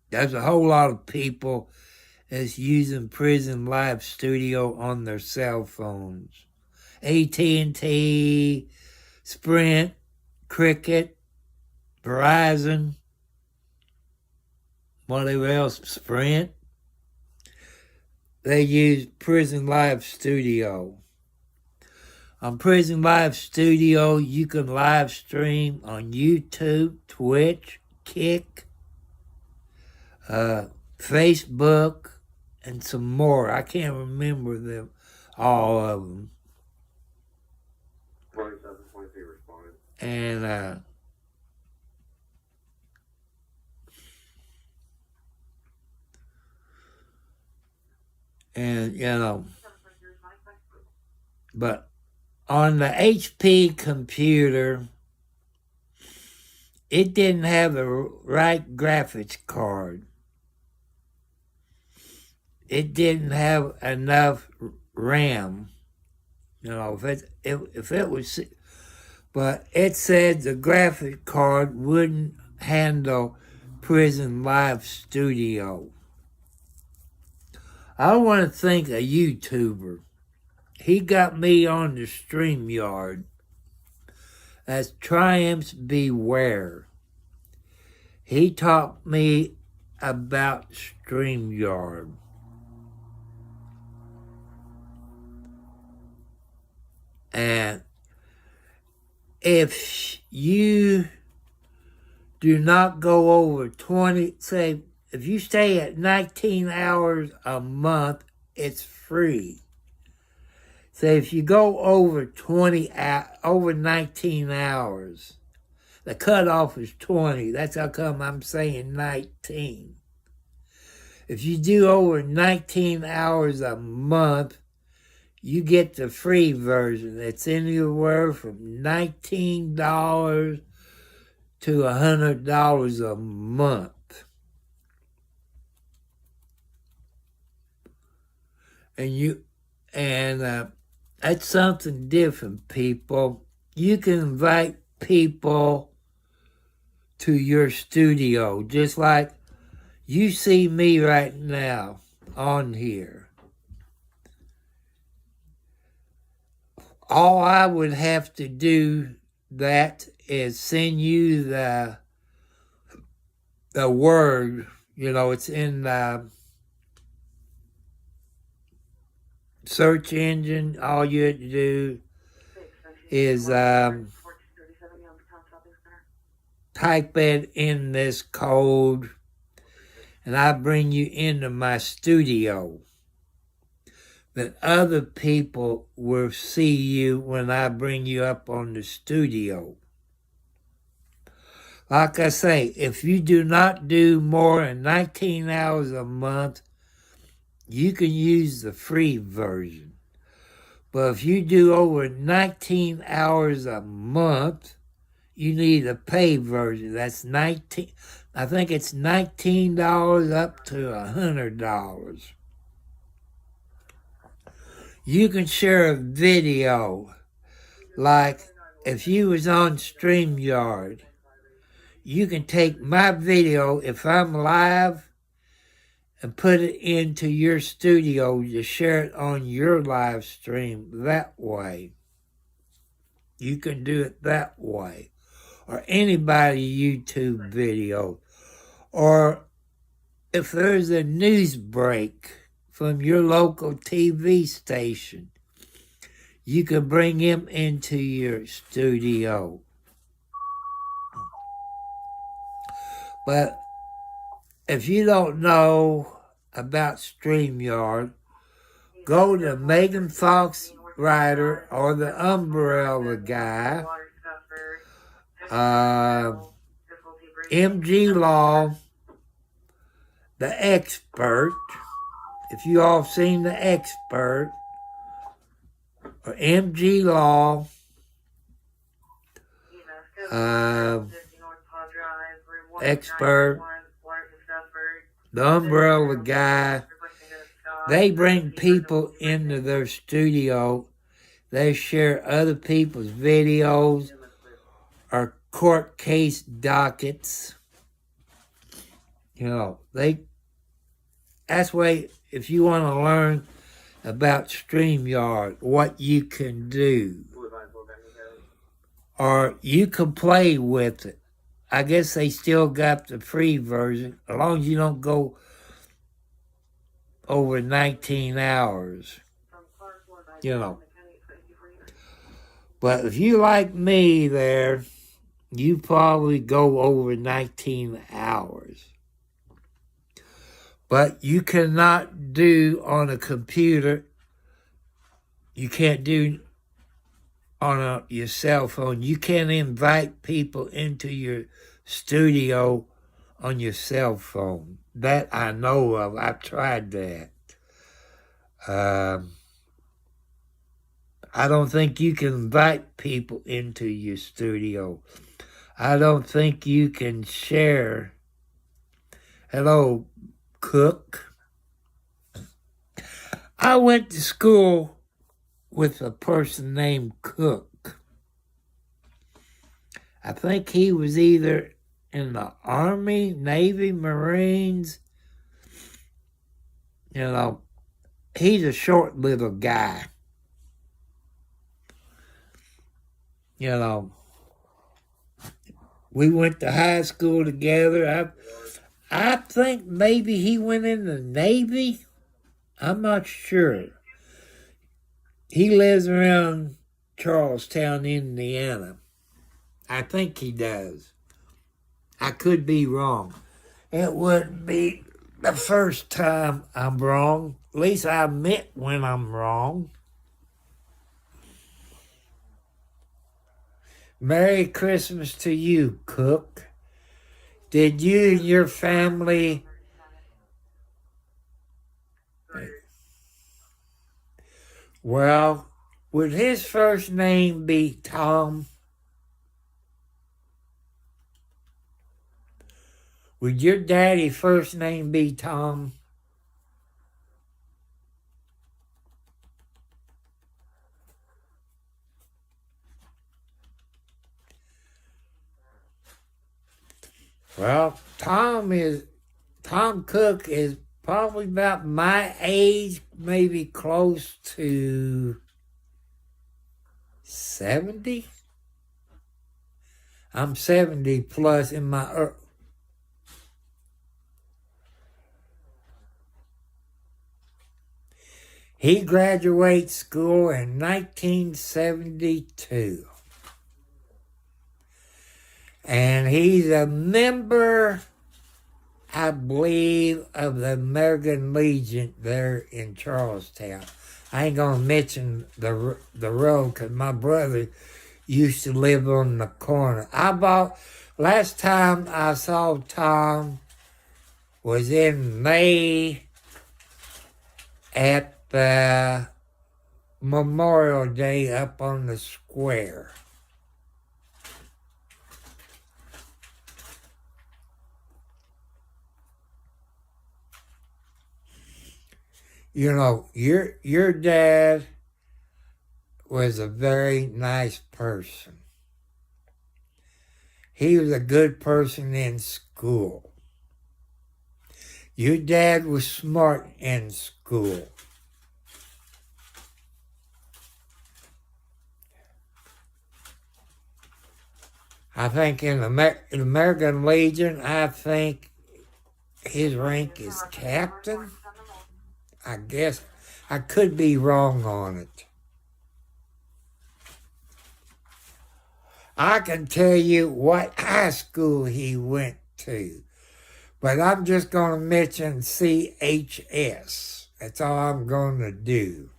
There's a whole lot of people that's using Prison Live Studio on their cell phones. AT&T, Sprint, Cricket, Verizon, whatever else, Sprint. They use Prison Live Studio. On Prison Live Studio, you can live stream on YouTube, Twitch, Kick, Facebook, and some more. I can't remember them, all of them. 2722 responded. And you know, but on the HP computer, it didn't have the right graphics card. It didn't have enough RAM. You know, if it was, but it said the graphic card wouldn't handle Prison Live Studio. I want to thank a YouTuber. He got me on the StreamYard. That's Triumphs Beware. He taught me about StreamYard. And if you do not go over 20, say, if you stay at 19 hours a month, it's free. So if you go over over 19 hours, the cutoff is 20. That's how come I'm saying 19. If you do over 19 hours a month, you get the free version. It's anywhere from $19 to $100 a month. And that's something different, people. You can invite people to your studio, just like you see me right now on here. All I would have to do that is send you the word, you know, it's in the search engine. All you have to do is type it in this code, and I bring you into my studio. But other people will see you when I bring you up on the studio. Like I say, if you do not do more than 19 hours a month, you can use the free version. But if you do over 19 hours a month, you need a paid version. That's I think it's $19 up to $100. You can share a video, like if you was on StreamYard, you can take my video, if I'm live, and put it into your studio to share it on your live stream that way. You can do it that way. Or anybody YouTube video. Or if there's a news break from your local TV station, you can bring him into your studio. But if you don't know about StreamYard, go to Megan Fox Rider or the Umbrella Guy, MG Law, the Expert. If you all have seen the Expert, or MG Law, You know, 50 North Paw Drive, room Expert, 191, Florida Suffolk. the Umbrella Guy. They bring people into their studio. They share other people's videos or court case dockets. You know, that's why if you want to learn about StreamYard, what you can do, or you can play with it. I guess they still got the free version, as long as you don't go over 19 hours, you know. But if you like me there, you probably go over 19 hours. But you cannot do on a computer, you can't do on your cell phone. You can't invite people into your studio on your cell phone. That I know of. I've tried that. I don't think you can invite people into your studio. I don't think you can share. Hello, Cook. I went to school with a person named Cook. I think he was either in the Army, Navy, Marines. You know, he's a short little guy. You know, we went to high school together. I think maybe he went in the Navy. I'm not sure. He lives around Charlestown, Indiana. I think he does. I could be wrong. It wouldn't be the first time I'm wrong. At least I admit when I'm wrong. Merry Christmas to you, Cook. Did you and your family... Well, would his first name be Tom? Would your daddy's first name be Tom? Well, Tom Cook is probably about my age, maybe close to 70. I'm 70 plus in my... He graduated school in 1972. And he's a member, I believe, of the American Legion there in Charlestown. I ain't gonna mention the road because my brother used to live on the corner. Last time I saw Tom was in May at the Memorial Day up on the square. You know, your dad was a very nice person. He was a good person in school. Your dad was smart in school. I think in the American Legion, I think his rank is captain. I guess I could be wrong on it. I can tell you what high school he went to, but I'm just going to mention CHS. That's all I'm going to do.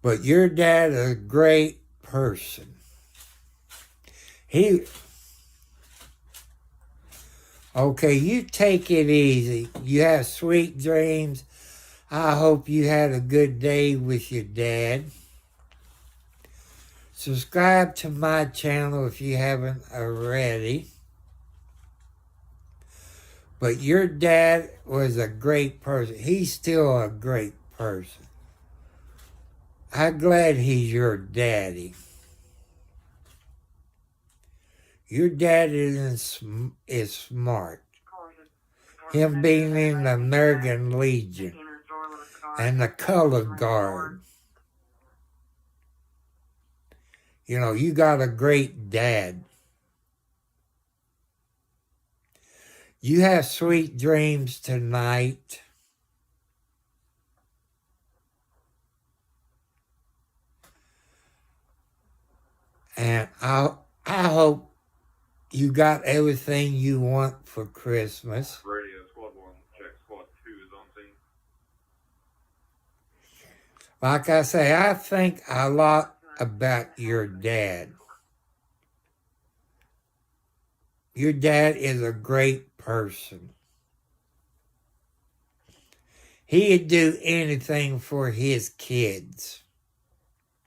But your dad is a great person. Okay, you take it easy. You have sweet dreams. I hope you had a good day with your dad. Subscribe to my channel if you haven't already. But your dad was a great person. He's still a great person. I'm glad he's your daddy. Your dad is smart. Him being in the American Legion and the Color Guard. You know, you got a great dad. You have sweet dreams tonight. And I hope you got everything you want for Christmas. Radio Squad 1, check Squad 2 is on scene. Like I say, I think a lot about your dad. Your dad is a great person. He'd do anything for his kids.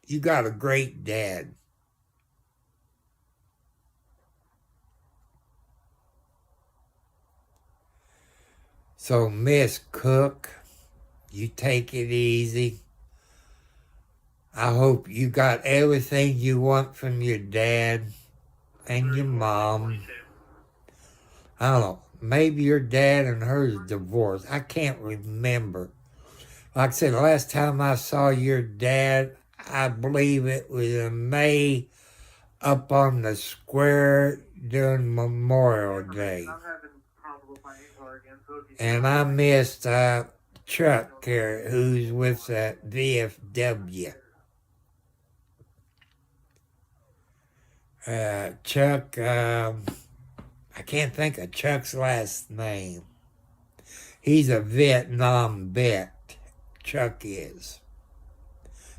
You got a great dad. So, Miss Cook, you take it easy. I hope you got everything you want from your dad and your mom. I don't know. Maybe your dad and hers divorced. I can't remember. Like I said, the last time I saw your dad, I believe it was in May up on the square during Memorial Day. And I missed Chuck here, who's with VFW. Chuck, I can't think of Chuck's last name. He's a Vietnam vet, Chuck is.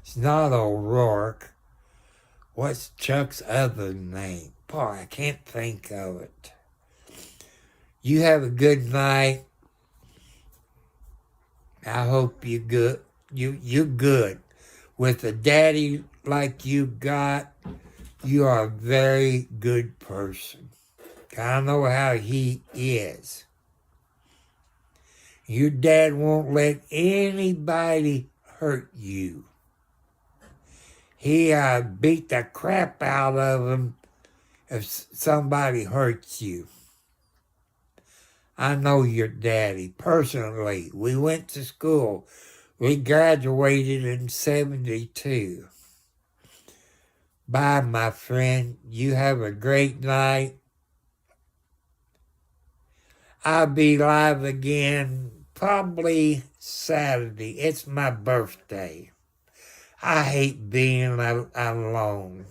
It's not O'Rourke. What's Chuck's other name? Boy, I can't think of it. You have a good night. I hope you're good. You're good. With a daddy like you got, you are a very good person. I know how he is. Your dad won't let anybody hurt you. He beat the crap out of him if somebody hurts you. I know your daddy personally. We went to school. We graduated in 72. Bye, my friend. You have a great night. I'll be live again probably Saturday. It's my birthday. I hate being alone.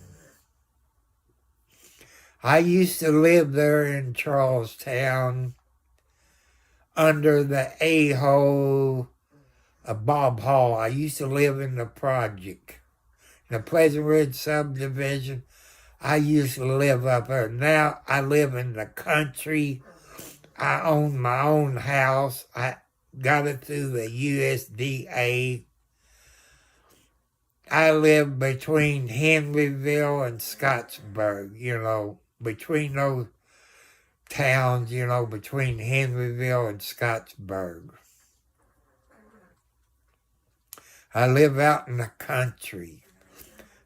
I used to live there in Charlestown under the A-hole of Bob Hall. I used to live in the project. In the Pleasant Ridge subdivision, I used to live up there. Now I live in the country. I own my own house. I got it through the USDA. I live between Henryville and Scottsburg, between those towns, between Henryville and Scottsburg. I live out in the country.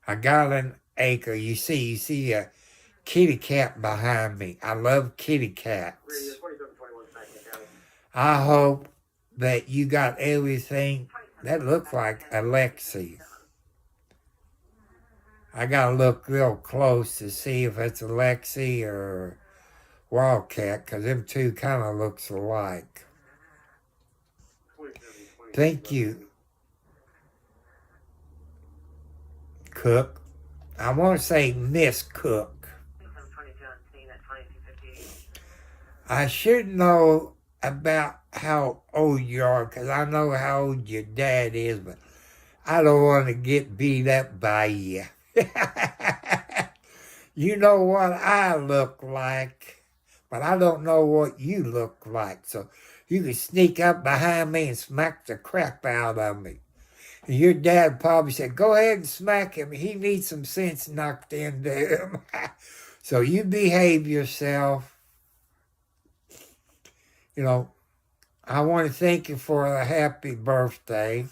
I got an acre. You see a kitty cat behind me. I love kitty cats. I hope that you got everything. That looks like Alexi. I gotta look real close to see if it's Alexi or Wildcat, because them two kind of looks alike. Thank you, Cook. I want to say Miss Cook. I should know about how old you are, because I know how old your dad is, but I don't want to get beat up by you. You know what I look like? but I don't know what you look like. So you could sneak up behind me and smack the crap out of me. And your dad probably said, go ahead and smack him. He needs some sense knocked into him. So you behave yourself. You know, I want to thank you for a happy birthday.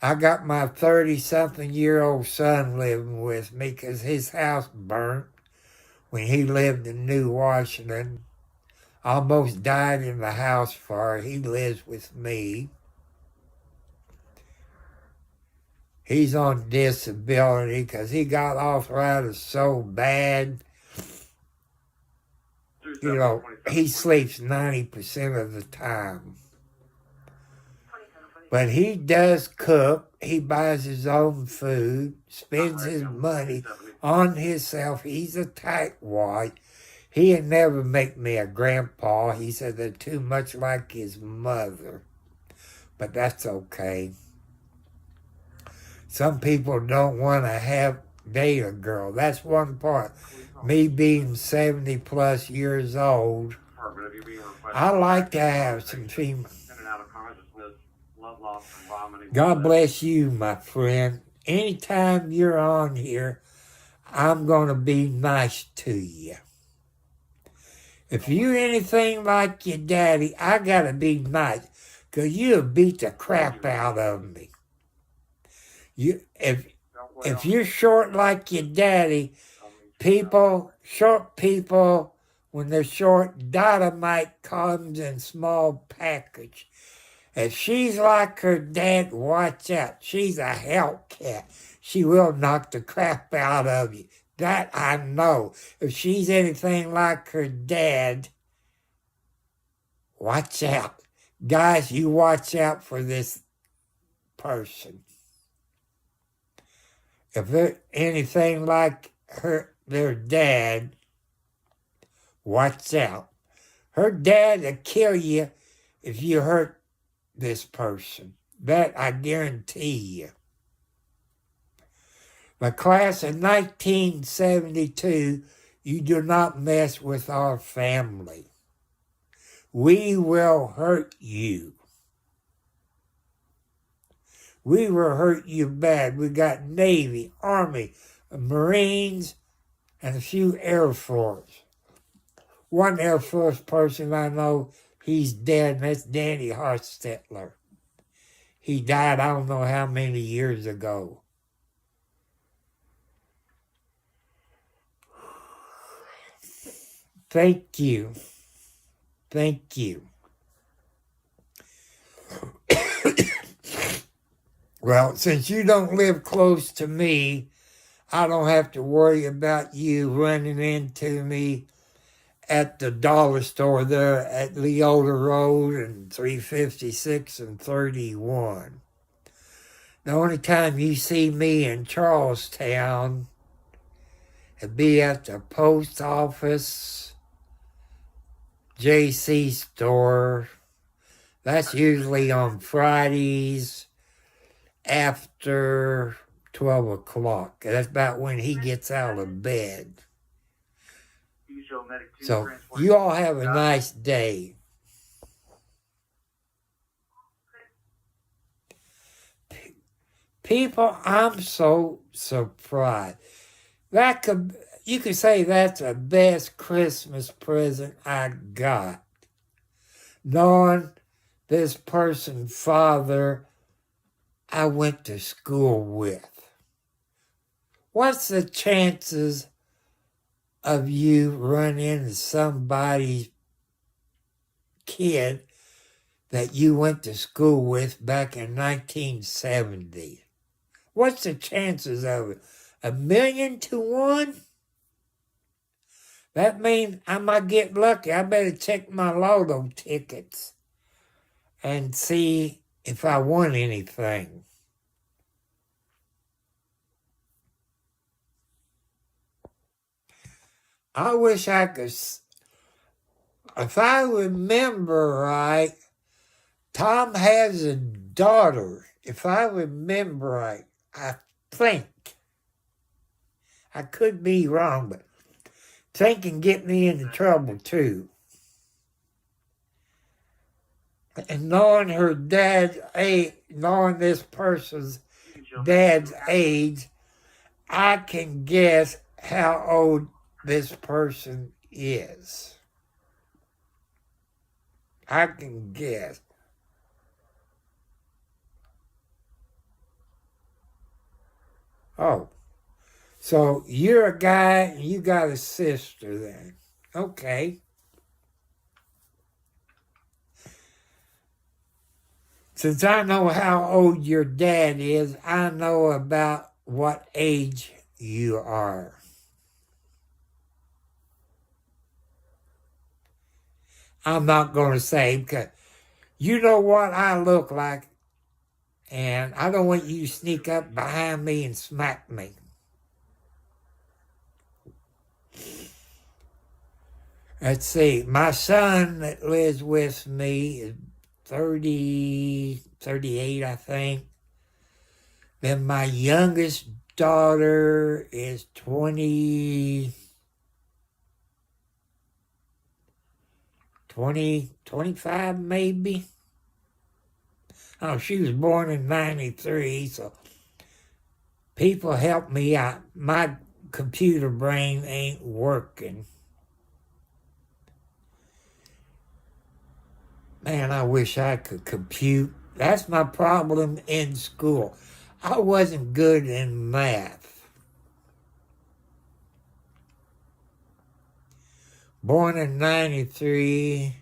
I got my 30-something-year-old son living with me because his house burnt when he lived in New Washington. Almost died in the house fire. He lives with me. He's on disability because he got arthritis so bad. You know, he sleeps 90% of the time. But he does cook. He buys his own food, spends his money on himself. He's a tightwad. He'd never make me a grandpa. He said they're too much like his mother. But that's okay. Some people don't want to date a girl. That's one part. Me being 70-plus years old, I like to have some female. God bless you, my friend. Anytime you're on here, I'm going to be nice to you. If you're anything like your daddy, I got to be nice, because you'll beat the crap out of me. If you're short like your daddy, short people, when they're short, dynamite comes in small package. If she's like her dad, watch out. She's a Hellcat. She will knock the crap out of you. That I know. If she's anything like her dad, watch out. Guys, you watch out for this person. If they're anything like their dad, watch out. Her dad will kill you if you hurt this person. That I guarantee you. The class of 1972, you do not mess with our family. We will hurt you. We will hurt you bad. We got Navy, Army, Marines, and a few Air Force. One Air Force person I know, he's dead, and that's Danny Hartstetler. He died I don't know how many years ago. Thank you. Thank you. Well, since you don't live close to me, I don't have to worry about you running into me at the dollar store there at Leota Road and 356 and 31. The only time you see me in Charlestown, it'd be at the post office, JC store. That's usually on Fridays after 12 o'clock. That's about when he gets out of bed. So you all have a nice day. People, I'm so surprised. You could say that's the best Christmas present I got. Knowing this person's father I went to school with. What's the chances of you run into somebody's kid that you went to school with back in 1970? What's the chances of it? 1,000,000 to 1? That means I might get lucky. I better check my lotto tickets and see if I won anything. I wish I could, if I remember right, Tom has a daughter. If I remember right, I think. I could be wrong, but thinking get me into trouble too. And knowing her dad's age, knowing this person's dad's age, I can guess how old this person is. I can guess. Oh, so you're a guy and you got a sister then. Okay. Since I know how old your dad is, I know about what age you are. I'm not going to say, because you know what I look like, and I don't want you to sneak up behind me and smack me. Let's see, my son that lives with me is 38, I think. Then my youngest daughter is 25 maybe. Oh, she was born in 93, so people help me out. My computer brain ain't working. Man, I wish I could compute. That's my problem in school. I wasn't good in math. Born in 93,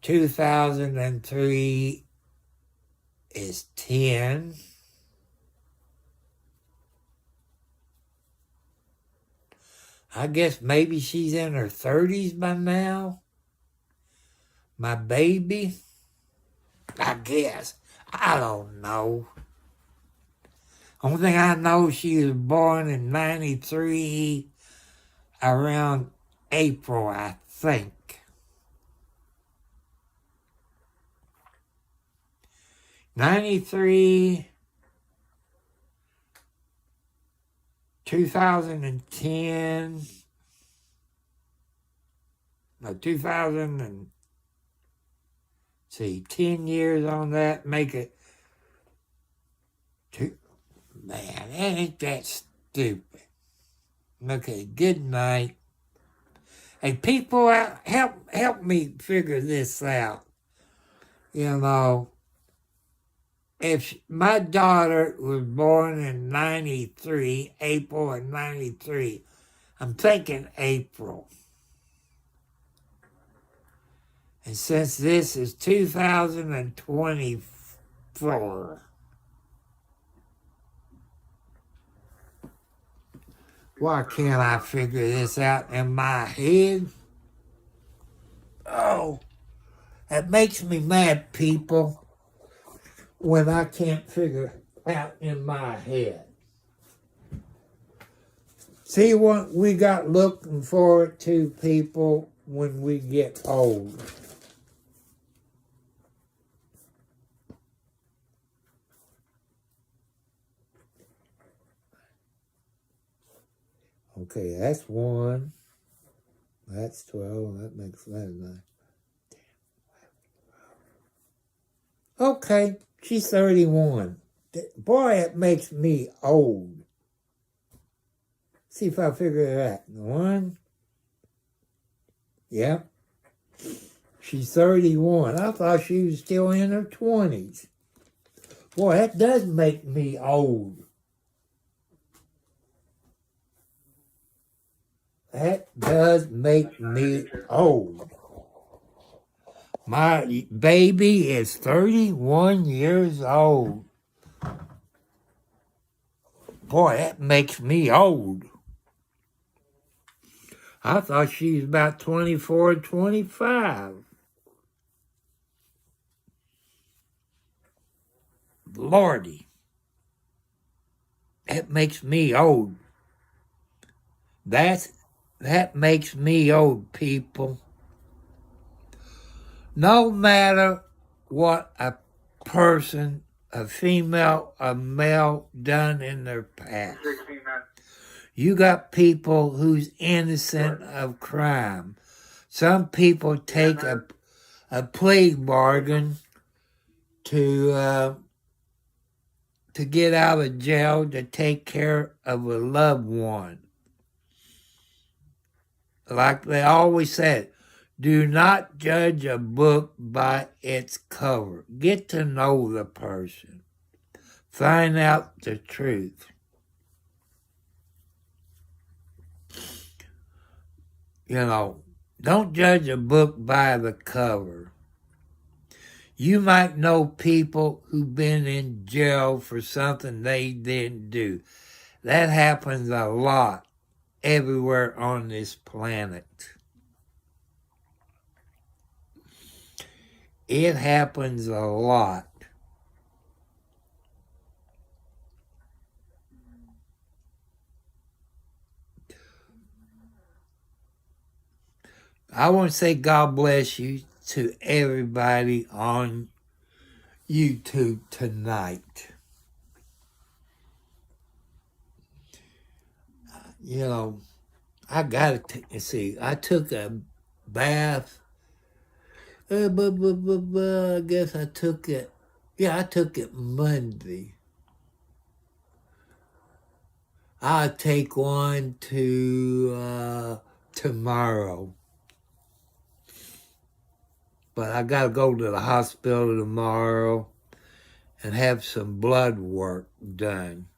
2003 is 10. I guess maybe she's in her 30s by now. My baby, I guess. I don't know. Only thing I know, she was born in 93, around April, I think. 93, 2010, no, 2000 and, see, 10 years on that, make it two. Man, ain't that stupid. Okay, good night. Hey, people out, help me figure this out. You know, if my daughter was born in 93, April of 93, I'm thinking April. And since this is 2024, why can't I figure this out in my head? Oh, it makes me mad, people, when I can't figure it out in my head. See what we got looking forward to, people, when we get old. Okay, that's 1. That's 12. That makes that 9. Okay, she's 31. Boy, it makes me old. See if I figure it out. 1. Yep. She's 31. I thought she was still in her 20s. Boy, that does make me old. That does make me old. My baby is 31 years old. Boy, that makes me old. I thought she was about 24, 25. Lordy. That makes me old. That makes me old, people. No matter what a person, a female, a male, done in their past, You got people who's innocent of crime. Some people take a plea bargain to get out of jail to take care of a loved one. Like they always said, do not judge a book by its cover. Get to know the person. Find out the truth. You know, don't judge a book by the cover. You might know people who've been in jail for something they didn't do. That happens a lot everywhere on this planet. It happens a lot. I want to say God bless you to everybody on YouTube tonight. You know, I took a bath. I guess I took it. Yeah, I took it Monday. I'll take one to tomorrow. But I got to go to the hospital tomorrow and have some blood work done.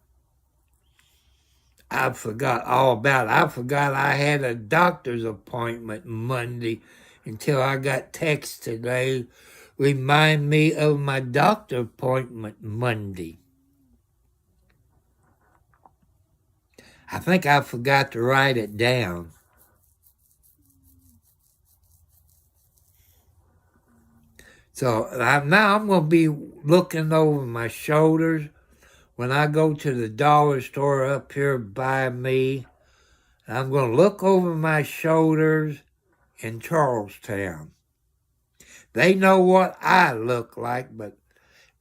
I forgot all about it. I forgot I had a doctor's appointment Monday until I got text today. Remind me of my doctor appointment Monday. I think I forgot to write it down. So now I'm going to be looking over my shoulders when I go to the dollar store up here by me. I'm going to look over my shoulders in Charlestown. They know what I look like, but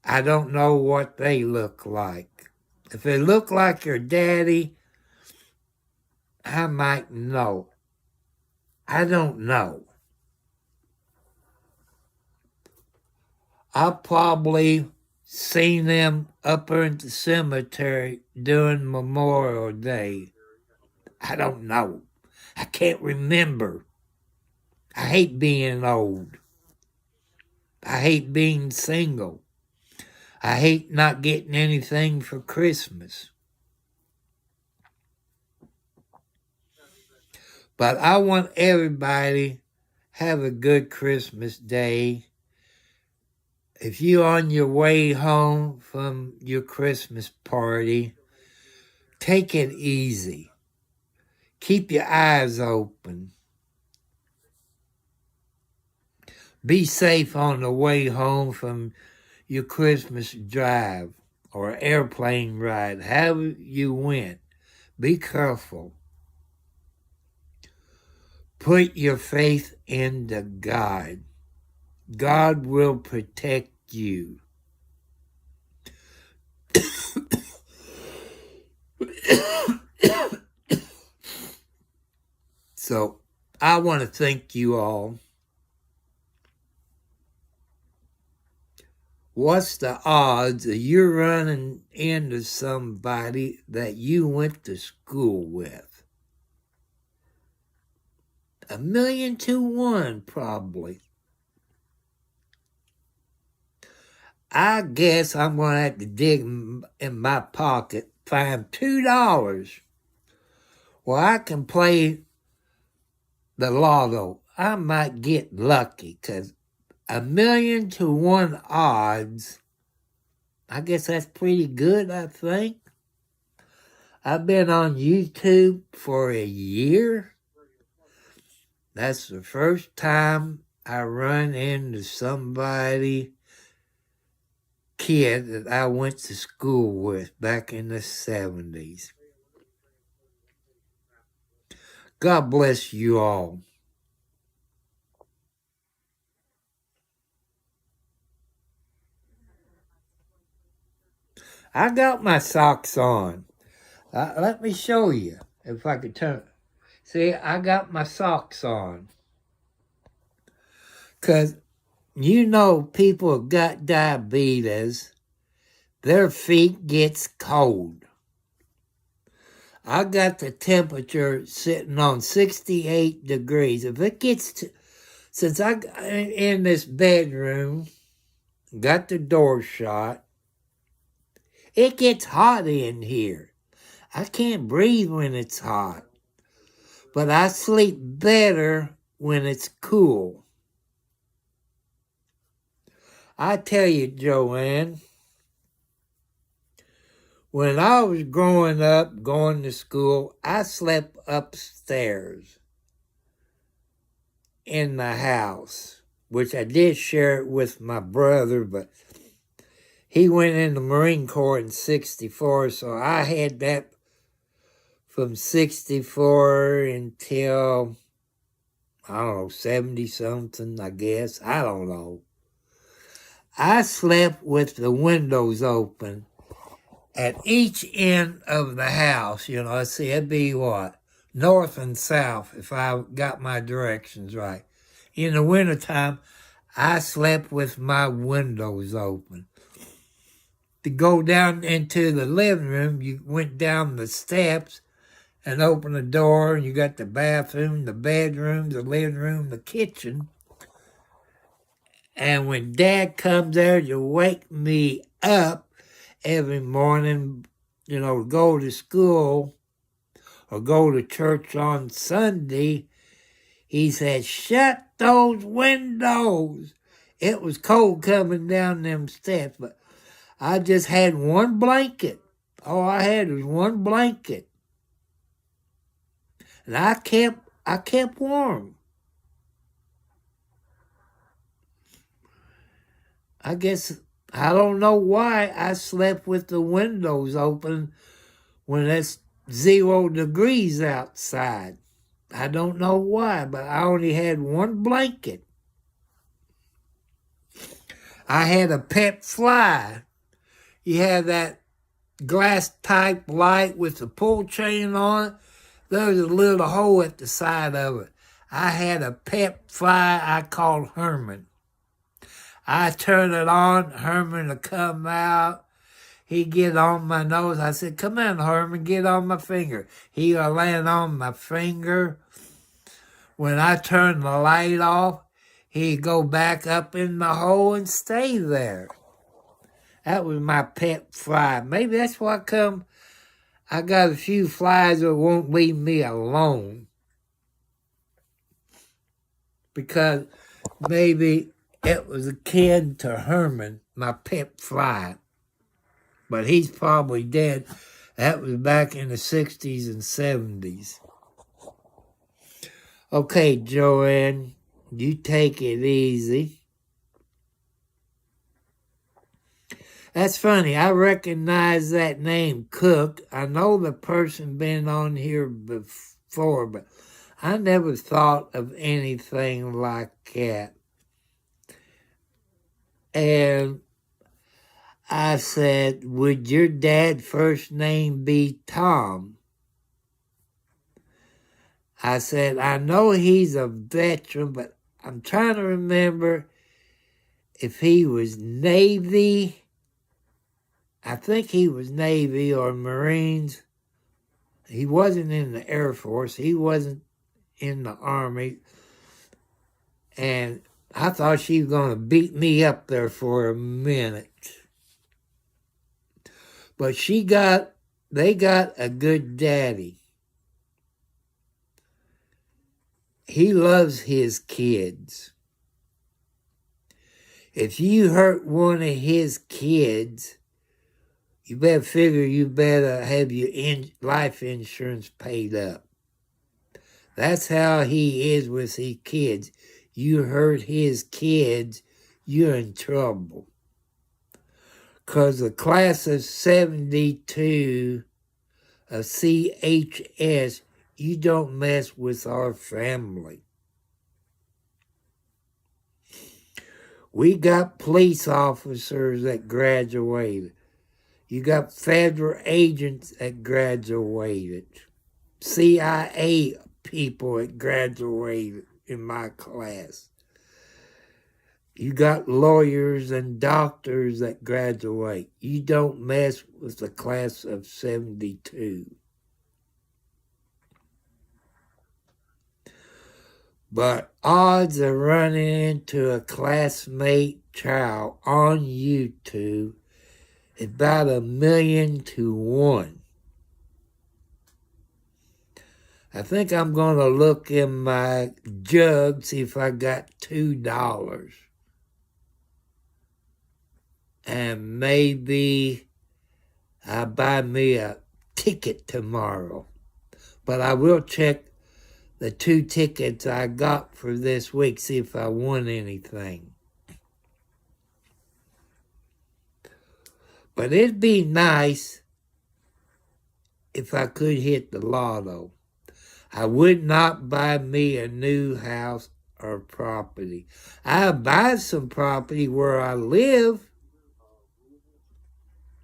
I don't know what they look like. If they look like your daddy, I might know. I don't know. I probably seen them up there in the cemetery during Memorial Day. I don't know. I can't remember. I hate being old. I hate being single. I hate not getting anything for Christmas. But I want everybody have a good Christmas day. If you're on your way home from your Christmas party, take it easy. Keep your eyes open. Be safe on the way home from your Christmas drive or airplane ride, however you went. Be careful. Put your faith into God. God will protect you. So, I want to thank you all. What's the odds of you running into somebody that you went to school with? 1,000,000 to 1, probably. I guess I'm going to have to dig in my pocket, find $2 where I can play the lotto. I might get lucky, because 1,000,000 to 1 odds, I guess that's pretty good, I think. I've been on YouTube for a year. That's the first time I run into somebody, kid that I went to school with back in the 70s. God bless you all. I got my socks on. Let me show you. If I could turn. See, I got my socks on. Because you know people have got diabetes, their feet gets cold. I got the temperature sitting on 68 degrees. If it gets to, since I in this bedroom, got the door shut, it gets hot in here. I can't breathe when it's hot. But I sleep better when it's cool. I tell you, Joanne, when I was growing up, going to school, I slept upstairs in the house, which I did share it with my brother, but he went in the Marine Corps in 64, so I had that from 64 until, I don't know, 70-something, I guess. I don't know. I slept with the windows open at each end of the house. You know, let's see, it'd be what? North and south, if I got my directions right. In the wintertime, I slept with my windows open. To go down into the living room, you went down the steps and opened the door, and you got the bathroom, the bedroom, the living room, the kitchen. And when Dad comes there to wake me up every morning, you know, to go to school or go to church on Sunday, he said, "Shut those windows." It was cold coming down them steps, but I just had one blanket. All I had was one blanket. And I kept warm. I guess, I don't know why I slept with the windows open when it's 0 degrees outside. I don't know why, but I only had one blanket. I had a pet fly. You have that glass type light with the pull chain on it. There's a little hole at the side of it. I had a pet fly I called Herman. I turn it on, Herman will come out. He get on my nose. I said, "Come on, Herman, get on my finger." He'll land on my finger. When I turn the light off, he'd go back up in the hole and stay there. That was my pet fly. Maybe that's why I got a few flies that won't leave me alone. Because maybe it was akin to Herman, my pet fly. But he's probably dead. That was back in the 60s and 70s. Okay, Joanne, you take it easy. That's funny. I recognize that name, Cook. I know the person been on here before, but I never thought of anything like that. And I said, "Would your dad's first name be Tom?" I said, "I know he's a veteran, but I'm trying to remember if he was Navy. I think he was Navy or Marines. He wasn't in the Air Force. He wasn't in the Army." And I thought she was going to beat me up there for a minute. But they got a good daddy. He loves his kids. If you hurt one of his kids, you better figure you better have your life insurance paid up. That's how he is with his kids. You hurt his kids, you're in trouble. Because the class of 72 of CHS, you don't mess with our family. We got police officers that graduated. You got federal agents that graduated. CIA people that graduated in my class. You got lawyers and doctors that graduate. You don't mess with the class of 72. But odds of running into a classmate child on YouTube is about 1,000,000 to 1. I think I'm going to look in my jug, see if I got $2. And maybe I'll buy me a ticket tomorrow. But I will check the 2 tickets I got for this week, see if I won anything. But it'd be nice if I could hit the lotto. I would not buy me a new house or property. I'll buy some property where I live,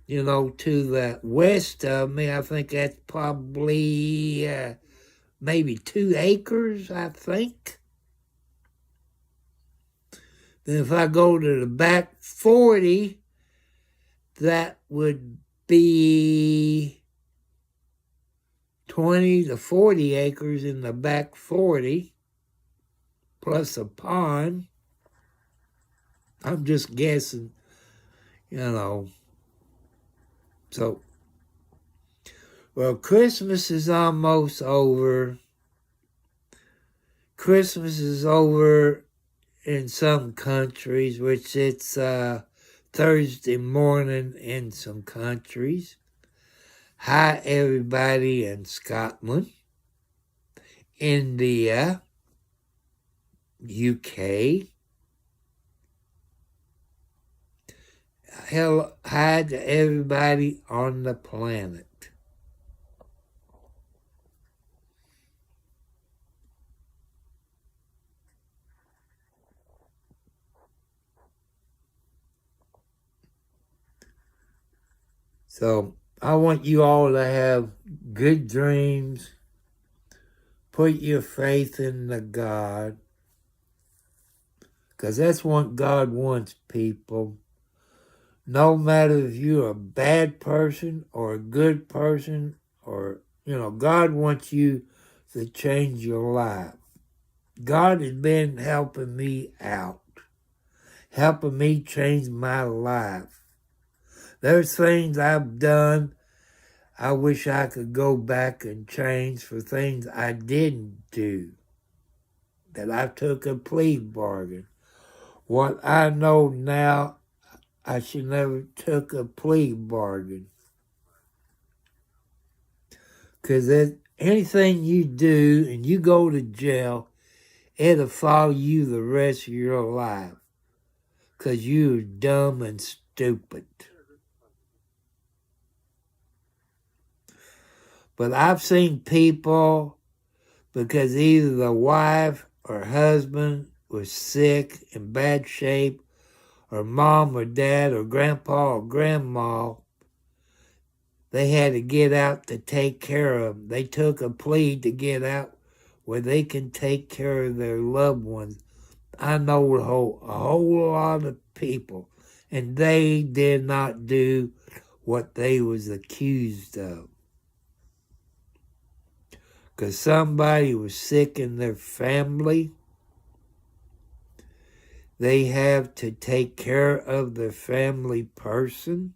you know, to the west of me. I think that's probably maybe 2 acres, I think. Then if I go to the back 40, that would be 20 to 40 acres in the back 40, plus a pond. I'm just guessing, you know. So, well, Christmas is almost over. Christmas is over in some countries, which it's Thursday morning in some countries. Hi, everybody in Scotland, India, UK. Hello, hi to everybody on the planet. So, I want you all to have good dreams. Put your faith in the God. Because that's what God wants, people. No matter if you're a bad person or a good person, or, you know, God wants you to change your life. God has been helping me out, helping me change my life. There's things I've done I wish I could go back and change for things I didn't do, that I took a plea bargain. What I know now, I should never took a plea bargain. Because anything you do and you go to jail, it'll follow you the rest of your life. Because you're dumb and stupid. But I've seen people, because either the wife or husband was sick, in bad shape, or mom or dad or grandpa or grandma, they had to get out to take care of them. They took a plea to get out where they can take care of their loved ones. I know a whole lot of people, and they did not do what they was accused of. Because somebody was sick in their family, they have to take care of their family person.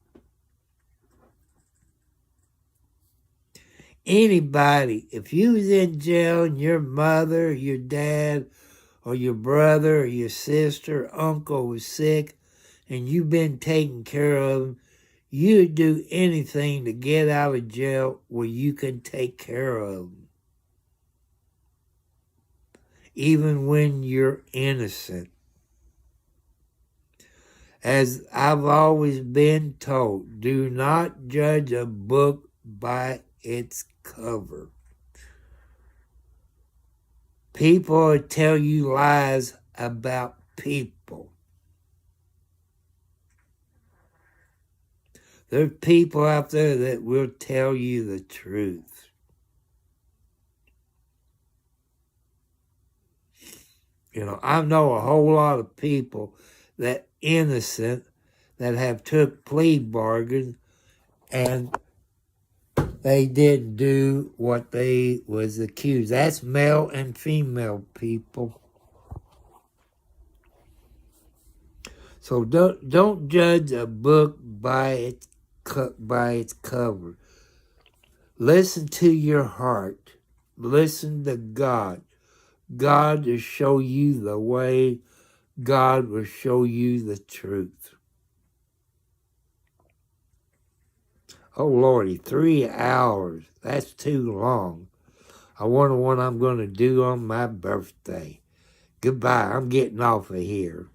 Anybody, if you was in jail and your mother, your dad, or your brother, or your sister, uncle was sick, and you've been taking care of them, you'd do anything to get out of jail where you can take care of them. Even when you're innocent. As I've always been told, do not judge a book by its cover. People tell you lies about people. There's people out there that will tell you the truth. You know, I know a whole lot of people that innocent that have took plea bargains and they didn't do what they was accused. That's male and female people. So don't judge a book by its cover. Listen to your heart. Listen to God. God will show you the way. God will show you the truth. Oh, Lordy, 3 hours. That's too long. I wonder what I'm going to do on my birthday. Goodbye. I'm getting off of here.